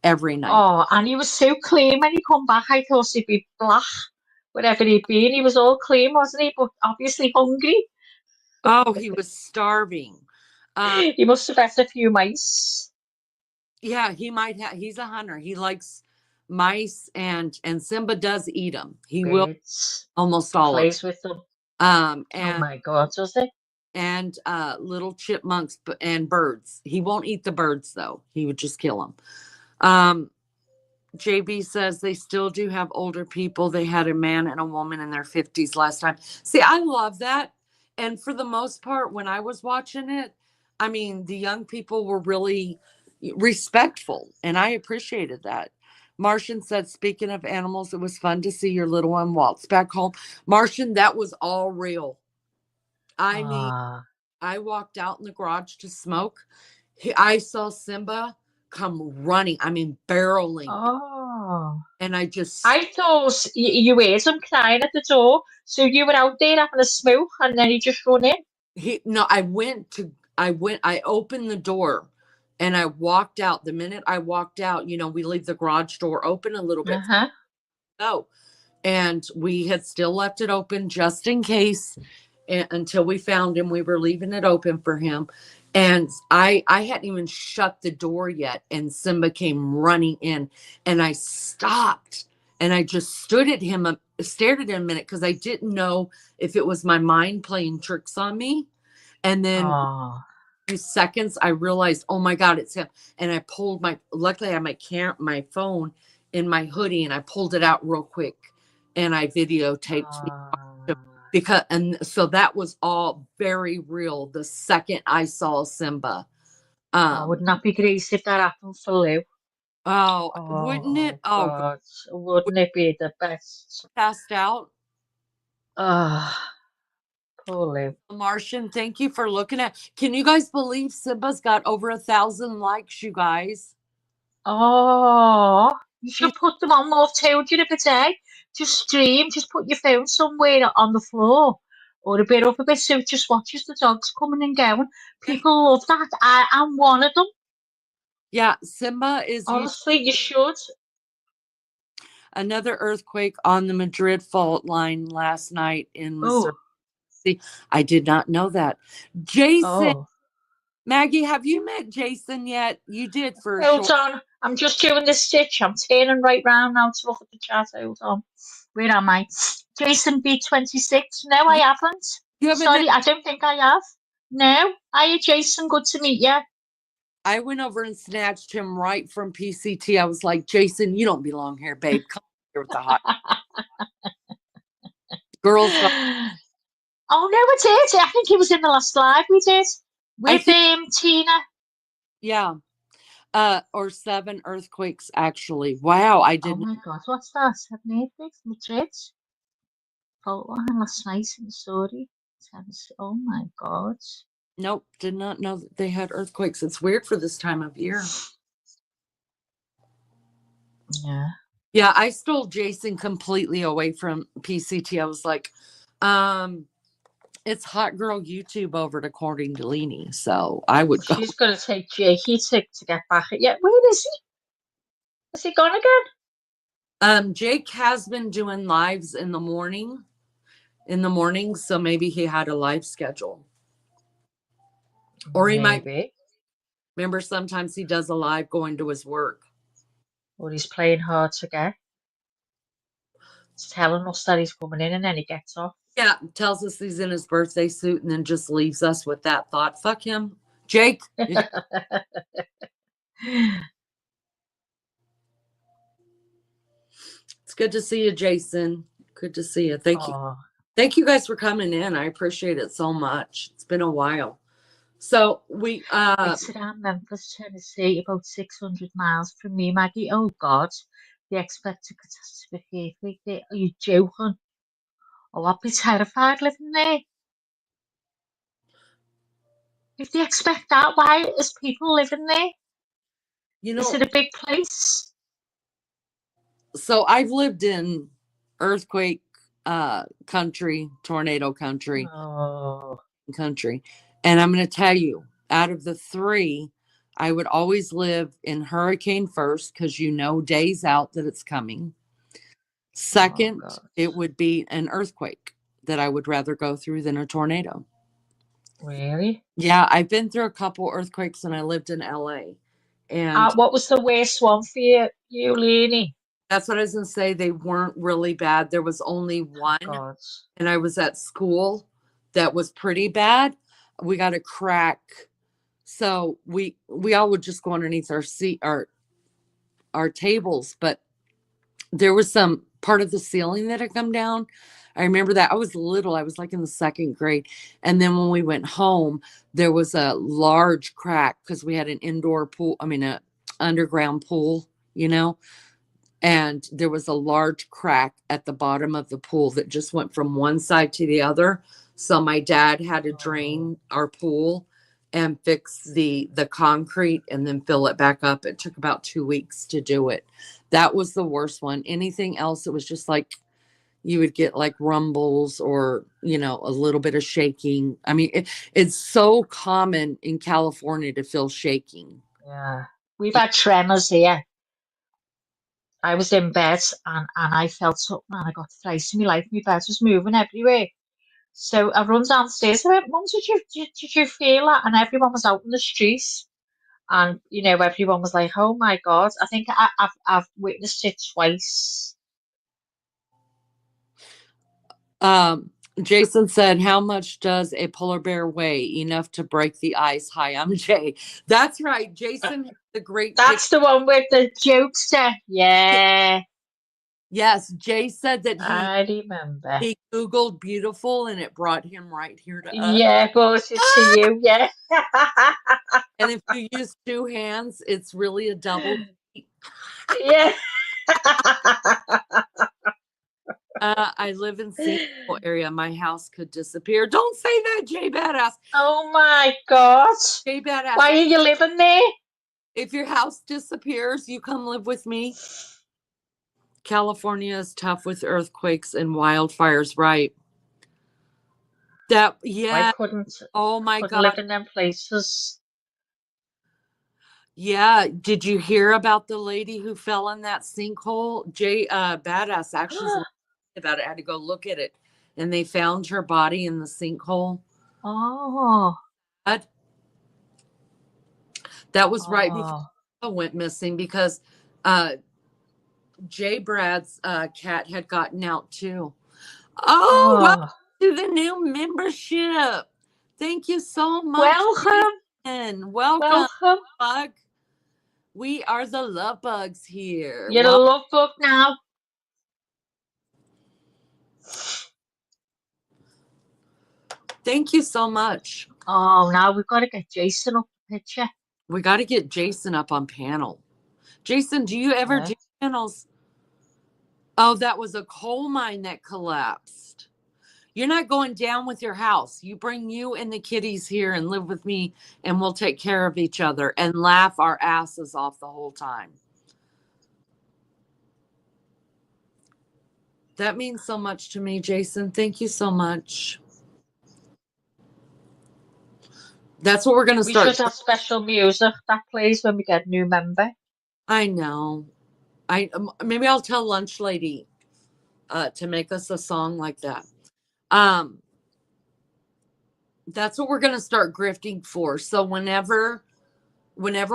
every night. Oh, and he was so clean when he come back. I thought he'd be black, whatever he'd been. He was all clean, wasn't he? But obviously hungry. Oh, he was starving. He must have had a few mice. Yeah, he might have. He's a hunter. He likes mice, and Simba does eat them. He will Birds. almost all of Plays with them. them. Oh my God, does he? And little chipmunks and birds. He won't eat the birds though. He would just kill them. JB says they still do have older people. They had a man and a woman in their 50s last time. See, I love that. And for the most part, when I was watching it, I mean, the young people were really respectful, and I appreciated that. Martian said, speaking of animals, it was fun to see your little one waltz back home. Martian, that was all real. I mean, Ah, I walked out in the garage to smoke. I saw Simba come running, I mean, barreling. oh. And I just, I thought you heard him crying at the door, so you were out there having a smoke, and then he just run in. no, I opened the door and I walked out. The minute I walked out, we leave the garage door open a little bit. Uh-huh. Oh, and we had still left it open just in case until we found him. We were leaving it open for him. And I hadn't even shut the door yet. And Simba came running in and I stopped and I just stared at him a minute because I didn't know if it was my mind playing tricks on me. And then Oh, few seconds, I realized, oh my God, it's him. And I pulled luckily I had my phone in my hoodie and I pulled it out real quick and I videotaped oh. and so that was all very real the second I saw Simba. Oh, Um, wouldn't that be great if that happened for Lou? oh, wouldn't it? Oh Oh, God, God, wouldn't it be the best? passed out. Oh, poor Lou. Martian, thank you for looking at. Can you guys believe Simba's got over 1,000 likes, you guys? Oh, you He, should put them on more told you the other day. Just stream, just put your phone somewhere on the floor or a bit up a bit so it just watches the dogs coming and going. People love that. I'm one of them. yeah, Simba is used. Honestly, you should. Another earthquake on the Madrid fault line last night in Missouri. Oh, I did not know that. Jason, oh. Maggie, have you met Jason yet? You did for a Hold short. on. I'm just doing this stitch. I'm turning right round now to look at the chat. Hold on. Where am I? Jason B26. No, I You, haven't. you haven't met. Sorry, I don't think I have. No. Hiya, Jason. Good to meet you. I went over and snatched him right from PCT. I was like, Jason, you don't belong here, babe. Come here with the hot girls. Oh no, it is. I think he was in the last live we did I with think, Tina. yeah. Or 7 earthquakes actually. Wow, I Oh didn't. my God, what's that? 786 Madrid. Fault line last night in the story. Oh my God. Nope, did not know that they had earthquakes. It's weird for this time of year. Yeah. Yeah, I stole Jason completely away from PCT. I was like, it's Hot Girl YouTube over to according to Leanie. So I would Well, go. she's going to take Jakey to get back at you. Where is he? Is he gone again? Jake has been doing lives in the morning, so maybe he had a live schedule. Or he might Maybe. remember sometimes he does a live going to his work. Or he's playing hard to get. He's telling us that he's coming in and then he gets off. Yeah, tells us he's in his birthday suit and then just leaves us with that thought. Fuck him. Jake. It's good to see you, Jason. Good to see you. Thank you. Oh, Thank you guys for coming in. I appreciate it so much. It's been a while. So it's around Memphis, Tennessee, about 600 miles from me, Maggie. Oh God, they expect a catastrophic earthquake there. Are you joking? Oh, I'd be terrified living there. If they expect that, why is people living there? you Is know, it a big place? So I've lived in earthquake country, tornado Oh, country. And I'm going to tell you, out of the three, I would always live in hurricane first because you know days out that it's coming. oh Second, God. it would be an earthquake that I would rather go through than a tornado. Really? Yeah, I've been through a couple earthquakes and I lived in LA. And What was the worst one for you, Leonie? that's what I was going to say. They weren't really bad. There was only Thank one, God. and I was at school that was pretty bad. We got a crack. So we all would just go underneath our seat, our tables, but there was some part of the ceiling that had come down. I remember that. I was little. I was like in the second grade. And then when we went home, there was a large crack because we had an indoor pool, I mean, a underground pool, you know, and there was a large crack at the bottom of the pool that just went from one side to the other. So my dad had to Oh, drain our pool and fix the concrete and then fill it back up. It took about 2 weeks to do it. That was the worst one. Anything else, it was just like you would get like rumbles or a little bit of shaking. I mean, it's so common in California to feel shaking. yeah. We've had tremors here. I was in bed and I felt something and I got thrice in my life. My bed was moving everywhere. So I run downstairs. I went, Mum, did you feel that? And everyone was out in the street. And, everyone was like, oh my God. I think I've witnessed it twice. Um, Jason said, "How much does a polar bear weigh? Enough to break the ice." Hi, I'm Jay. That's right. Uh, Jason had the great pic. That's the one with the jokester. Yeah, Yes, Jay said that he I remember. he Googled beautiful and it brought him right here to us. Yeah, brought it to you. Yeah. And if you use two hands, it's really a double. Yeah. I live in Seattle area. My house could disappear. Don't say that, Jay Badass. Oh my God. Jay Badass. Why are you living there? If your house disappears, you come live with me. California is tough with earthquakes and wildfires, right? That, I yeah. couldn't Oh my couldn't live God. in them places. Yeah. Did you hear about the lady who fell in that sinkhole? Jay Badass actually about it. I had to go look at it. And they found her body in the sinkhole. Oh, That, that was right before oh, I went missing because uh Jay Brad's cat had gotten out too. Oh, welcome oh. to the new membership. Thank you so much, Welcome, Jason. Welcome, welcome. Bug. We are the love bugs here. You're a Well, love book now. thank you so much. Oh, now we've got to get Jason up the picture. We got to get Jason up on panel. Jason, do you ever Yeah. do panels? Oh, that was a coal mine that collapsed. You're not going down with your house. You bring you and the kitties here and live with me, and we'll take care of each other and laugh our asses off the whole time. That means so much to me, Jason. Thank you so much. That's what we're going to We should start. have special music that plays when we get a new member. I know. Maybe I'll tell Lunch Lady to make us a song like that. Um, that's what we're going to start grifting for. So whenever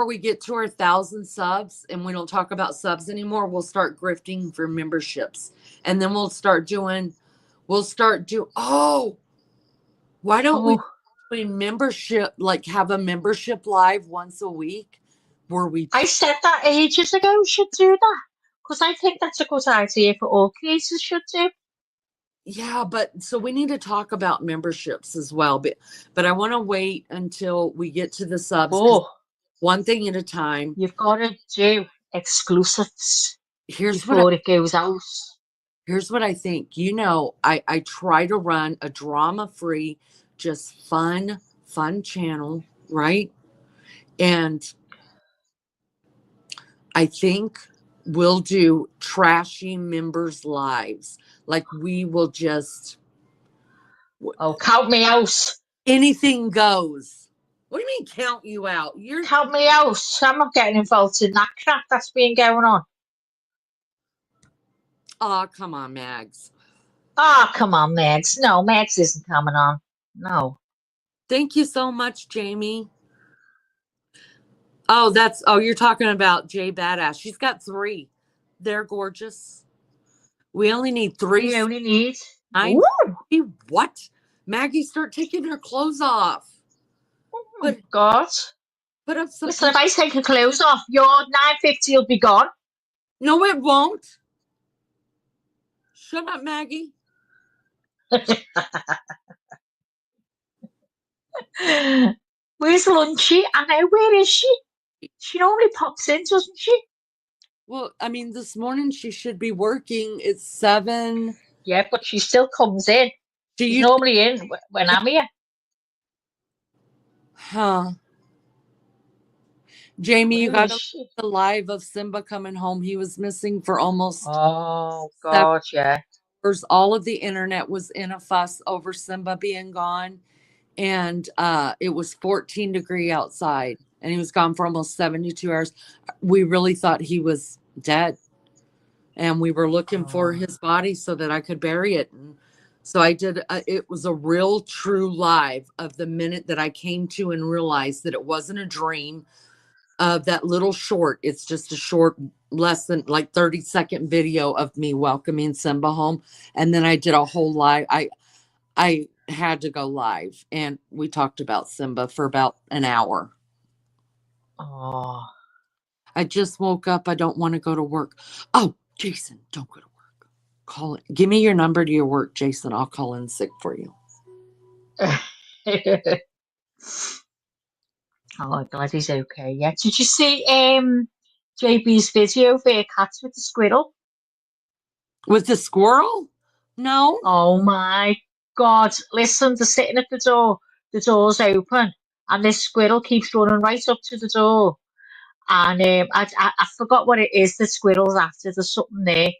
we get to our 1,000 subs and we don't talk about subs anymore, we'll start grifting for memberships, and then oh, why don't we Oh, do a membership, like have a membership live once a week where we I said that ages ago we should do that. Because I think that's a good idea for all creators should do. yeah, but so we need to talk about memberships as well, but I want to wait until we get to the subs, because Oh, one thing at a time. you've got to do exclusives here's what I before it goes out. here's what I think. I try to run a drama free, just fun channel, right? And I think we'll do trashy members' lives. Like we will just Oh, count me out. anything goes. What do you mean count you out? You're Count me out. I'm not getting involved in that crap that's been going on. oh come on, Mags. Oh, come on, Max. No, Max isn't coming on. No. Thank you so much, Jamie. Oh, you're talking about Jay Badass. She's got 3. They're gorgeous. We only need 3. We only need. I Ooh, what? Maggie, start taking her clothes off. oh my Put God. put up some Listen, if I take her clothes off, your 950 will be gone. No, it won't. Shut up, Maggie. Where's Lunchy? I know, where is she? She normally pops in, doesn't she? Well, I mean, this morning she should be working. It's 7. Yeah, but she still comes in. She She's used normally in when I'm here. huh. Jamie, you Where got is to look she? at the live of Simba coming home. He was missing for almost Oh, 7 God, yeah. hours. All of the internet was in a fuss over Simba being gone. And it was 14-degree outside. And he was gone for almost 72 hours. We really thought he was dead. And we were looking for Oh, his body so that I could bury it. And so I did. It was a real, true live of the minute that I came to and realized that it wasn't a dream of that little short. It's just a short, less than like 30-second video of me welcoming Simba home. And then I did a whole live. I had to go live and we talked about Simba for about an hour. oh. I just woke up. I don't want to go to work. Oh, Jason, don't go to work. Call it. Give me your number to your work, Jason. I'll call in sick for you. Oh, my God, he's okay. Yeah. Did you see JB's video for your cats with the squirrel? With the squirrel? No. Oh my God. Listen, they're sitting at the door. The door's open. And this squirrel keeps running right up to the door. And I forgot what it is the squirrel's after. There's something there.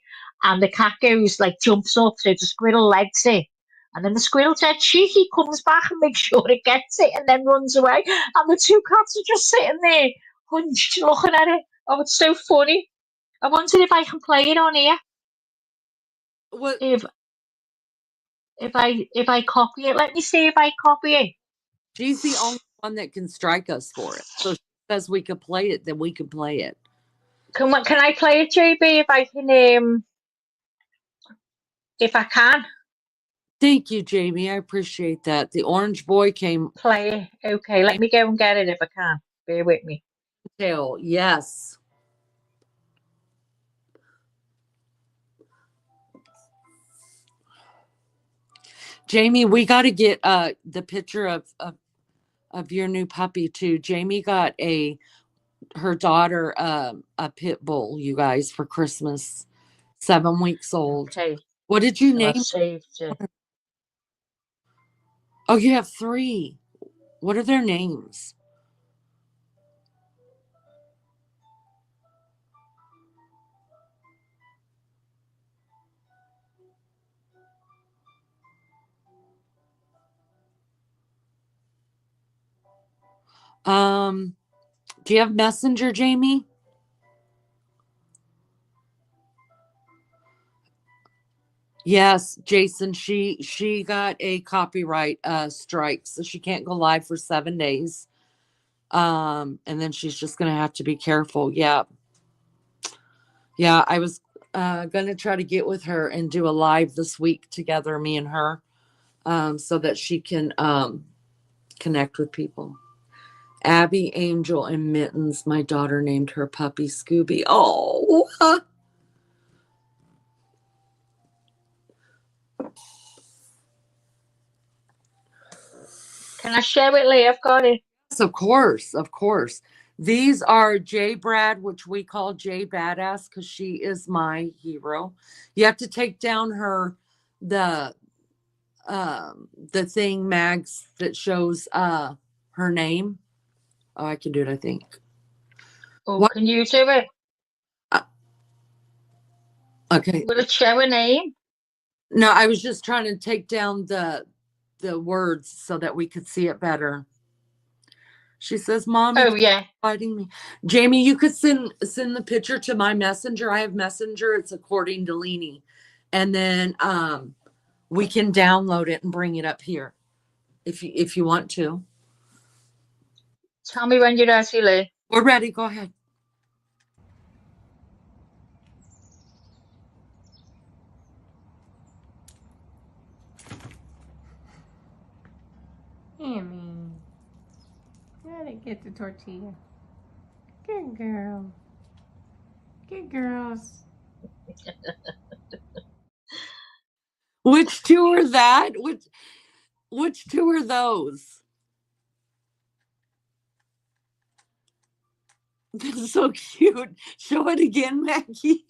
And the cat goes, like, jumps up. So the squirrel legs it. And then the squirrel dead cheeky comes back and makes sure it gets it and then runs away. And the two cats are just sitting there, hunched, looking at it. Oh, it's so funny. I wondered if I can play it on here. What? If if I copy it, let me see if I copy it. She's the only one that can strike us for it. So if she says we could play it, then we can play it. Can I play it, JB? If I can Thank you, Jamie. I appreciate that. The orange boy came play it. Okay, let me go and get it if I can. Bear with me. tail. Yes. Jamie, we got to get the picture of your new puppy too. Jamie got her daughter a pit bull, you guys, for Christmas. 7 weeks old. Okay, What did you so I've name? saved it. Oh, you have 3. What are their names? Do you have Messenger, Jamie? Yes, Jason. She got a copyright strike, so she can't go live for 7 days. And then she's just gonna have to be careful. Yeah. Yeah, I was gonna try to get with her and do a live this week together, me and her, so that she can connect with people. Abby, Angel, and Mittens. My daughter named her puppy Scooby. Oh, Can I share it, Lee? I've got it. yes, of course, of course. These are J Brad, which we call J Badass because she is my hero. You have to take down the the thing, Mags, that shows her name. Oh, I can do it, I think. Oh, What? can you do it? Okay. Will it show a name? No, I was just trying to take down the words so that we could see it better. She says, "Mommy, Oh yeah. fighting me." Jamie, you could send the picture to my messenger. I have messenger. It's according to Leanie. And then we can download it and bring it up here if you want to. Tell me when you're ready, Lee. We're ready. Go ahead. Emmy, let it get the tortilla. Good girl. Good girls. Which two are that? Which two are those? That's so cute. Show it again, Maggie.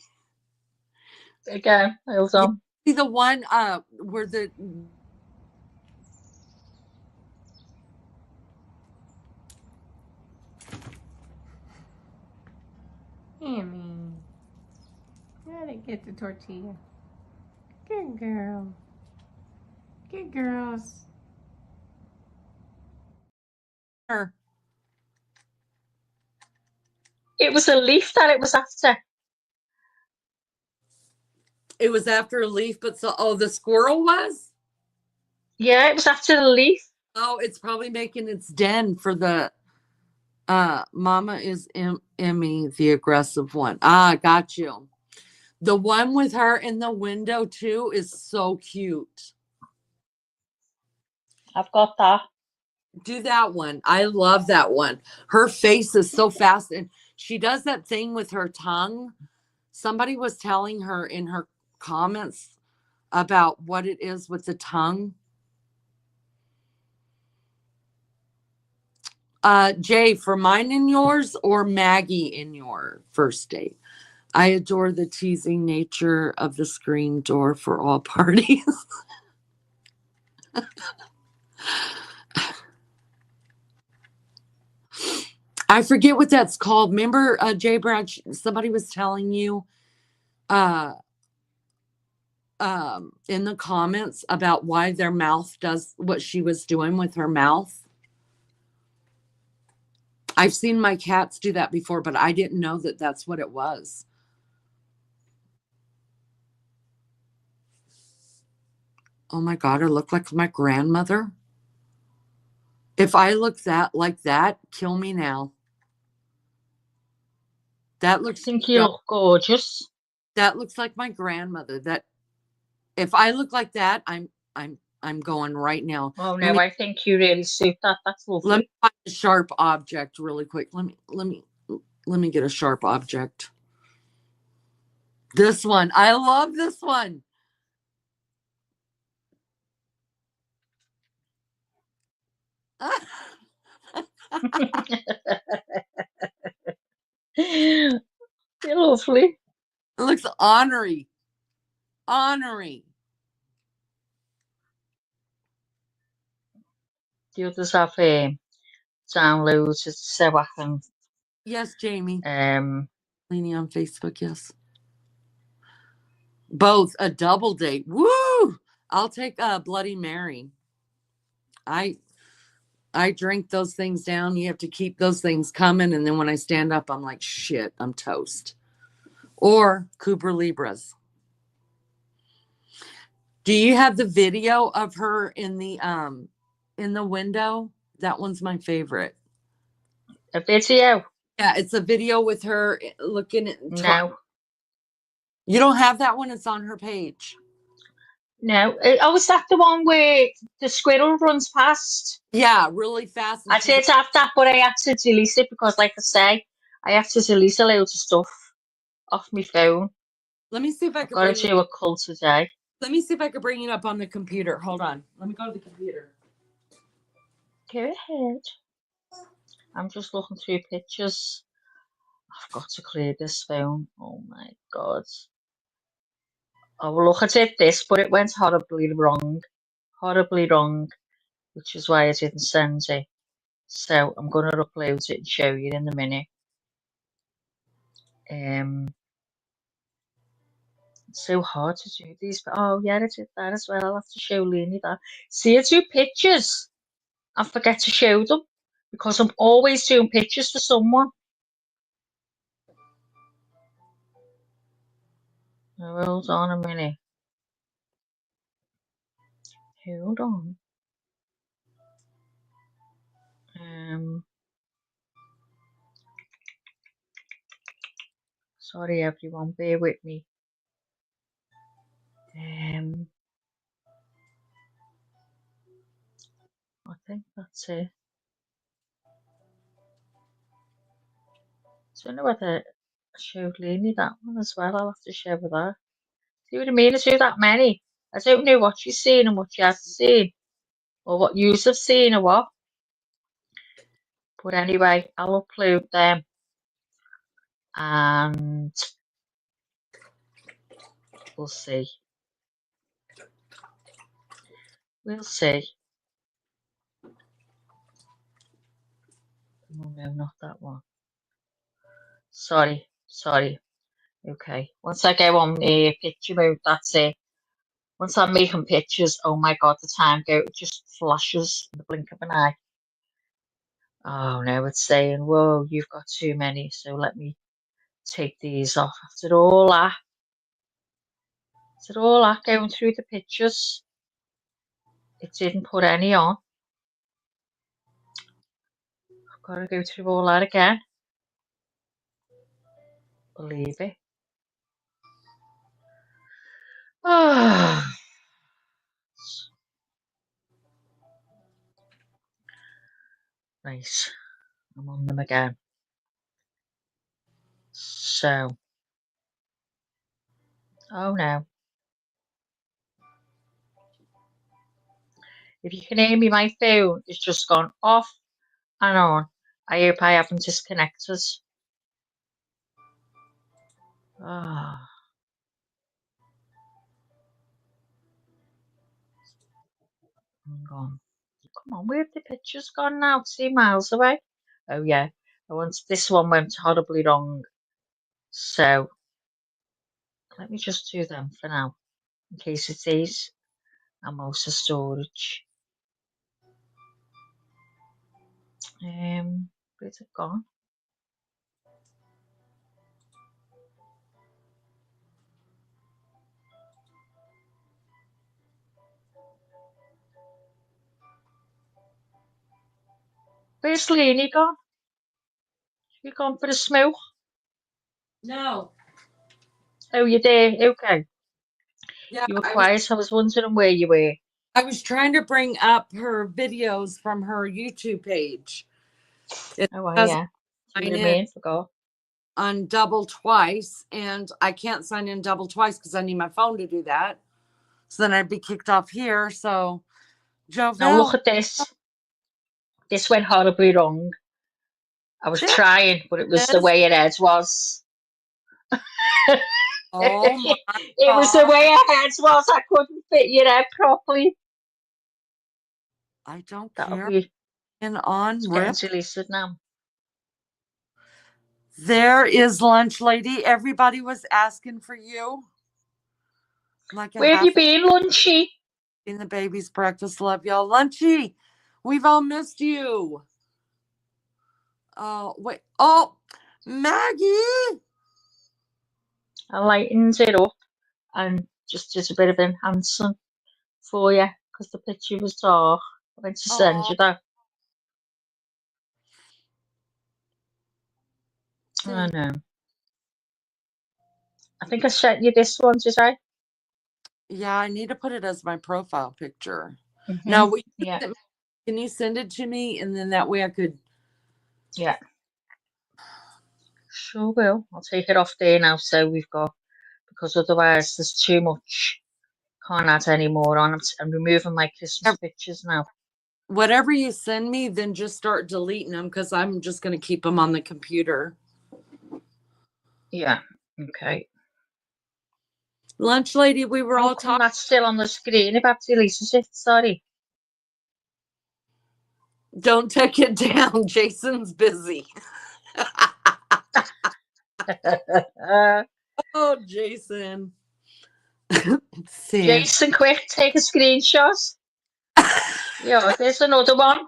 Again, hold on. See the one where the Emmy, let it get the tortilla. Good girl. Good girls. It was a leaf that it was after. It was after a leaf, but the squirrel was? Yeah, it was after the leaf. Oh, it's probably making its den for the Mama is Emmy, the aggressive one. Ah, got you. The one with her in the window too is so cute. I've got that. Do that one. I love that one. Her face is so fast, and she does that thing with her tongue. Somebody was telling her in her comments about what it is with the tongue. Jay, for mine and yours, or Maggie in your first date? I adore the teasing nature of the screen door for all parties. I forget what that's called. Remember, Jay Brad, somebody was telling you in the comments about why their mouth does what she was doing with her mouth. I've seen my cats do that before, but I didn't know that that's what it was. Oh my God, I look like my grandmother. If I look like that, kill me now. That looks. I think you look gorgeous. That looks like my grandmother. That if I look like that, I'm going right now. Oh no, I think you really suit that. That's lovely. Let me find a sharp object really quick. Let me get a sharp object. This one. I love this one. You're lovely. It looks ornery. Ornery. The others have downloads so I can. Yes, Jamie. Leaning on Facebook, yes. Both a double date. Woo! I'll take a Bloody Mary. I drink those things down. You have to keep those things coming. And then when I stand up, I'm like, shit, I'm toast. Or Cooper Libras. Do you have the video of her in the window? That one's my favorite. A video? Yeah, it's a video with her looking at. No. You don't have that one? It's on her page. No. Oh, is that the one where the squirrel runs past? Yeah, really fast. I did have that, but I had to delete it because, like I say, I have to delete a load of stuff off my phone. Let me see if I can bring it. Got to do a cull today. Let me see if I can bring it up on the computer. Hold on. Let me go to the computer. Go ahead. I'm just looking through pictures. I've got to clear this phone. Oh my God. Oh, look at it, this, but it went horribly wrong. Horribly wrong, which is why I didn't send it. So I'm going to upload it and show you in a minute. It's so hard to do these, but oh yeah, I did that as well. I'll have to show Lenny that. See, I do pictures. I forget to show them because I'm always doing pictures for someone. Now, hold on a minute. Hold on. Sorry everyone, bear with me. I think that's it. I don't know whether I showed Lenny that one as well. I'll have to show her that. See what I mean? I do that many. I don't know what she's seen and what she hasn't seen, or what yous have seen or what. But anyway, I'll upload them and we'll see. We'll see. Oh no, not that one. Sorry. Okay. Once I go on picture mode, that's it. Once I'm making pictures, oh my god, the time it just flashes in the blink of an eye. Oh no, it's saying, whoa, you've got too many, so let me take these off. After all that going through the pictures, it didn't put any on. I've got to go through all that again. Believe it. Ah. Right, I'm on them again. So, oh no. If you can hear me, my phone has just gone off and on. I hope I haven't disconnected. Ah. Hang on. Come on, where have the pictures gone now? 2 miles away. Oh yeah. This one went horribly wrong. So let me just do them for now. In case it is. I'm also storage. Where's it gone? Where's Lenny gone? You gone for a smoke? No. Oh, you're there. Okay. Yeah, You were quiet. I was wondering where you were. I was trying to bring up her videos from her YouTube page. It Oh, well, doesn't yeah. See what sign I in mean? Forgot. on double twice, and I can't sign in double twice because I need my phone to do that. So then I'd be kicked off here. So, Now look Jovel, at this. This went horribly wrong. I was there trying, but it was it the is. way it was. Oh my It was the God. way her head was. I couldn't fit your head properly. I don't That'll care. be. And It's on getting rip. deleted now. There is lunch, lady. Everybody was asking for you. Like a Where have you half been, Lunchy? in the baby's breakfast. Love y'all. Lunchy, we've all missed you. Oh, wait. Oh, Maggie. I lightened it up and just did a bit of enhancing for you because the picture was dark. I went to send Oh, you that. I thank. know. I think I sent you this one, did I? Yeah, I need to put it as my profile picture. Now, Mm-hmm. Yeah, can you send it to me? And then that way I could. yeah. Sure will. I'll take it off there now so we've got, because otherwise there's too much. Can't add any more on. I'm removing my Christmas pictures now. Whatever you send me, then just start deleting them because I'm just going to keep them on the computer. Yeah, okay. Lunch lady, we were How all come talking. that's still on the screen if I've deleted it? Sorry. Don't take it down. Jason's busy. Oh, Jason. See. Jason, quick, take a screenshot. Yeah, there's another one.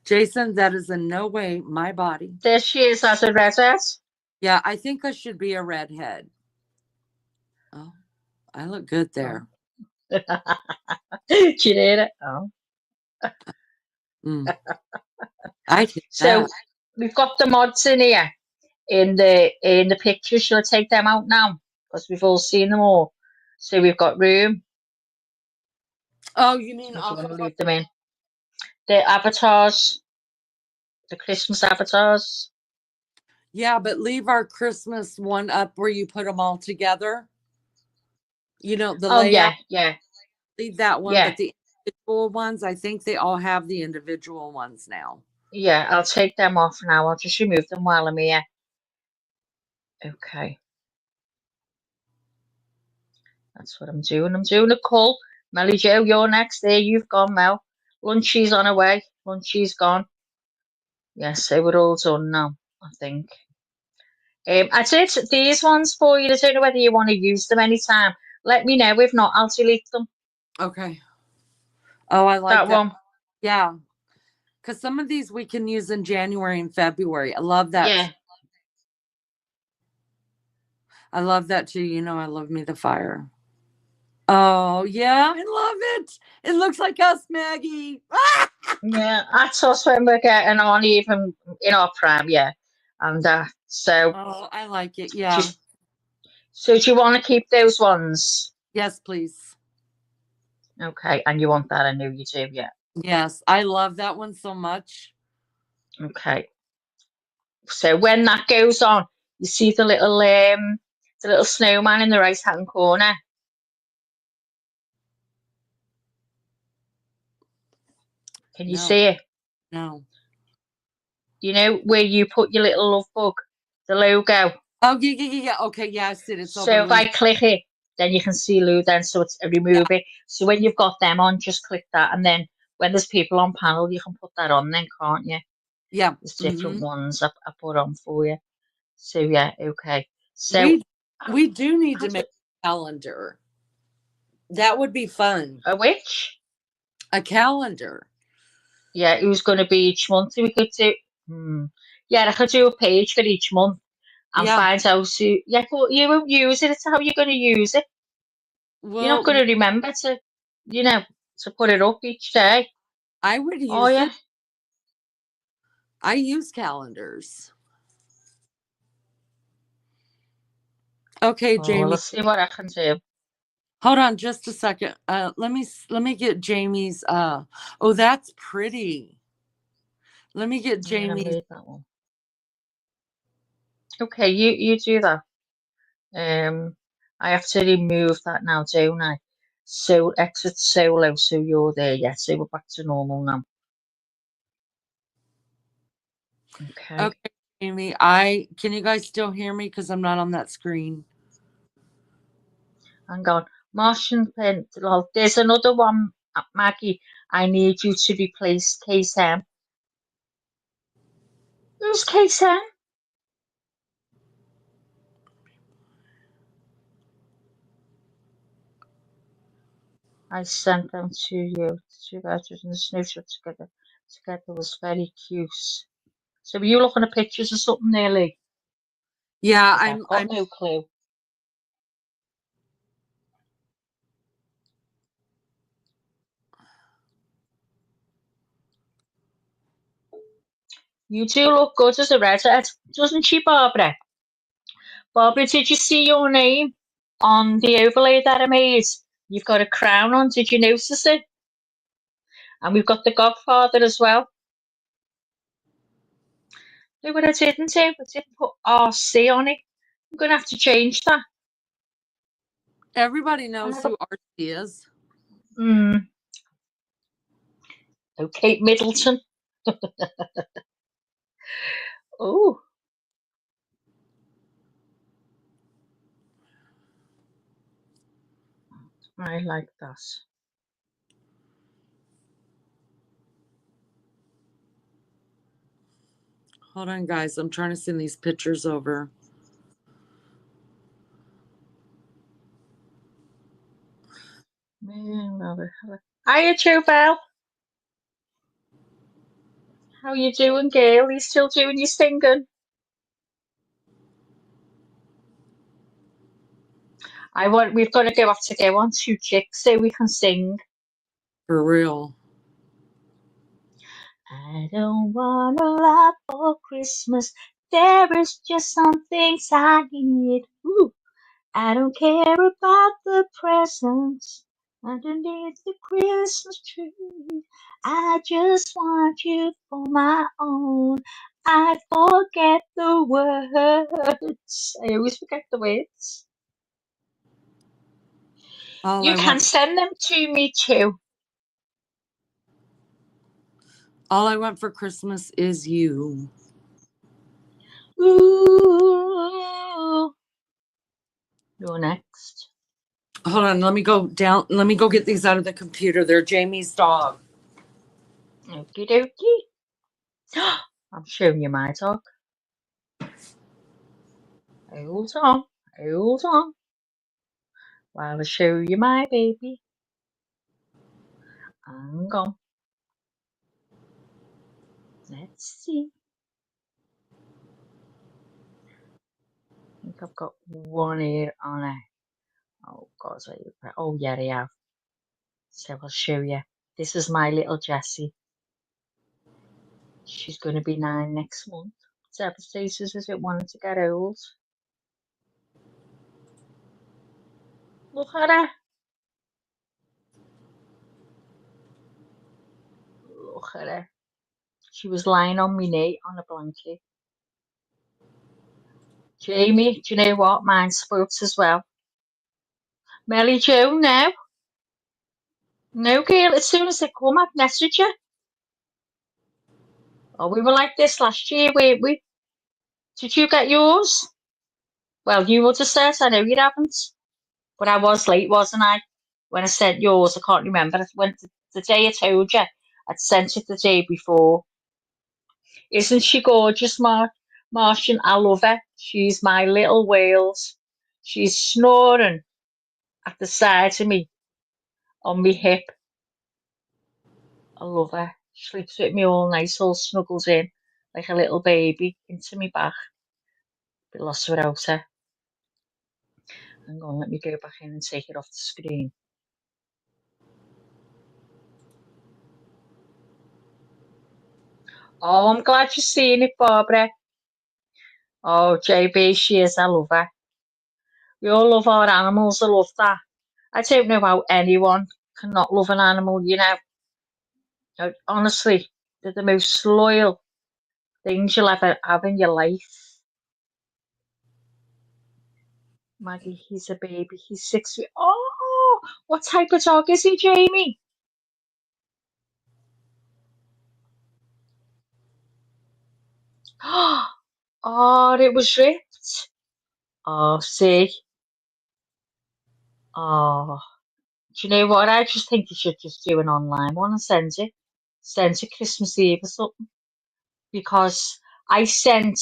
Jason, that is in no way my body. There she is as a redhead. Yeah, I think I should be a redhead. Oh, I look good Oh. there. Do you hear it? Oh. Mm, I take So that. we've got the mods in here in the picture. Shall I take them out now? Because we've all seen them all. So we've got room. Oh, you mean Or do you off want of to our. leave them in? The avatars, the Christmas avatars. Yeah, but leave our Christmas one up where you put them all together. You know, the Oh layout, yeah, yeah, leave that one, yeah, but the individual ones, I think they all have the individual ones now. yeah. I'll take them off now. I'll just remove them while I'm here. Okay, that's what I'm doing. I'm doing a call. Melly Joe, you're next. There, you've gone, Mel. Lunchy's on her way. Lunchy's gone. Yes, so we're all done now, I think. I did these ones for you. I don't know whether you want to use them anytime. Let me know. If not, I'll delete them. Okay. Oh, I like That that. one. Yeah. Because some of these we can use in January and February. I love that. Yeah. I love that too. You know, I love me the fire. Oh, yeah. I love it. It looks like us, Maggie. Ah! Yeah, that's us when we're getting on even in our prime, yeah. And so Oh, I like it. Yeah. just so do you want to keep those ones? Yes, please. Okay, and you want that, I know you do, yeah. Yes. I love that one so much. Okay. So when that goes on, you see the little snowman in the right hand corner. Can you No, see it? no. You know where you put your little love bug, the logo. Oh, yeah, yeah, yeah, yeah. Okay. Yeah, I see it. It's over So if I Lucy. click it, then you can see Lou then, so it's Yeah. remove it. So when you've got them on, just click that, and then when there's people on panel, you can put that on then, can't you? Yeah. There's different Hmm. ones I put on for you. So yeah, okay. So We we do need I to do, make a calendar. That would be fun. a witch? A calendar. Yeah, it was going to be each month. We could do, hmm. Yeah, I could do a page for each month and Yeah. find out who, yeah, but you won't use it. It's how you're going to use it. You're not Well, going to remember to, you know, to put it up each day. I would Oh use yeah. it. I use calendars. Okay, Oh, well, Jamie. let's see what I can do. Hold on just a second. Let me get Jamie's oh, that's pretty. Let me get Yeah, I Jamie's. made that one. Okay, you do that. I have to remove that now, don't I? So exit solo, so you're there. Yeah, so we're back to normal now. Okay, Okay, Jamie. I can you guys still hear me because I'm not on that screen. hang on. Martian pen. Well, there's another one, Maggie. I need you to replace KSM. Who's KSM? I sent them to you. Two guys in the snowshoe together. Together was very cute. So were you looking at pictures or something there, Lee? Yeah, Because I've got I'm no clue. You do look good as a redhead, doesn't she, Barbara? Barbara, did you see your name on the overlay that I made? You've got a crown on, did you notice it? And we've got the Godfather as well. No, but I didn't do. I didn't put RC on it. I'm going to have to change that. everybody I knows never. who RC is. Hmm. Oh, Kate Middleton. Oh, I like that. Hold on, guys. I'm trying to send these pictures over. Hiya, Bell. How you doing, girl? You still doing your singing? We've got to go on 2 chicks so we can sing. For real. I don't want a lot for Christmas. There is just some things I need. Ooh. I don't care about the presents underneath the Christmas tree. I just want you for my own. I forget the words. I always forget the words. All You I can want send them to me too. all I want for Christmas is you. Ooh. You're next. Hold on, let me go down. Let me go get these out of the computer. They're Jamie's dog. Okie dokie. I'm showing you my dog. Hold on. Hold on. While I show you my baby. Hang on. Let's see. I think I've got one here on it. Oh God, oh yeah, I have. So I'll show you. This is my little Jessie. She's going to be 9 next month. It's devastated as it wanted to get old. Look at her. Look at her. She was lying on my knee on a blanket. Jamie, do you know what? Mine sprouts as well. Melly Joe, no. No, girl, as soon as they come, I'd message you. Oh, we were like this last year, weren't we? Did you get yours? Well, you would have said, I know you haven't. But I was late, wasn't I? When I sent yours, I can't remember. When the day I told you, I'd sent it the day before. Isn't she gorgeous, Martian? I love her. She's my little Wales. She's snoring at the side of me, on me hip. I love her. She sleeps with me all night, all snuggles in, like a little baby, into me back. Be lost without her. Hang on, let me go back in and take it off the screen. Oh, I'm glad you're seeing it, Barbara. Oh, JB, she is. I love her. We all love our animals. I love that. I don't know how anyone can not love an animal, you know. Honestly, they're the most loyal things you'll ever have in your life. Maggie, he's a baby. He's 6 weeks. Oh, what type of dog is he, Jamie? Oh, it was ripped. Oh, see. Oh, do you know what? I just think you should just do an online one and send it. Send it Christmas Eve or something. Because I sent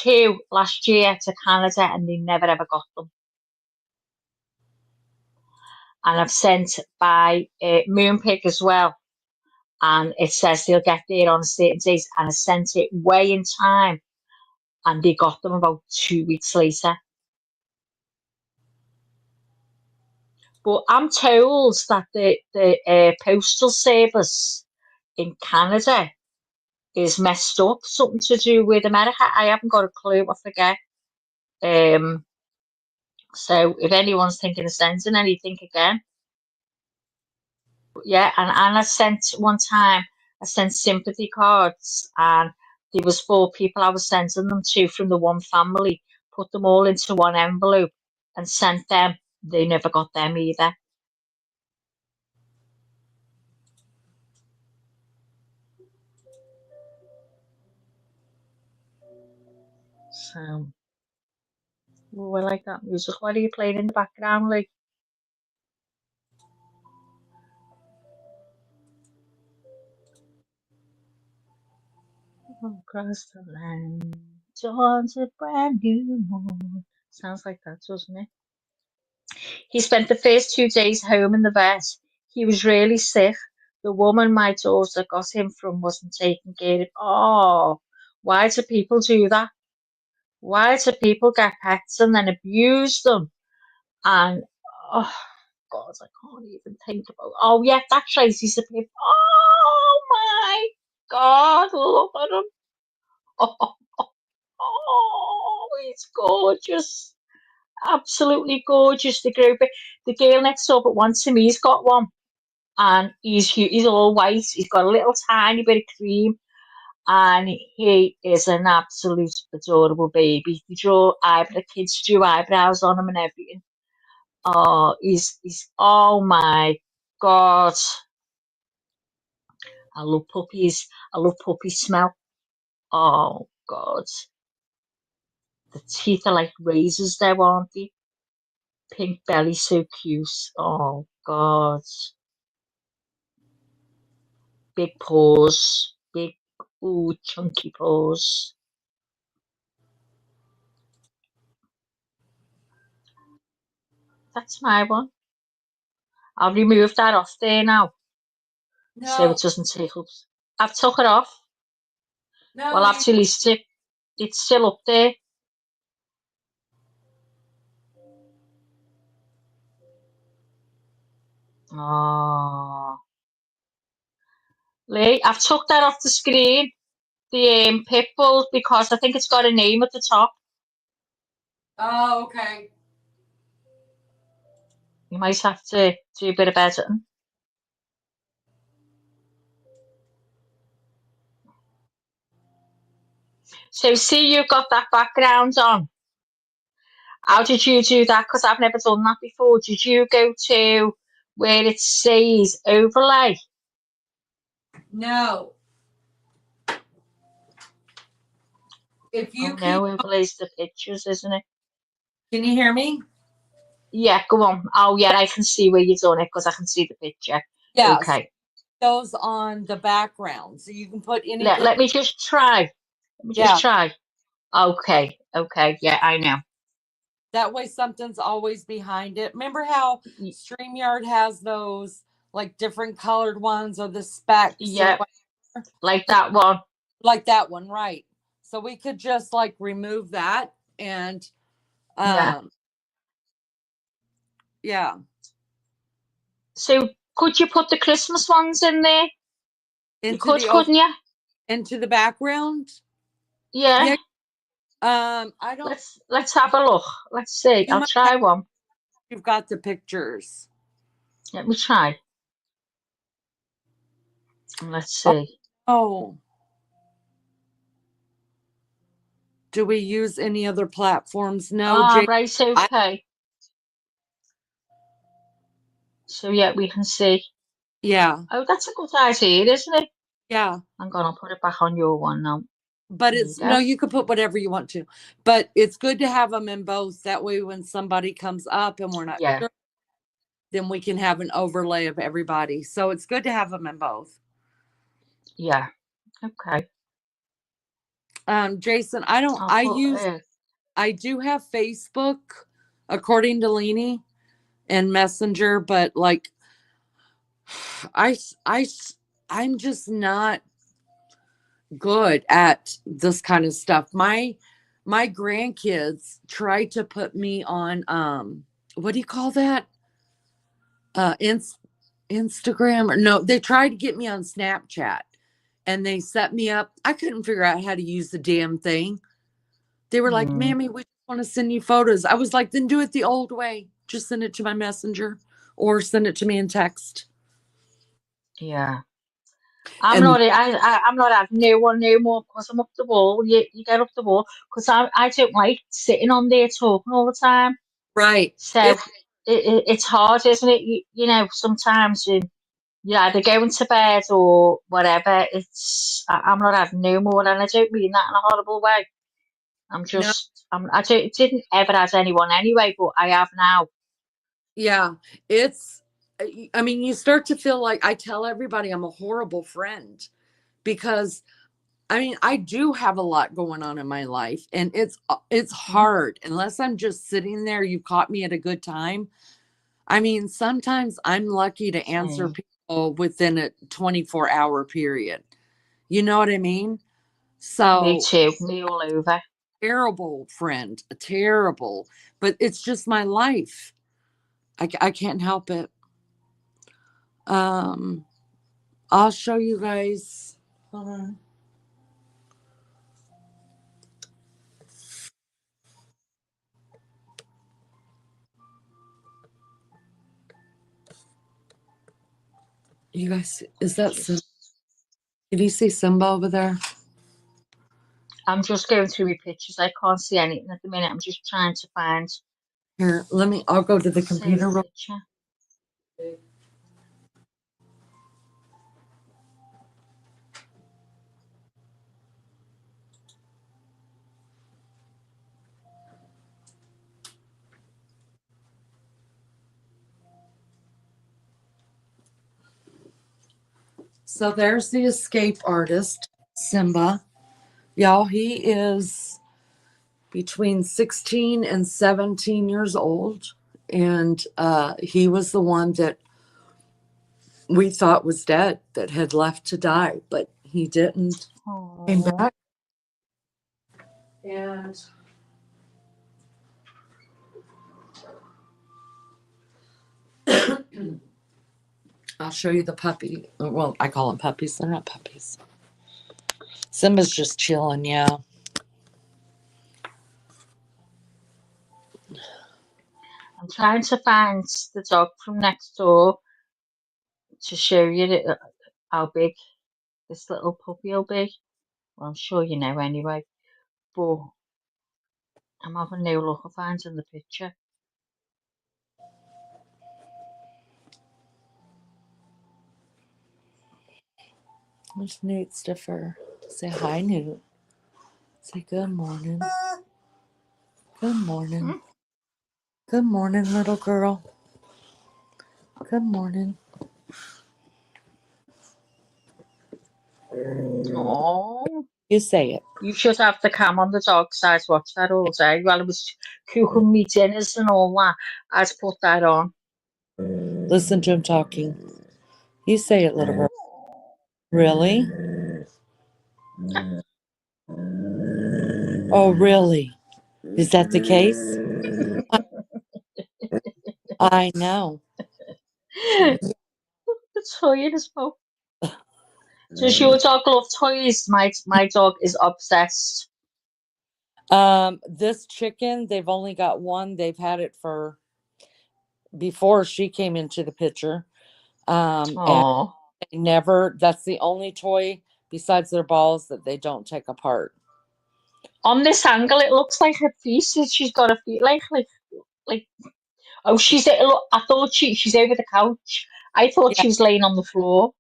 2 last year to Canada and they never ever got them. And I've sent by Moonpig as well. And it says they'll get there on a certain date. And I sent it way in time. And they got them about 2 weeks later. But I'm told that the postal service in Canada is messed up. Something to do with America. I haven't got a clue. I forget. So if anyone's thinking of sending anything again, yeah, and I sent one time, I sent sympathy cards, and there was 4 people I was sending them to from the one family, put them all into one envelope and sent them. They never got them either. So, oh, I like that music. What are you playing in the background, like? Across the land, dawns a brand new morn. Sounds like that, doesn't it? He spent the first 2 days home in the vet. he was really sick. The woman my daughter got him from wasn't taking care of. Oh, why do people do that? Why do people get pets and then abuse them? And oh God, I can't even think about. Oh yeah, that Tracy's a pip. Oh my God, look at him. Oh, he's gorgeous. Absolutely gorgeous. The girl next door but wants him. He's got one, and he's all white. He's got a little tiny bit of cream, and he is an absolute adorable baby. The kids drew eyebrows on him and everything. Oh, he's oh my God. I love puppies. I love puppy smell. Oh God. The teeth are like razors there, aren't they? Pink belly, so cute. Oh God. Big paws. Big, ooh, chunky paws. That's my one. I'll remove that off there now so it No, doesn't take up. I've took it off. no, Well, you actually, it's still up there. Oh. Lee, I've took that off the screen, the pit bull, because I think it's got a name at the top. Oh, okay. You might have to do a bit of editing. So, see, you've got that background on. How did you do that? Because I've never done that before. Did you go to where it says overlay? No. If Oh you no, keep, overlays the pictures, isn't it? can you hear me? Yeah, go on. Oh yeah, I can see where you've done it because I can see the picture. Yes. Okay. Those on the background. So you can put any Let picture. me just try. Let me just Yeah. try. Okay. Okay. Yeah, I know. That way something's always behind it. Remember how Y- StreamYard has those like different colored ones or the specs or Yeah, whatever? like So that one. like that one, right? So we could just like remove that and Yeah. um yeah, So could you put the Christmas ones in there? You into could, the over couldn't you? into the background. Yeah. Yeah. I don't Let's have a look. Let's see. you I'll might have try one. you've got the pictures. Let me try. Let's see. Oh, do we use any other platforms? No, Ah, Jay. right, I okay. So yeah, we can see. yeah, Oh, that's a good idea, isn't it? yeah. I'm gonna put it back on your one now. But There you it's no, go. you could put whatever you want to. But it's good to have them in both. That way, when somebody comes up and we're not Yeah, sure, then we can have an overlay of everybody. So it's good to have them in both. yeah. Okay. Jason, I don't. I'll put I do have Facebook, according to Leanie and Messenger, but like I, I, I'm just not good at this kind of stuff. My grandkids tried to put me on what do you call that? Uh Inst- Instagram or no, they tried to get me on Snapchat and they set me up. I couldn't figure out how to use the damn thing. They were like, mm, "Mammy, we just want to send you photos." I was like, "Then do it the old way. Just send it to my messenger or send it to me in text." yeah. I'm And not. I'm not having no one no more because I'm up the wall. You get up the wall because I don't like sitting on there talking all the time. right. So it's hard, isn't it? You know, sometimes you either going to bed or whatever. I'm not having no more, and I don't mean that in a horrible way. No, I don't, didn't ever have anyone anyway, but I have now. yeah, it's, I mean, you start to feel like I tell everybody I'm a horrible friend because I mean, I do have a lot going on in my life and it's Mm, hard unless I'm just sitting there. You caught me at a good time. I mean, sometimes I'm lucky to answer Same. people within a 24-hour period. You know what I mean? Me So, too. Me all over. terrible friend, terrible, but it's just my life. I can't help it. Um, I'll show you guys. Hold on. You guys, is that Simba? Just, Did you see Simba over there? I'm just going through my pictures. I can't see anything at the minute. I'm just trying to find Here, I'll go to the same computer real picture. quick. So there's the escape artist, Simba. Y'all, he is between 16 and 17 years old. And he was the one that we thought was dead, that had left to die, but he didn't. Came Oh, back. And I'll show you the puppy. Well, I call them puppies. They're not puppies. Simba's just chilling, yeah. I'm trying to find the dog from next door to show you how big this little puppy will be. Well, I'm sure you know anyway. But I'm having no luck of finding the picture. There's Newt Stiffer. Say hi, Newt. Say good morning. Good morning. Hmm? Good morning, little girl. Good morning. Oh, You say it. you should have the cam on the dog side. Watch that all day. While I was cooking me dinners and all that, I'd put that on. Listen to him talking. You say it, little girl. Really? Oh, really? Is that the case? I know. The toy in his mouth. Does your dog love toys? My dog is obsessed. This chicken, they've only got one. They've had it for before she came into the picture. And Oh, they never, that's the only toy besides their balls that they don't take apart. on this angle, it looks like her feet. She's got her feet like. Oh, I thought she's over the couch. I thought Yeah, she was laying on the floor.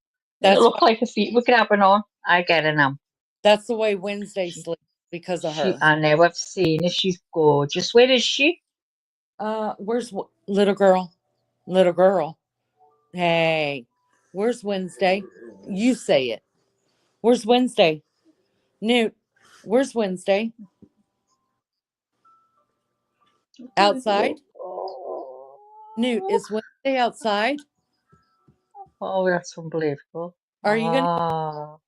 It that's why looked like her feet were grabbing on. I get it now. that's the way Wednesday She, sleeps because of her. I know I've seen her. She's gorgeous. Where is she? Where's little girl? Little girl. Hey, where's Wednesday? You say it. Where's Wednesday? Newt, where's Wednesday? There we Outside? go. Newt, Oh, is Wednesday outside? oh, that's unbelievable. Are you gonna Ah,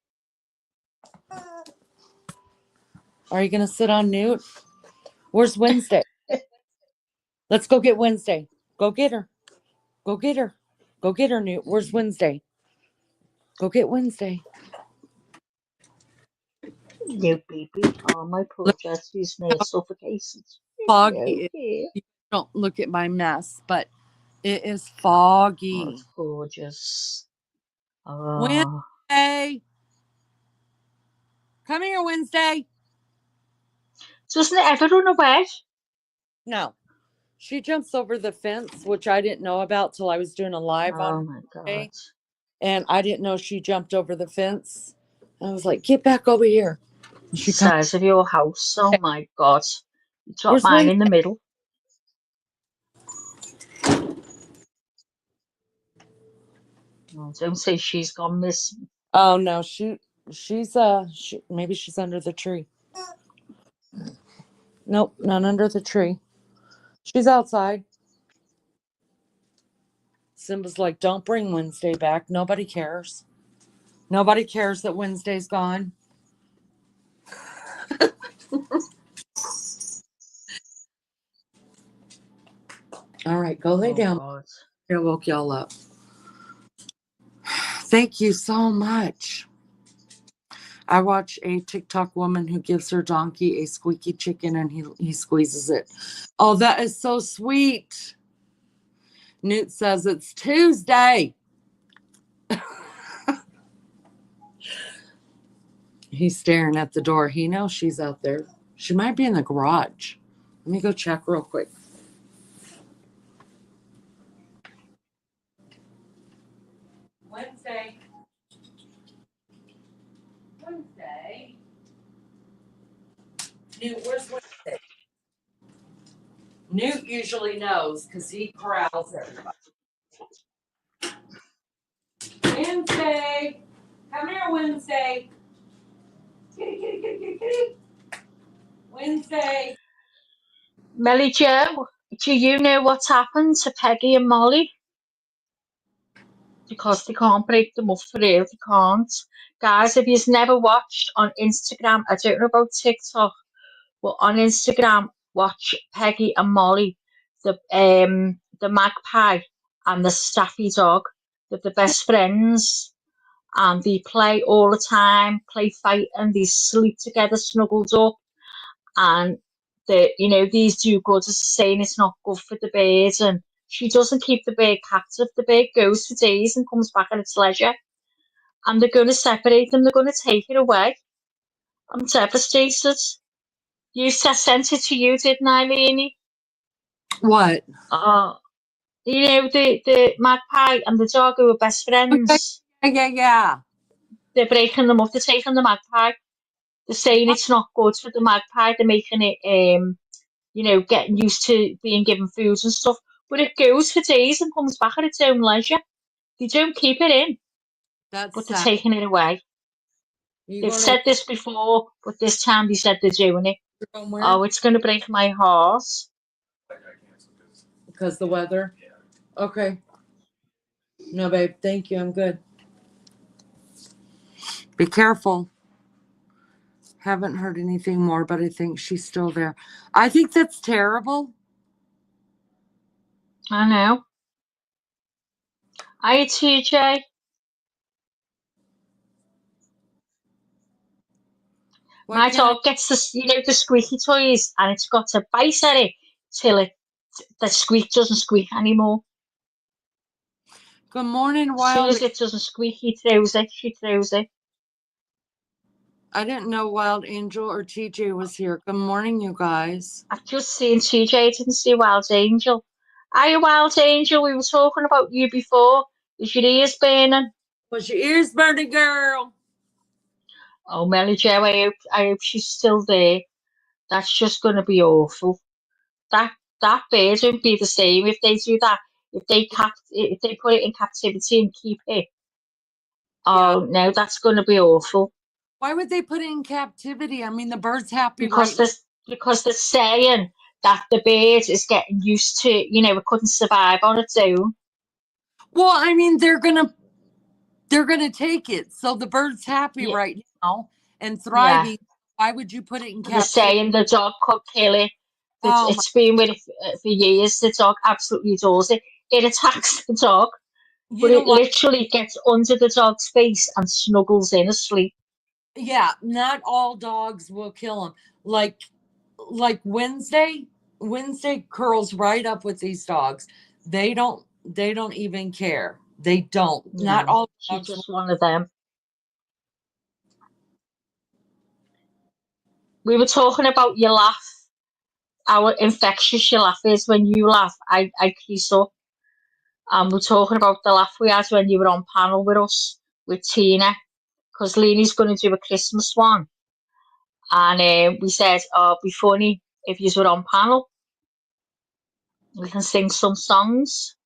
are you gonna sit on Newt? Where's Wednesday? Let's go get Wednesday. Go get her. Go get her. Go get her, Newt. Where's Wednesday? Go get Wednesday. no baby. Oh, my poor Look Jessie's near how suffocated. foggy No, it dear. is. You don't look at my mess, but it is Oh, it's foggy. gorgeous. Oh, Wednesday. Come here, Wednesday. doesn't it ever run away? No. She jumps over the fence, which I didn't know about till I was doing a live on Oh her my God. today. And I didn't know she jumped over the fence. I was like, get back over here. And The she comes, size of your house. Oh my God. You dropped where's mine in the Wednesday? middle. Oh, don't say she's gone missing. Oh no, maybe she's under the tree. Nope, not under the tree. She's outside. Simba's like, don't bring Wednesday back. Nobody cares. Nobody cares that Wednesday's gone. All right, go lay Oh down. God. I woke y'all up. Thank you so much. I watch a TikTok woman who gives her donkey a squeaky chicken and he squeezes it. Oh, that is so sweet. Newt says it's Tuesday. He's staring at the door. He knows she's out there. She might be in the garage. Let me go check real quick. Wednesday. Wednesday. Newt, where's Wednesday? Newt usually knows because he corrals everybody. Wednesday. Come here, Wednesday. Kitty, kitty, kitty, kitty, kitty. Wednesday. Melly Joe, do you know what's happened to Peggy and Molly? Because they can't break them up for real, they can't. Guys, if you've never watched on Instagram, I don't know about TikTok, but on Instagram, watch Peggy and Molly, the magpie and the Staffy dog. They're the best friends, and they play all the time, play fight, and they sleep together, snuggled up. And these do-gooders are saying it's not good for the bird, and she doesn't keep the bird captive. The bird goes for days and comes back at its leisure, and they're going to separate them. They're going to take it away. I'm devastated. Sent it to you, didn't I, Lainey? What? The magpie and the dog who are best Okay. friends. Yeah. They're breaking them up. They're taking the magpie. They're saying What? it's not good for the magpie. They're making it, getting used to being given food and stuff. But it goes for days and comes back at its own leisure. They don't keep it in, That's but they're sad. taking it away. You They've going to said this before, but this time they said they're doing it. somewhere? Oh, it's going to break my heart. Because the weather? Okay. No, babe. Thank you. I'm good. Be careful. Haven't heard anything more, but I think she's still there. I think that's terrible. I know. Hi, TJ. Why My can't I? dog gets the squeaky toys, and it's got to bite at it till the squeak doesn't squeak anymore. Good morning, As soon Wild. as it doesn't squeak, he throws it. She throws it. I didn't know Wild Angel or TJ was here. Good morning, you guys. I've just seen TJ. I didn't see Wild Angel. Hiya, Wild Angel. We were talking about you before. Is your ears burning? Was your ears burning, girl? Oh, Melly Jo, I hope she's still there. That's just going to be awful. That that bird won't be the same if they do that. If they put it in captivity and keep it. Yeah. Oh no, that's going to be awful. Why would they put it in captivity? I mean, the bird's happy because right they're, because they're saying that the bird is getting used to, it couldn't survive on its own. Well, I mean, they're gonna take it. So the bird's happy Yeah, right now and yeah. thriving. Why would you put it in And they're captivity? saying the dog could kill it. That Oh my! it's been with it for years. The dog absolutely adores it. It attacks the dog, You but know it what? literally gets under the dog's face and snuggles in asleep. Yeah, not all dogs will kill them. Like Wednesday. Wednesday curls right up with these dogs. They don't even care. They don't. Not No, all she's dogs. just one of them. We were talking about your laugh, how infectious your laugh is. When you laugh, I crease up. And we're talking about the laugh we had when you were on panel with us, with Tina, because Leanie's going to do a Christmas one. And we said, oh, it'd be funny if you were on panel. We can sing some songs.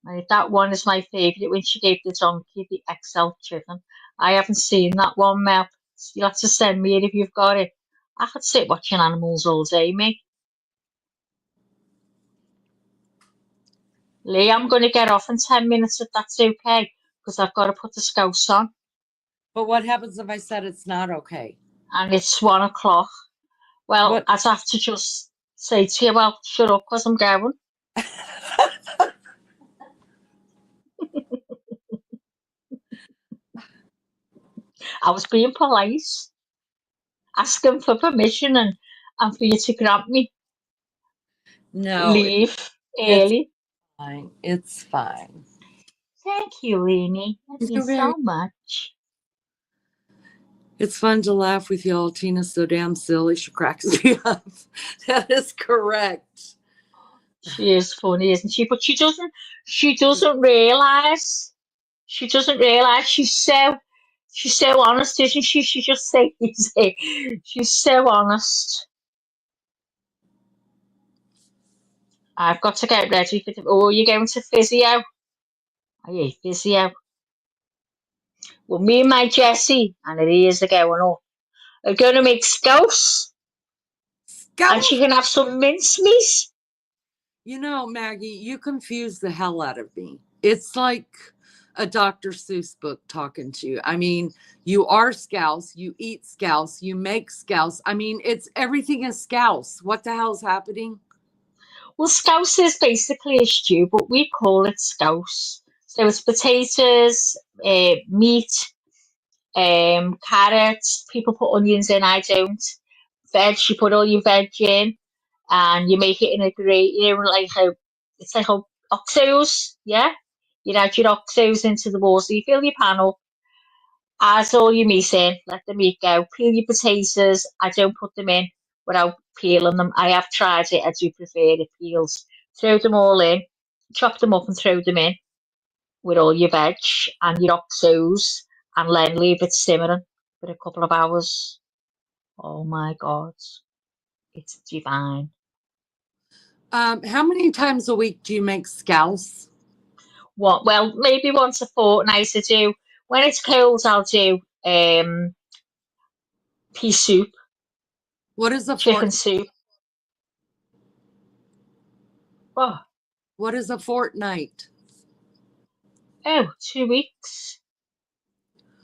Right, that one is my favourite when she gave the donkey the XL chicken. I haven't seen that one, Mel. You'll have to send me it if you've got it. I could sit watching animals all day, me. Lee, I'm going to get off in 10 minutes if that's okay, because I've got to put the scouse on, But what happens if I said it's not okay? and it's 1 o'clock. Well, What? I'd have to just say to you, well, shut up, because I'm going. I was being polite, asking for permission and for you to grant me No, leave it's early. fine. It's fine. Thank you, Leanie. That You're means very. so much. It's fun to laugh with y'all. Tina's so damn silly. She cracks me up. That is correct. She is funny, isn't she? But she doesn't realise. She doesn't realise she's so honest, isn't she? She just says it. She's so honest. I've got to get ready for the. Oh, you're going to physio? I hate physio. Well, me and my Jessie and her ears are going up. Are going to make scouse, and she Scout. can have some mincemeat. You know, Maggie, you confuse the hell out of me. It's like a Dr. Seuss book talking to you. I mean, you are scouse, you eat scouse, you make scouse. I mean, it's everything is scouse. What the hell's happening? Well, scouse is basically a stew, but we call it scouse. So it's potatoes, meat, carrots. People put onions in, I don't. Veg, you put all your veg in, and you make it in a great, it's like a oxos, yeah? You add your oxos into the water, you fill your pan up, add all your meat in, let the meat go, peel your potatoes. I don't put them in without peeling them. I have tried it, I do prefer it peels. Throw them all in, chop them up and throw them in with all your veg and your oxos, and then leave it simmering for a couple of hours. Oh my God, it's divine. How many times a week do you make scouse? What? Well, maybe once a fortnight I do. When it's cold, I'll do pea soup, What is a chicken fort? soup. Oh, What is a fortnight? oh, 2 weeks.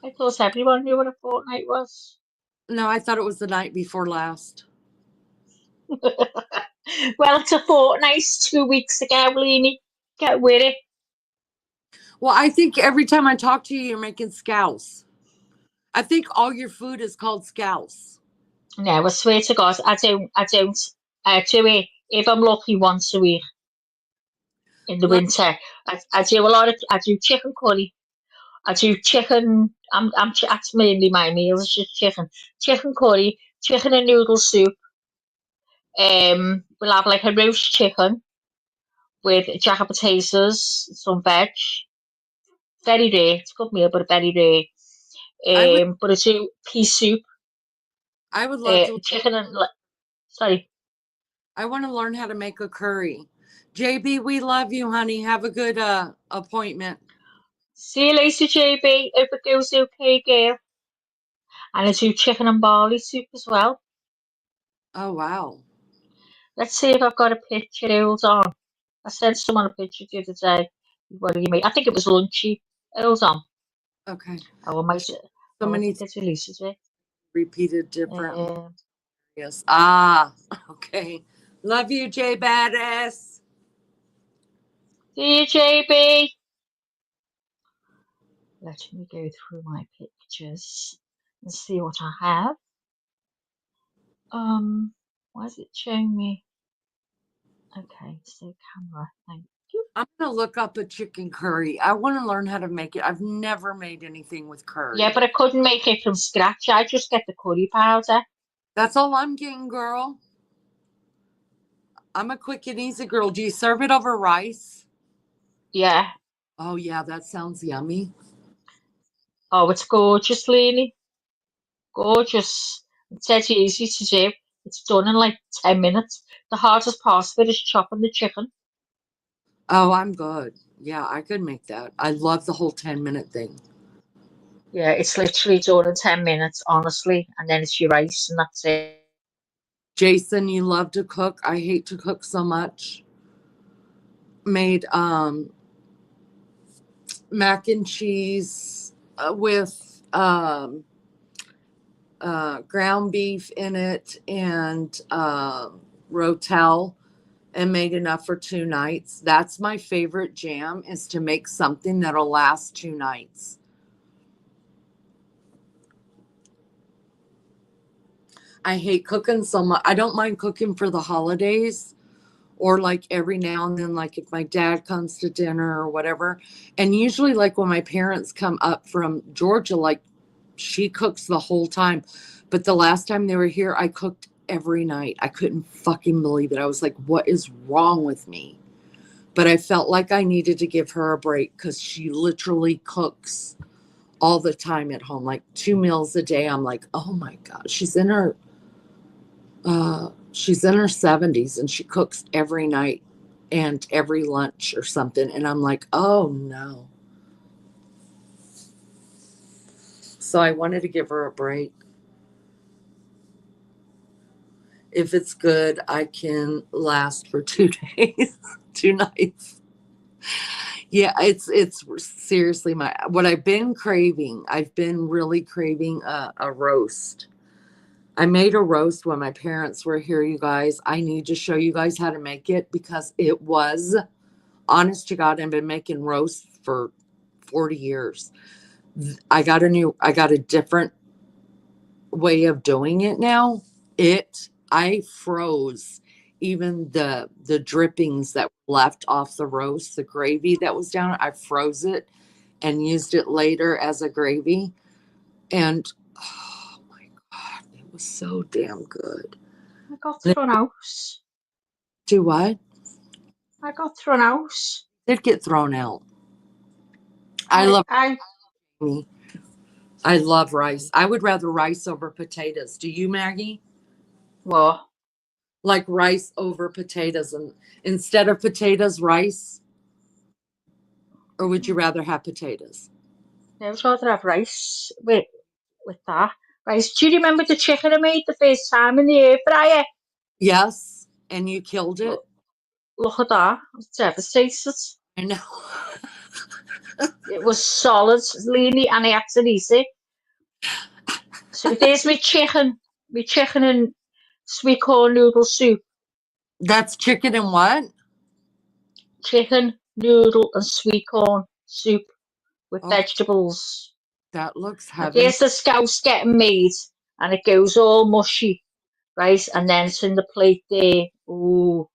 I thought everyone knew what a fortnight was. No, I thought it was the night before last. Well, it's a fortnight, 2 weeks ago, Leanie. Get with it. Well, I think every time I talk to you, you're making scouse. I think all your food is called scouse. No, I swear to God, I don't. I do it if I'm lucky once a week in the Let winter. I do a lot of, I do chicken curry. I do chicken. That's mainly my meals. It's just chicken, chicken curry, chicken and noodle soup. We'll have like a roast chicken with a jack of potatoes, some veg. Very rare. It's a good meal, but very rare. I would But I do pea soup, I would love to. chicken and sorry. I want to learn how to make a curry. JB, we love you, honey. Have a good appointment. See you later, JB. Hope it goes okay, girl. And I do chicken and barley soup as well. Oh wow. Let's see if I've got a picture. Hold on. I sent someone a picture the other day. What do you mean? I think it was lunchy. Hold on. Okay. Oh, I might. So Oh, I many think it's releases it. repeated different. Um, Yes. Ah. Okay. Love you, J Badass. see you, JB. Let me go through my pictures and see what I have. Why is it showing me? Okay, so camera. Thank you. I'm gonna look up a chicken curry. I want to learn how to make it. I've never made anything with Yeah, curry. but I couldn't make it from scratch. I just get the curry powder. That's all I'm getting, girl. I'm a quick and easy girl. Do you serve it over rice? Yeah. Oh yeah, that sounds yummy. Oh, it's gorgeous, Leanie. Gorgeous. It's dead easy to do. It's done in like 10 minutes. The hardest part of it is chopping the chicken. Oh, I'm good. Yeah, I could make that. I love the whole 10-minute thing. Yeah, it's literally done in 10 minutes, honestly. And then it's your rice and that's it. Jason, you love to cook. I hate to cook so much. Made mac and cheese with ground beef in it and rotel, and made enough for 2 nights. That's my favorite jam, is to make something that'll last 2 nights. I hate cooking so much. I don't mind cooking for the holidays, or like every now and then, like if my dad comes to dinner or whatever. And usually, like when my parents come up from Georgia, like she cooks the whole time. But the last time they were here, I cooked every night. I couldn't fucking believe it. I was like, what is wrong with me? But I felt like I needed to give her a break because she literally cooks all the time at home, like 2 meals a day. I'm like, oh my God, she's in her 70s and she cooks every night and every lunch or something. And I'm like, oh no. So I wanted to give her a break. If it's good, I can last for 2 days, 2 nights. Yeah, it's seriously what I've been craving. I've been really craving a roast. I made a roast when my parents were here, you guys. I need to show you guys how to make it because it was, honest to God, I've been making roasts for 40 years. I got a different way of doing it now. I froze even the drippings that were left off the roast, the gravy that was down. I froze it and used it later as a gravy. And oh my God, it was so damn good. I got thrown out. Do what? I got thrown out. Did get thrown out. I love I me. I love rice. I would rather rice over potatoes. Do you, Maggie? What? Like rice over potatoes, and instead of potatoes, rice? Or would you rather have potatoes? I would rather have rice with that. Rice. Do you remember the chicken I made the first time in the air fryer? Yes. And you killed it? Look, look at that. It's devastated. I know. It was solid, leany, and I had to eat it. So there's my chicken and sweet corn noodle soup. That's chicken and what? Chicken, noodle, and sweet corn soup with Oh, vegetables. that looks And heaven. there's the scouse getting made, and it goes all mushy, right? And then it's in the plate there. Ooh,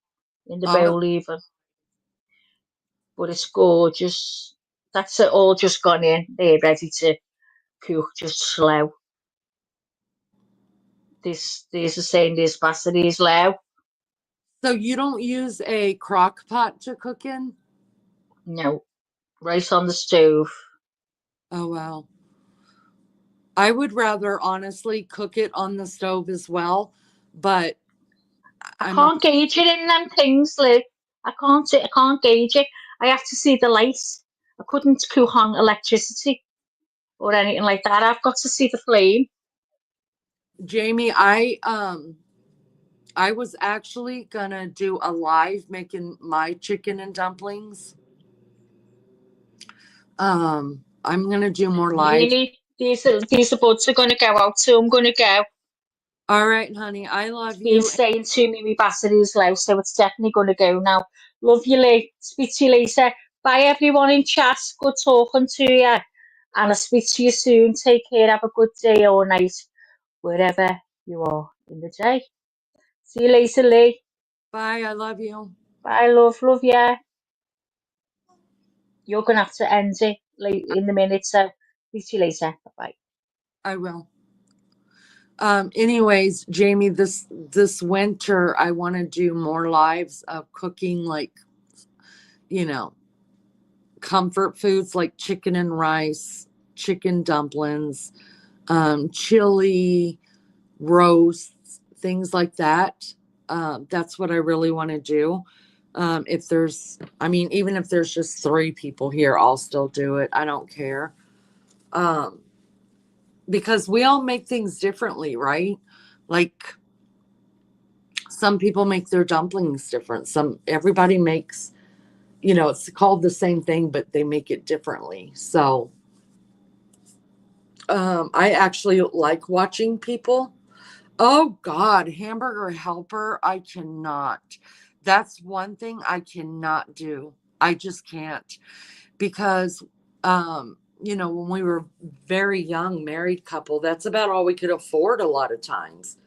in the Oh, bowl even. But it's gorgeous. That's it all just gone in. They're ready to cook, just slow. This is saying this pasta is low. so you don't use a crock pot to cook in? No, right on the stove. Oh, wow. I would rather honestly cook it on the stove as well, but I I'm a, can't gauge it in them things, Lou. I can't gauge it. I have to see the light. I couldn't cook on electricity or anything like that. I've got to see the flame. Jamie, I was actually gonna do a live making my chicken and dumplings. I'm gonna do more live. Really, these are buds are gonna go out, so I'm gonna go. All right, honey. I It's love been you. saying to me, my battery's low, so it's definitely gonna go now. Love you, Lee. Speak to you later. Bye, everyone in chat. Good talking to you, and I'll speak to you soon. Take care. Have a good day or night, wherever you are in the day. See you later, Lee. Bye. I love you. Bye, love. Love ya. You're gonna have to end it late in the minute, so see you later. Bye. I will. Anyways, Jamie, this winter I want to do more lives of cooking, like, you know, comfort foods like chicken and rice, chicken dumplings, chili, roasts, things like that. That's what I really want to do. If there's, I mean, even if there's just 3 people here, I'll still do it. I don't care. Um, because we all make things differently, right? Like Some people make their dumplings different. Everybody makes, it's called the same thing, but they make it differently. So I actually like watching people. Oh God, hamburger helper, I cannot. That's one thing I cannot do. I just can't, because when we were very young married couple, that's about all we could afford a lot of times.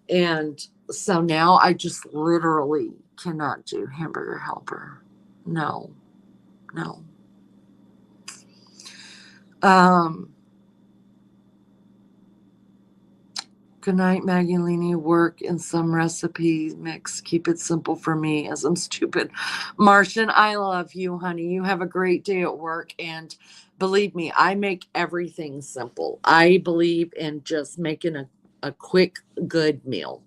And so now I just literally cannot do hamburger helper. No. No. Good night, Magdalene. Work in some recipe mix. Keep it simple for me, as I'm stupid. Martian, I love you, honey. You have a great day at work. And believe me, I make everything simple. I believe in just making a quick, good meal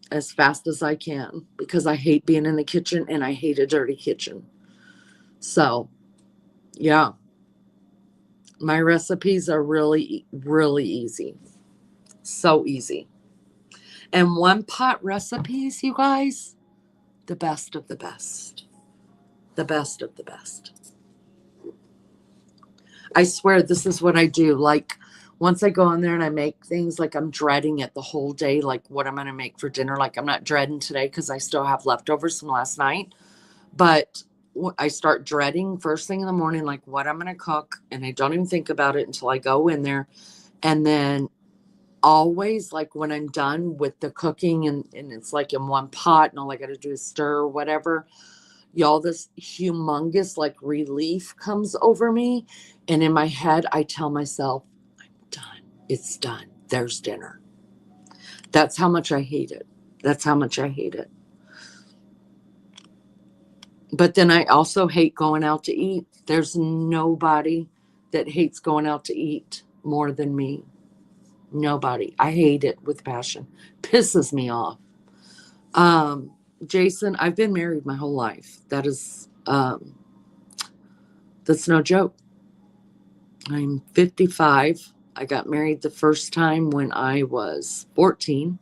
as fast as I can, because I hate being in the kitchen and I hate a dirty kitchen. So, yeah, my recipes are really, really easy. So easy. And one pot recipes, you guys, the best of the best. The best of the best. I swear this is what I do. Like, once I go in there and I make things, like I'm dreading it the whole day, like what I'm going to make for dinner. Like, I'm not dreading today because I still have leftovers from last night. But I start dreading first thing in the morning, like what I'm going to cook. And I don't even think about it until I go in there. And then always, like when I'm done with the cooking and it's like in one pot and all I got to do is stir or whatever, y'all, this humongous like relief comes over me. And in my head, I tell myself, I'm done. It's done. There's dinner. That's how much I hate it. That's how much I hate it. But then I also hate going out to eat. There's nobody that hates going out to eat more than me. Nobody. I hate it with passion. Pisses me off. Jason, I've been married my whole life. That's no joke. I'm 55. I got married the first time when I was 14.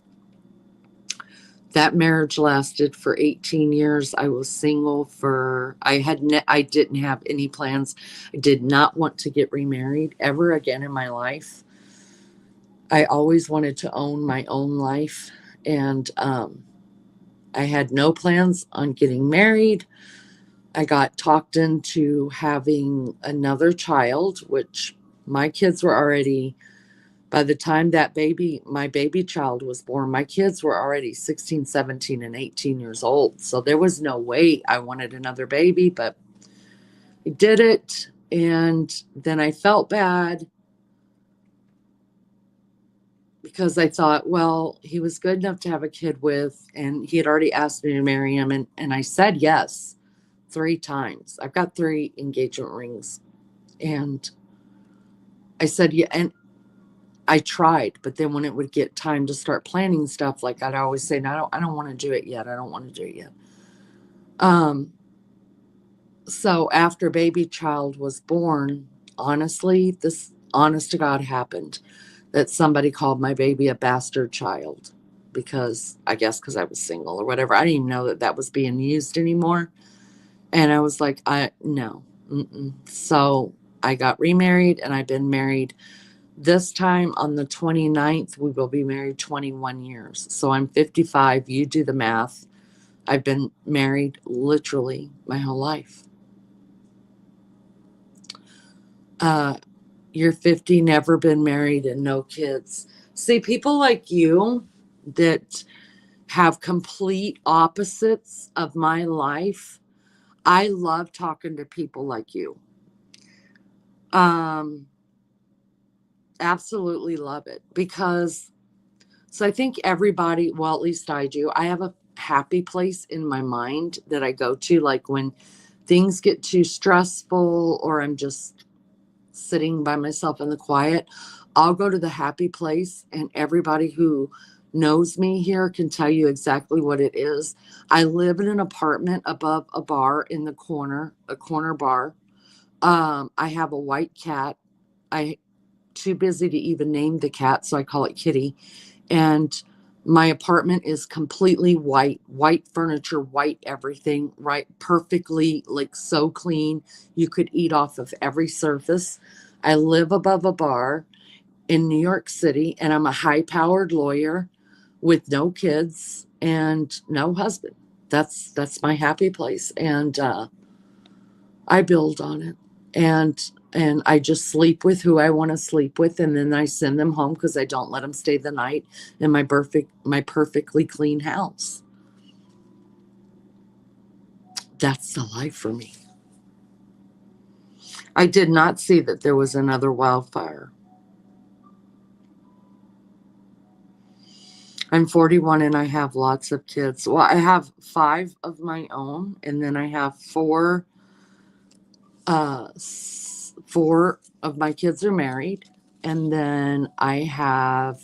That marriage lasted for 18 years. I was single I didn't have any plans. I did not want to get remarried ever again in my life. I always wanted to own my own life. And I had no plans on getting married. I got talked into having another child, which my kids were already, by the time my baby child was born, my kids were already 16, 17, and 18 years old. So there was no way I wanted another baby, but I did it. And then I felt bad because I thought, well, he was good enough to have a kid with, and he had already asked me to marry him. And I said yes 3 times. I've got 3 engagement rings. And I said, yeah. And I tried, but then when it would get time to start planning stuff, like I'd always say, no, I don't want to do it yet. I don't want to do it yet. So after baby child was born, honestly, this honest to God happened, that somebody called my baby a bastard child because I was single or whatever. I didn't even know that was being used anymore. And I was like, no. So I got remarried, and I've been married. This time on the 29th, we will be married 21 years. So I'm 55. You do the math. I've been married literally my whole life. You're 50, never been married, and no kids. See, people like you that have complete opposites of my life, I love talking to people like you. Absolutely love it, because so I think everybody, well, at least I do, I have a happy place in my mind that I go to, like when things get too stressful or I'm just sitting by myself in the quiet, I'll go to the happy place, and everybody who knows me here can tell you exactly what it is. I live in an apartment above a bar in the corner, a corner bar. I have a white cat. I too busy to even name the cat, so I call it Kitty. And My apartment is completely white furniture, white everything, right? Perfectly, like so clean. You could eat off of every surface. I live above a bar in New York City, and I'm a high powered lawyer with no kids and no husband. That's my happy place. And I build on it. And I just sleep with who I want to sleep with, and then I send them home because I don't let them stay the night in my perfectly clean house. That's the life for me. I did not see that there was another wildfire. I'm 41 and I have lots of kids. Well, I have 5 of my own, and then I have 4 of my kids are married, and then I have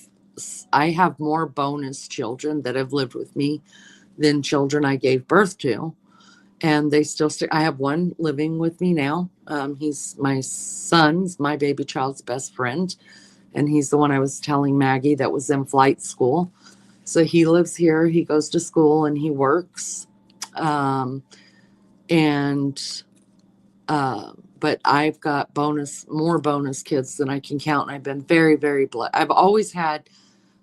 more bonus children that have lived with me than children I gave birth to, and they still stay. I have one living with me now. He's my baby child's best friend, and he's the one I was telling Maggie that was in flight school. So he lives here. He goes to school and he works, and but I've got more bonus kids than I can count. And I've been very, very blessed. I've always had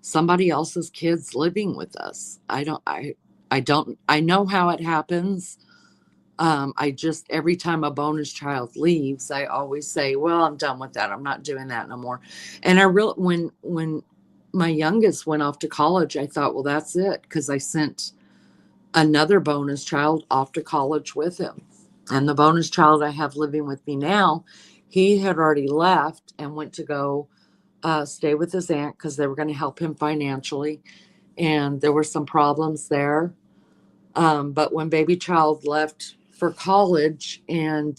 somebody else's kids living with us. I know how it happens. I just, every time a bonus child leaves, I always say, well, I'm done with that. I'm not doing that no more. And when my youngest went off to college, I thought, well, that's it. Cause I sent another bonus child off to college with him. And the bonus child I have living with me now, he had already left and went to go stay with his aunt because they were going to help him financially. And there were some problems there. But when baby child left for college and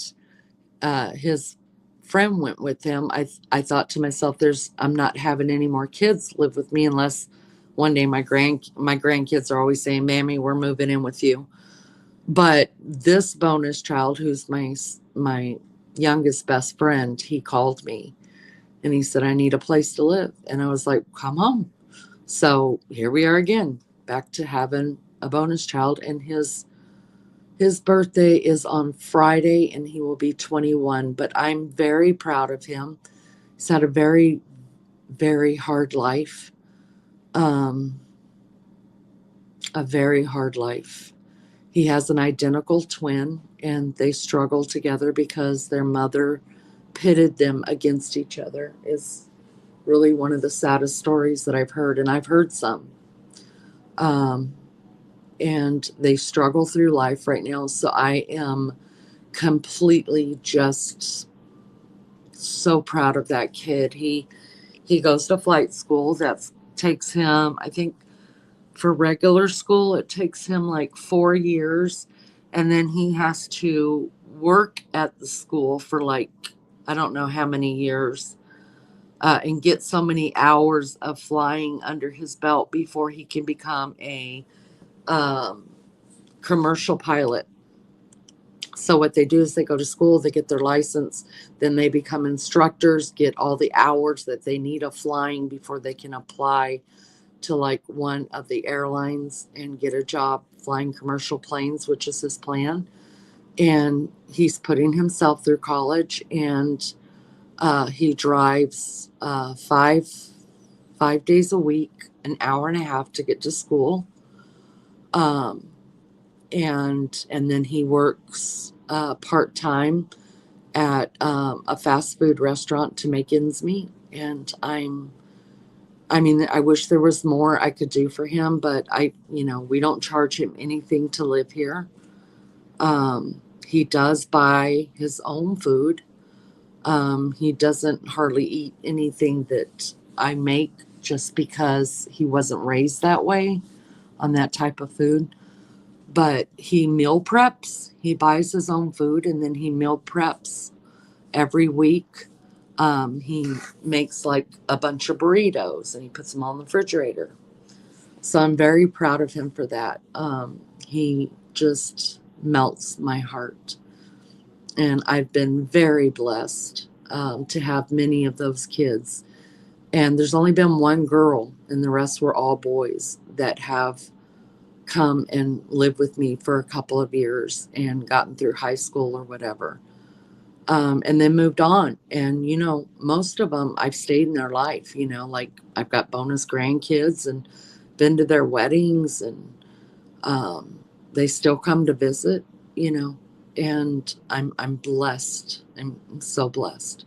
his friend went with him, I thought to myself, I'm not having any more kids live with me unless one day my grandkids are always saying, Mammy, we're moving in with you. But this bonus child, who's my youngest best friend, he called me and he said, I need a place to live. And I was like, come home. So here we are again, back to having a bonus child. And his birthday is on Friday and he will be 21. But I'm very proud of him. He's had a very, very hard life. A very hard life. He has an identical twin, and they struggle together because their mother pitted them against each other. Is really one of the saddest stories that I've heard, and I've heard some. And they struggle through life right now. So I am completely just so proud of that kid. He goes to flight school. That takes him, I think, for regular school, it takes him like 4 years. And then he has to work at the school for like, I don't know how many years, and get so many hours of flying under his belt before he can become a commercial pilot. So what they do is they go to school, they get their license, then they become instructors, get all the hours that they need of flying before they can apply to like one of the airlines and get a job flying commercial planes, which is his plan. And he's putting himself through college, and he drives 5 days a week, an hour and a half to get to school. And then he works part-time at a fast food restaurant to make ends meet. And I wish there was more I could do for him, but we don't charge him anything to live here. He does buy his own food. He doesn't hardly eat anything that I make just because he wasn't raised that way on that type of food. But he meal preps. He buys his own food and then he meal preps every week. He makes like a bunch of burritos and he puts them all in the refrigerator. So I'm very proud of him for that. He just melts my heart. And I've been very blessed to have many of those kids. And there's only been one girl, and the rest were all boys that have come and lived with me for a couple of years and gotten through high school or whatever. And then moved on. And, most of them, I've stayed in their life, like I've got bonus grandkids and been to their weddings, and they still come to visit, and I'm blessed. I'm so blessed.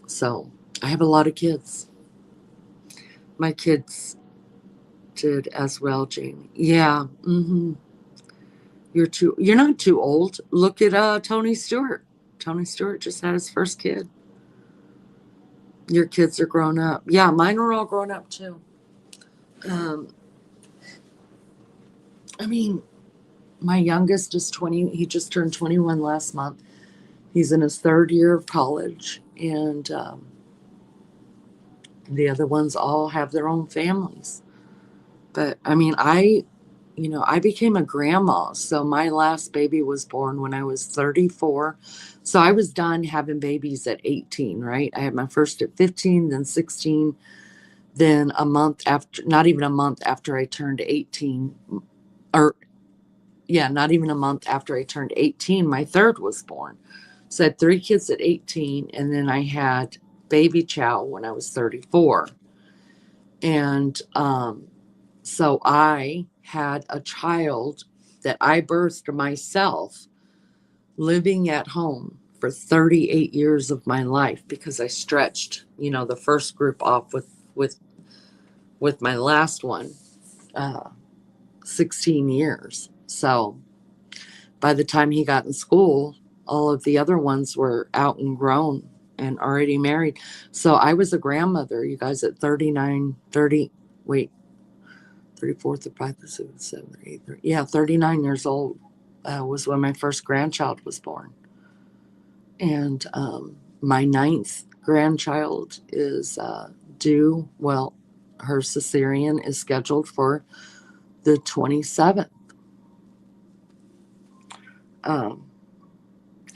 So I have a lot of kids. My kids did as well, Jamie. Yeah. You're not too old. Look at Tony Stewart. Tony Stewart just had his first kid. Your kids are grown up. Yeah, mine are all grown up too. Um, I mean, my youngest is 20. He just turned 21 last month. He's in his third year of college, and the other ones all have their own families. But I mean, I became a grandma. So my last baby was born when I was 34. So I was done having babies at 18, right? I had my first at 15, then 16, then a month after, not even a month after I turned 18, or yeah, not even a month after I turned 18, my third was born. So I had 3 kids at 18, and then I had baby chow when I was 34. And so I had a child that I birthed myself living at home for 38 years of my life, because I stretched, the first group off with my last one, 16 years. So by the time he got in school, all of the other ones were out and grown and already married. So I was a grandmother, you guys, at 39, 30, wait, 34, 35, 36, 37, 38, 30, yeah, 39 years old was when my first grandchild was born. And my 9th grandchild is due, well, her cesarean is scheduled for the 27th.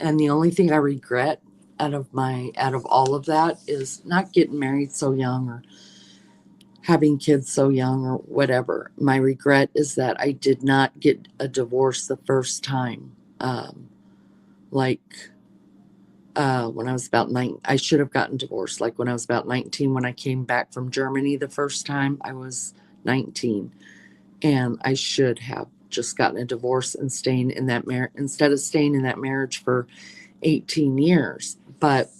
And the only thing I regret out of all of that is not getting married so young or having kids so young or whatever. My regret is that I did not get a divorce the first time. When I was about 9, I should have gotten divorced. Like when I was about 19, when I came back from Germany the first time, I was 19, and I should have just gotten a divorce and staying in that marriage instead of staying in that marriage for 18 years. But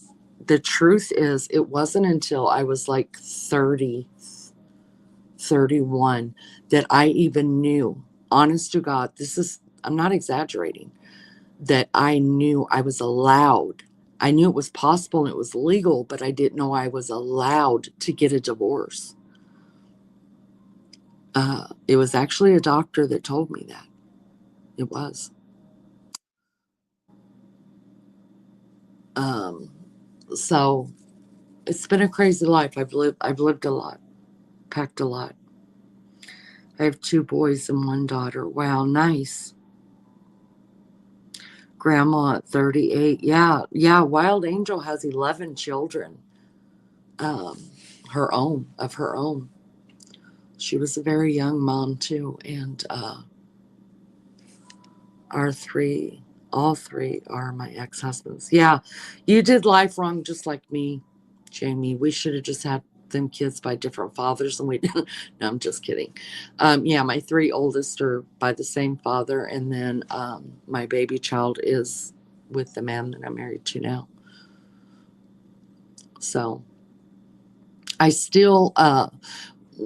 the truth is, it wasn't until I was like 30, 31 that I even knew, honest to God, I'm not exaggerating, that I knew I was allowed. I knew it was possible and it was legal, but I didn't know I was allowed to get a divorce. It was actually a doctor that told me that. It was. So it's been a crazy life. I've lived a lot, packed a lot. I have 2 boys and 1 daughter. Wow, nice. Grandma at 38. Yeah, Wild Angel has 11 children. Of her own. She was a very young mom too, and all 3 are my ex-husbands. Yeah, you did life wrong just like me, Jamie. We should have just had them kids by different fathers, and we didn't. No, I'm just kidding. Yeah, my 3 oldest are by the same father, and then my baby child is with the man that I'm married to now. So I still,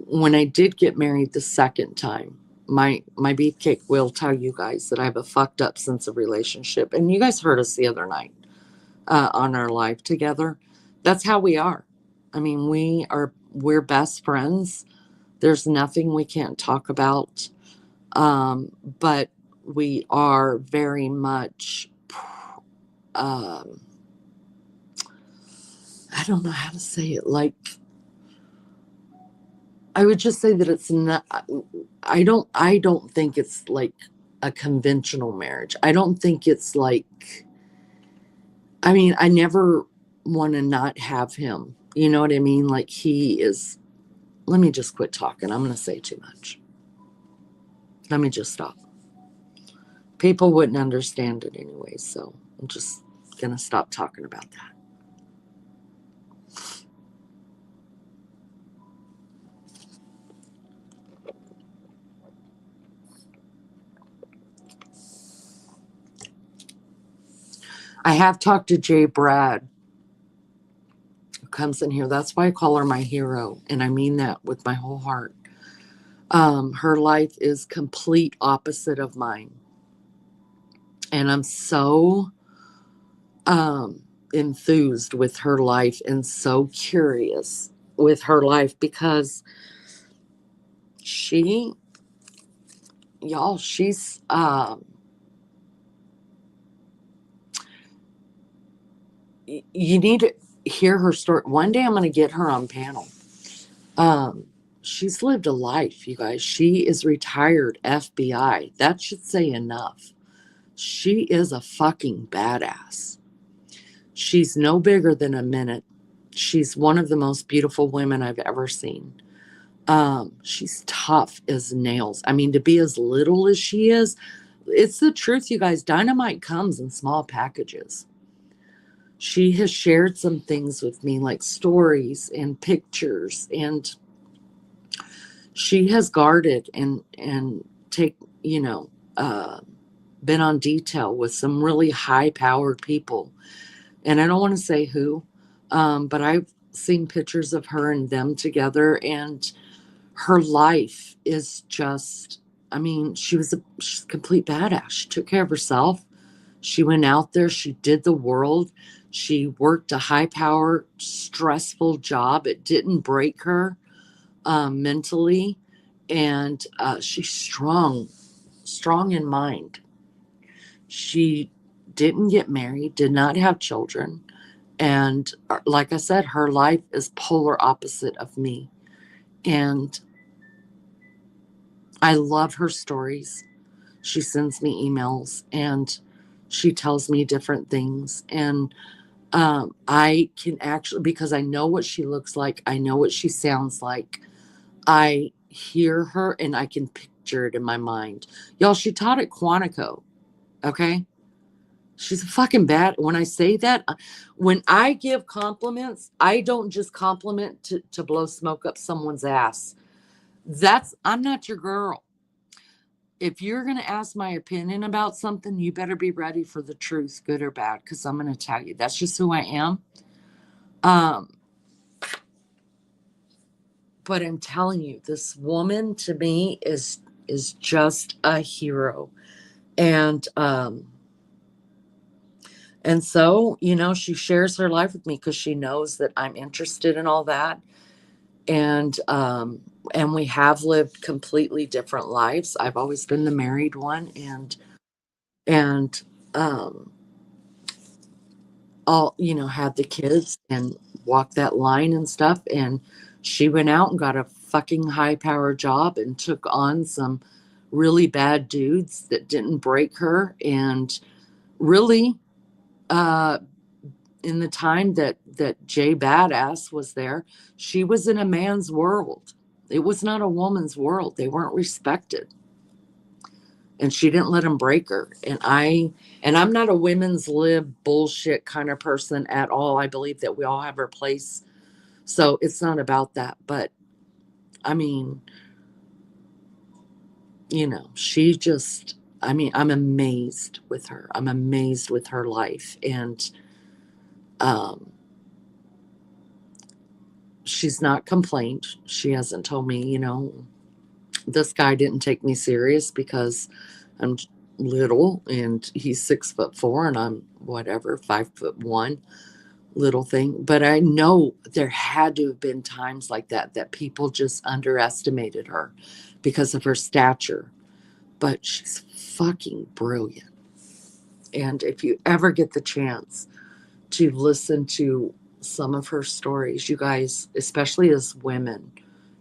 when I did get married the second time, my beefcake will tell you guys that I have a fucked up sense of relationship. And you guys heard us the other night on our live together. That's how we are. I mean, we're best friends. There's nothing we can't talk about. But we are very much, I don't know how to say it. Like, I would just say that it's not, I don't think it's like a conventional marriage. I don't think it's like, I mean, I never want to not have him. You know what I mean? Like he is, let me just quit talking. I'm going to say too much. Let me just stop. People wouldn't understand it anyway, so I'm just going to stop talking about that. I have talked to Jay Brad, who comes in here. That's why I call her my hero, and I mean that with my whole heart. Her life is complete opposite of mine, and I'm so enthused with her life and so curious with her life because she, y'all, she's you need to hear her story. One day I'm going to get her on panel. She's lived a life, you guys. She is retired FBI. That should say enough. She is a fucking badass. She's no bigger than a minute. She's one of the most beautiful women I've ever seen. She's tough as nails. I mean, to be as little as she is, it's the truth, you guys. Dynamite comes in small packages. She has shared some things with me, like stories and pictures, and she has guarded and take, been on detail with some really high powered people. And I don't want to say who, but I've seen pictures of her and them together, and her life is just, I mean, she's a complete badass. She took care of herself. She went out there, she did the world. She worked a high power, stressful job. It didn't break her mentally. And she's strong in mind. She didn't get married, did not have children. And like I said, her life is polar opposite of me. And I love her stories. She sends me emails and she tells me different things. And I can actually, because I know what she looks like, I know what she sounds like, I hear her and I can picture it in my mind. Y'all, she taught at Quantico, okay? She's a fucking bad. When I say that, when I give compliments, I don't just compliment to blow smoke up someone's ass. I'm not your girl. If you're going to ask my opinion about something, you better be ready for the truth, good or bad, because I'm going to tell you. That's just who I am. But I'm telling you, this woman to me is just a hero. And so, she shares her life with me because she knows that I'm interested in all that. And we have lived completely different lives. I've always been the married one, and all, had the kids and walked that line and stuff. And she went out and got a fucking high power job and took on some really bad dudes that didn't break her. And really, in the time that Jay Badass was there, she was in a man's world. It was not a woman's world. They weren't respected. And she didn't let him break her. And I'm not a women's lib bullshit kind of person at all. I believe that we all have our place. So it's not about that. But I mean, she just, I mean, I'm amazed with her. I'm amazed with her life. And she's not complained. She hasn't told me, this guy didn't take me serious because I'm little and he's 6'4" and I'm whatever, 5'1", little thing. But I know there had to have been times like that people just underestimated her because of her stature. But she's fucking brilliant. And if you ever get the chance to listen to some of her stories, you guys, especially as women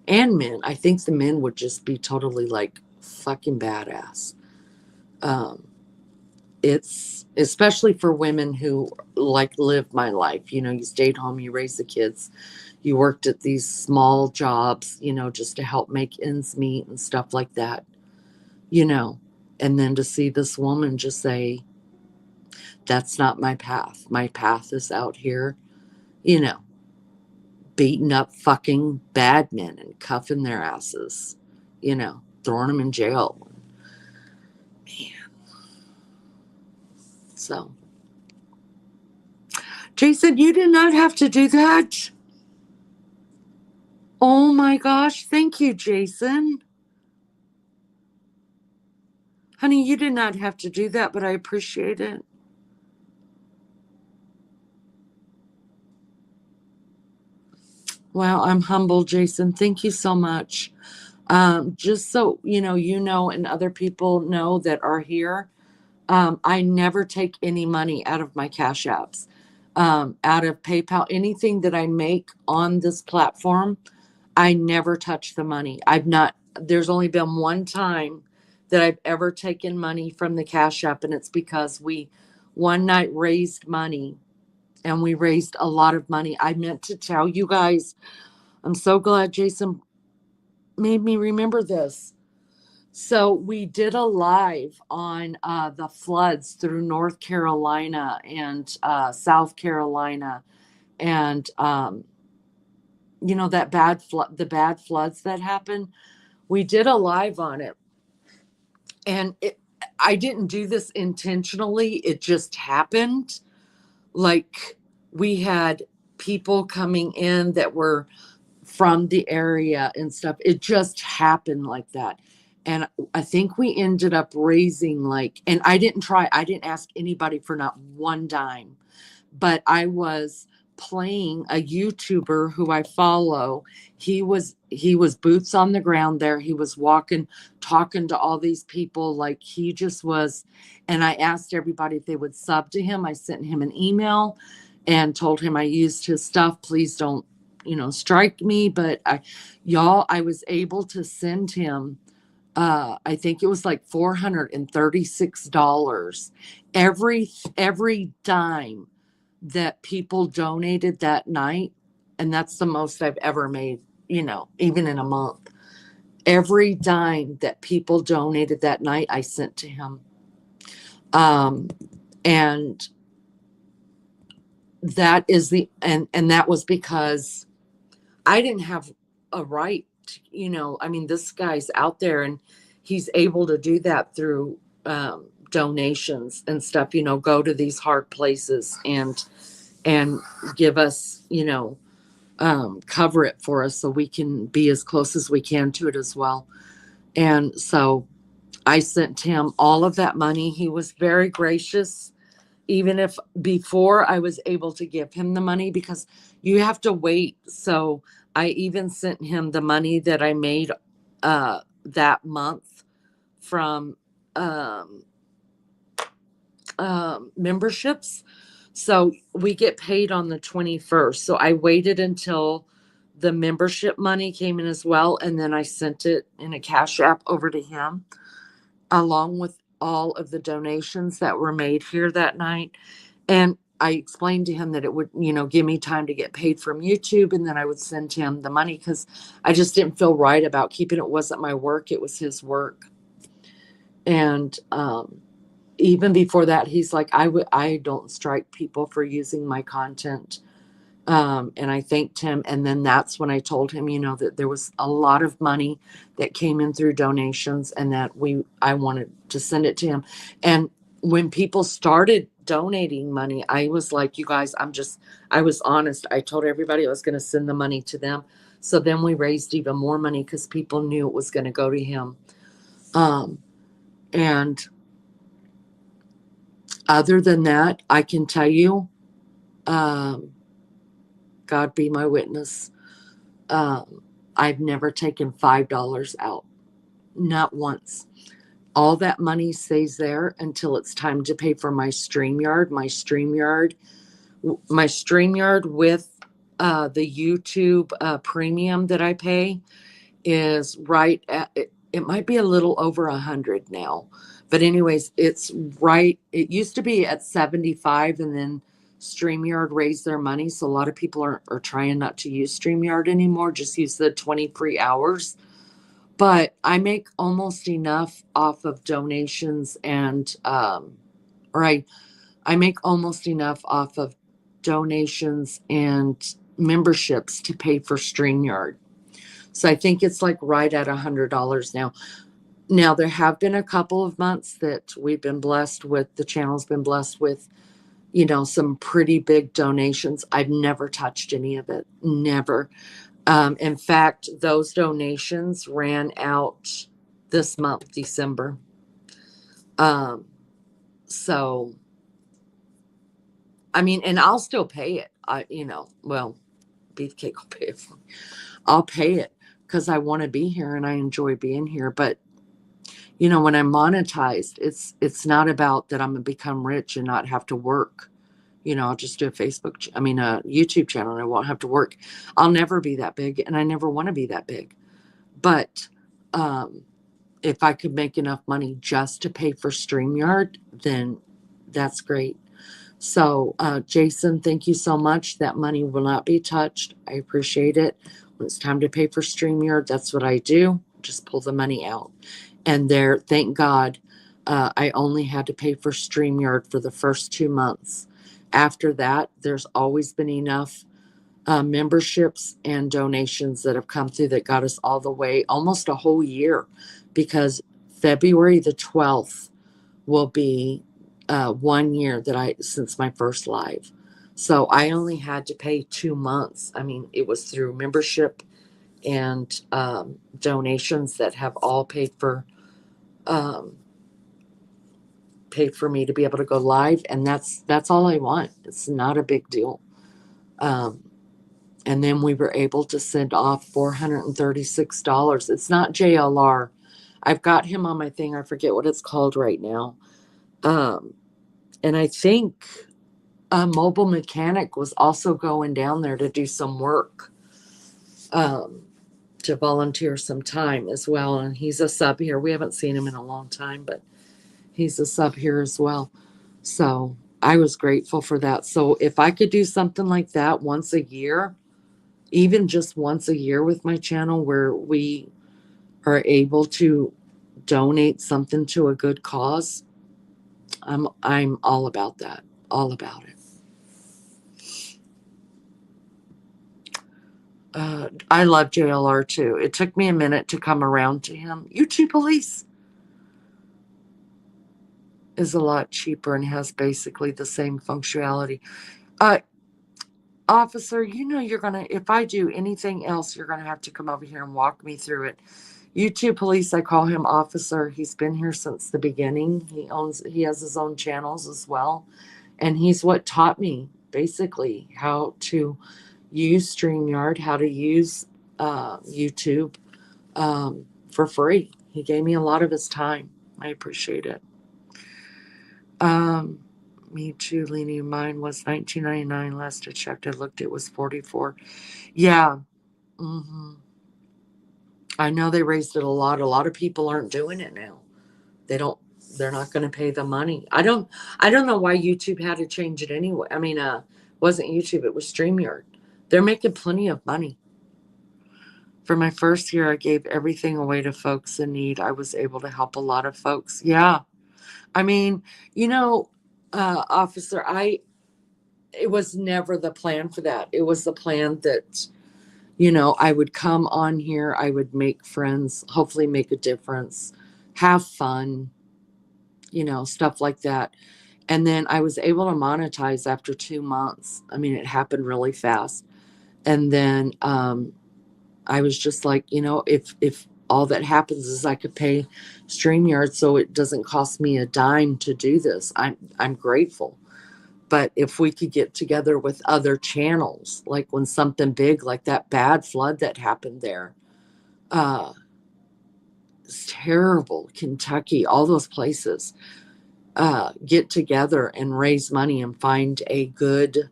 and men, I think the men would just be totally like fucking badass. it's especially for women who like live my life. You stayed home, you raised the kids, you worked at these small jobs, just to help make ends meet and stuff like that, you know. And then to see this woman just say, that's not my path. My path is out here, you know, beating up fucking bad men and cuffing their asses, throwing them in jail. Man. So, Jason, you did not have to do that. Oh my gosh. Thank you, Jason. Honey, you did not have to do that, but I appreciate it. Wow, I'm humbled, Jason. Thank you so much. Just so and other people know that are here, I never take any money out of my Cash Apps, out of PayPal, anything that I make on this platform. I never touch the money. There's only been one time that I've ever taken money from the Cash App, and it's because we one night raised money, and we raised a lot of money. I meant to tell you guys, I'm so glad Jason made me remember this. So we did a live on the floods through North Carolina and South Carolina, and the bad floods that happened. We did a live on it, and I didn't do this intentionally. It just happened. Like, we had people coming in that were from the area and stuff. It just happened like that. And I think we ended up raising and I didn't ask anybody for not one dime, but I was playing a YouTuber who I follow. He was boots on the ground there. He was walking, talking to all these people like he just was. And I asked everybody if they would sub to him. I sent him an email and told him I used his stuff. Please don't, strike me. But I was able to send him, I think it was like $436. Every dime that people donated that night, and that's the most I've ever made, even in a month. Every dime that people donated that night, I sent to him. And that is and that was because I didn't have a right, this guy's out there and he's able to do that through donations and stuff, go to these hard places and give us, cover it for us so we can be as close as we can to it as well. And so I sent him all of that money. He was very gracious, even if before I was able to give him the money, because you have to wait. So I even sent him the money that I made that month from memberships. So we get paid on the 21st. So I waited until the membership money came in as well. And then I sent it in a Cash App over to him, along with all of the donations that were made here that night. And I explained to him that it would, give me time to get paid from YouTube. And then I would send him the money because I just didn't feel right about keeping it. It wasn't my work. It was his work. And, even before that, he's like, I don't strike people for using my content. And I thanked him. And then that's when I told him, that there was a lot of money that came in through donations and that I wanted to send it to him. And when people started donating money, I was like, you guys, I was honest. I told everybody I was going to send the money to them. So then we raised even more money because people knew it was going to go to him. And other than that, I can tell you, God be my witness, I've never taken $5 out. Not once. All that money stays there until it's time to pay for my StreamYard. My StreamYard with the YouTube premium that I pay is right at it might be a little over 100 now. But anyways, it's right. It used to be at 75, and then StreamYard raised their money. So a lot of people are trying not to use StreamYard anymore, just use the 20 free hours. But I make almost enough off of donations and, or I make almost enough off of donations and memberships to pay for StreamYard. So I think it's like right at $100 now. Now, there have been a couple of months that we've been blessed with, the channel's been blessed with, some pretty big donations. I've never touched any of it. Never. In fact, those donations ran out this month, December. So, I mean, and I'll still pay it. Well, Beefcake will pay it for me. I'll pay it because I want to be here and I enjoy being here. But when I'm monetized, it's not about that I'm gonna become rich and not have to work. I'll just do a YouTube channel and I won't have to work. I'll never be that big, and I never want to be that big. But if I could make enough money just to pay for StreamYard, then that's great. So, Jason, thank you so much. That money will not be touched. I appreciate it. When it's time to pay for StreamYard, that's what I do. Just pull the money out. And there, thank God, I only had to pay for StreamYard for the first 2 months. After that, there's always been enough memberships and donations that have come through that got us all the way, almost a whole year, because February the 12th will be 1 year since my first live. So I only had to pay 2 months. I mean, it was through membership and donations that have all paid for me to be able to go live, and that's all I want. It's not a big deal. And then we were able to send off $436. It's not JLR. I've got him on my thing. I forget what it's called right now. And I think a mobile mechanic was also going down there to do some work, to volunteer some time as well. And he's a sub here. We haven't seen him in a long time, but he's a sub here as well. So I was grateful for that. So if I could do something like that once a year, even just once a year with my channel, where we are able to donate something to a good cause, I'm all about that. All about it. I love JLR too. It took me a minute to come around to him. YouTube Police is a lot cheaper and has basically the same functionality. Officer, if I do anything else, you're gonna have to come over here and walk me through it. YouTube Police, I call him Officer. He's been here since the beginning. He has his own channels as well. And he's what taught me basically how to use StreamYard, how to use YouTube for free. He gave me a lot of his time. I appreciate it. Me too, Leanie. Mine was $19.99. Last I checked, I looked, it was $44. Yeah. I know they raised it a lot. A lot of people aren't doing it now. They're not going to pay the money. I don't know why YouTube had to change it anyway. I mean, wasn't YouTube, it was StreamYard. They're making plenty of money. For my first year, I gave everything away to folks in need. I was able to help a lot of folks. Yeah. I mean, Officer, it was never the plan for that. It was the plan that, I would come on here, I would make friends, hopefully make a difference, have fun, stuff like that. And then I was able to monetize after 2 months. I mean, it happened really fast. And then I was just like, if all that happens is I could pay StreamYard so it doesn't cost me a dime to do this, I'm grateful. But if we could get together with other channels, like when something big like that bad flood that happened there, it's terrible, Kentucky, all those places, get together and raise money and find a good,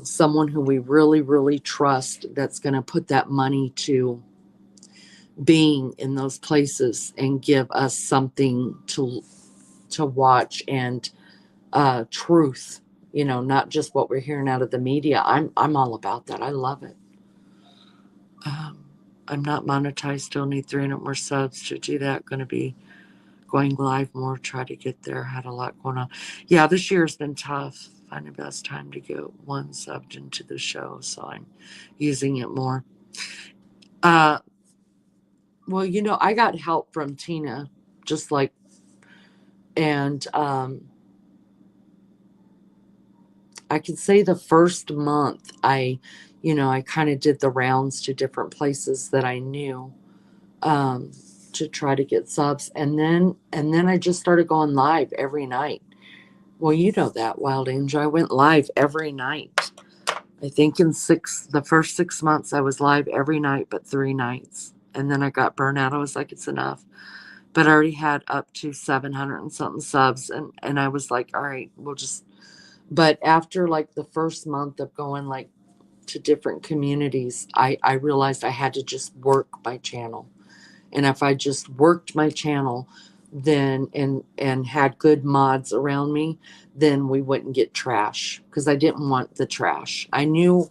someone who we really, really trust that's going to put that money to being in those places and give us something to watch and truth, you know, not just what we're hearing out of the media. I'm all about that. I love it. Um, I'm not monetized. Still need 300 more subs to do that. Going to be going live more. Try to get there. Had a lot going on. Yeah, this year's been tough. Finding the best time to get one subbed into the show, so I'm using it more. Well, you know, I got help from Tina, just like, and I can say the first month I kind of did the rounds to different places that I knew um, to try to get subs, and then I just started going live every night. Well, you know that, Wild Angel. I went live every night. I think the first 6 months I was live every night, but 3 nights, and then I got burnt out. I was like, it's enough. But I already had up to 700 and something subs, and I was like, all right, we'll just. But after like the first month of going like to different communities, I realized I had to just work my channel. And if I just worked my channel, then and had good mods around me, then we wouldn't get trash, because I didn't want the trash. I knew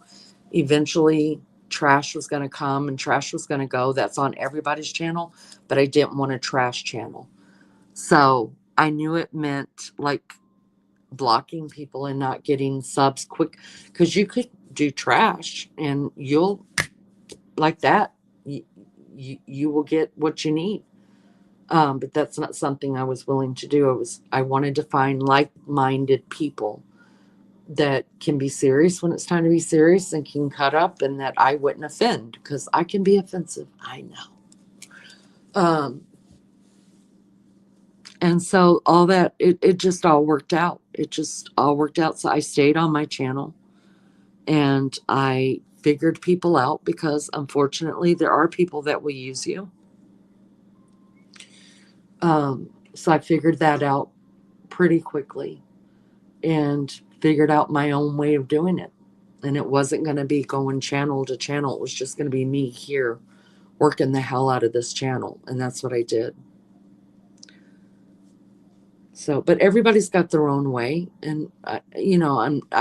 eventually trash was going to come and trash was going to go. That's on everybody's channel, but I didn't want a trash channel. So I knew it meant like blocking people and not getting subs quick, because you could do trash and you'll like that you will get what you need. But that's not something I was willing to do. I wanted to find like-minded people that can be serious when it's time to be serious and can cut up, and that I wouldn't offend, because I can be offensive, I know. And so all that, it just all worked out. It just all worked out. So I stayed on my channel and I figured people out, because unfortunately there are people that will use you. So I figured that out pretty quickly and figured out my own way of doing it. And it wasn't going to be going channel to channel. It was just going to be me here working the hell out of this channel. And that's what I did. So, but everybody's got their own way. And, I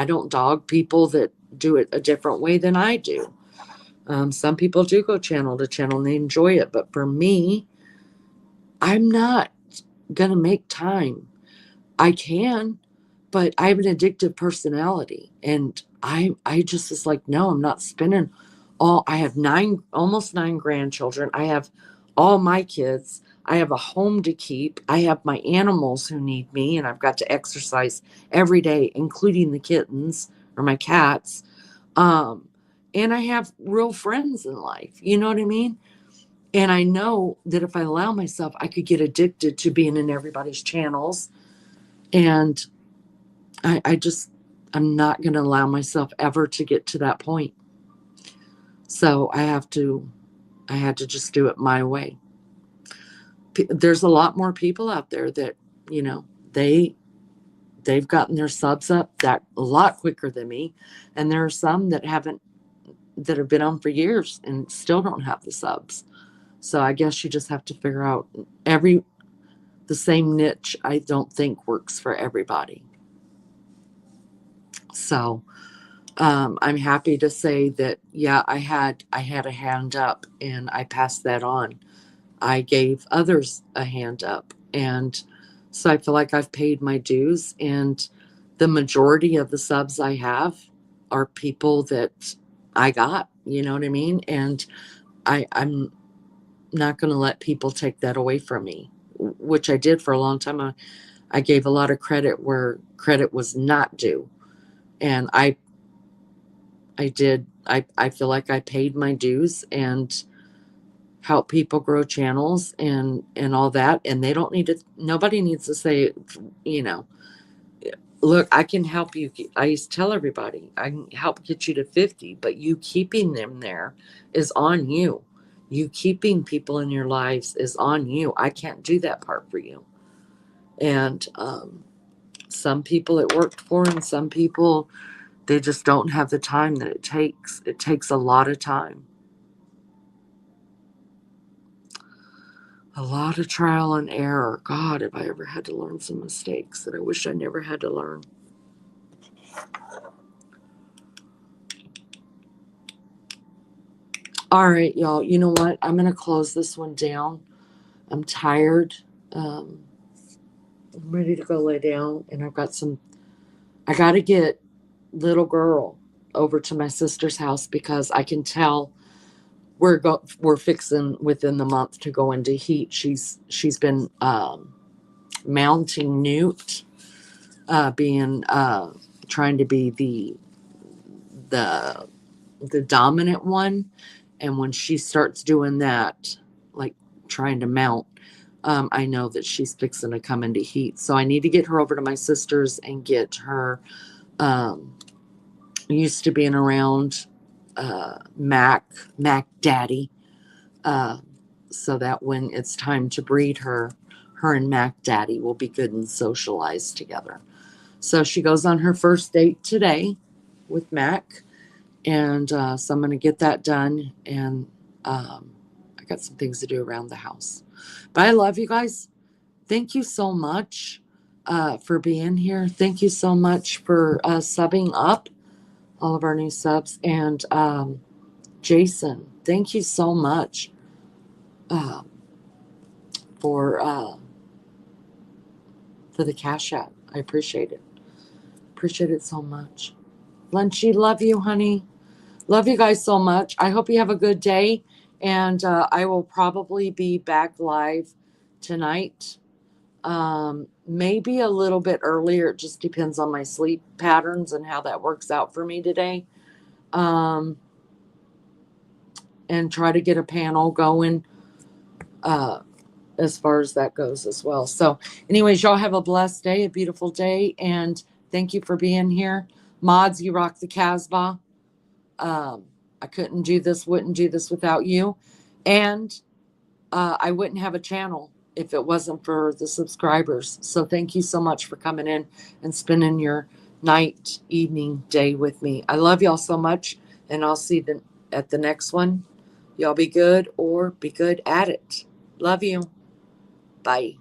don't dog people that do it a different way than I do. Some people do go channel to channel and they enjoy it. But for me, I'm not going to make time. I can, but I have an addictive personality, and I just was like, no, I'm not spending I have almost 9 grandchildren. I have all my kids. I have a home to keep. I have my animals who need me, and I've got to exercise every day, including the kittens or my cats. And I have real friends in life. You know what I mean? And I know that if I allow myself, I could get addicted to being in everybody's channels. And I'm not going to allow myself ever to get to that point. So I had to just do it my way. There's a lot more people out there that, they've gotten their subs up that a lot quicker than me. And there are some that have been on for years and still don't have the subs. So I guess you just have to figure out the same niche. I don't think works for everybody. So, I'm happy to say that, yeah, I had a hand up and I passed that on. I gave others a hand up. And so I feel like I've paid my dues. And the majority of the subs I have are people that I got, you know what I mean? And I'm not going to let people take that away from me, which I did for a long time. I gave a lot of credit where credit was not due. And I feel like I paid my dues and help people grow channels and all that. And nobody needs to say, you know, look, I can help you. I used to tell everybody, I can help get you to 50, but you keeping them there is on you. You keeping people in your lives is on you. I can't do that part for you. And some people it worked for, and some people, they just don't have the time that it takes. It takes a lot of time. A lot of trial and error. God, have I ever had to learn some mistakes that I wish I never had to learn. All right, y'all. You know what? I'm going to close this one down. I'm tired. I'm ready to go lay down, and I got to get little girl over to my sister's house because I can tell we're fixing within the month to go into heat. She's been mounting Newt, being trying to be the dominant one, and when she starts doing that, like trying to mount, I know that she's fixing to come into heat. So I need to get her over to my sister's and get her used to being around Mac Daddy, so that when it's time to breed her and Mac Daddy will be good and socialized together. So she goes on her first date today with Mac, and so I'm going to get that done, and I got some things to do around the house. But I love you guys. Thank you so much for being here. Thank you so much for subbing up, all of our new subs. And Jason, thank you so much uh, for the Cash App. I appreciate it. Appreciate it so much. Lunchy, love you, honey. Love you guys so much. I hope you have a good day. And I will probably be back live tonight. Maybe a little bit earlier. It just depends on my sleep patterns and how that works out for me today. And try to get a panel going as far as that goes as well. So anyways, y'all have a blessed day, a beautiful day. And thank you for being here. Mods, you rock the Casbah. I wouldn't do this without you. And I wouldn't have a channel if it wasn't for the subscribers. So thank you so much for coming in and spending your night, evening, day with me. I love y'all so much, and I'll see you at the next one. Y'all be good or be good at it. Love you. Bye.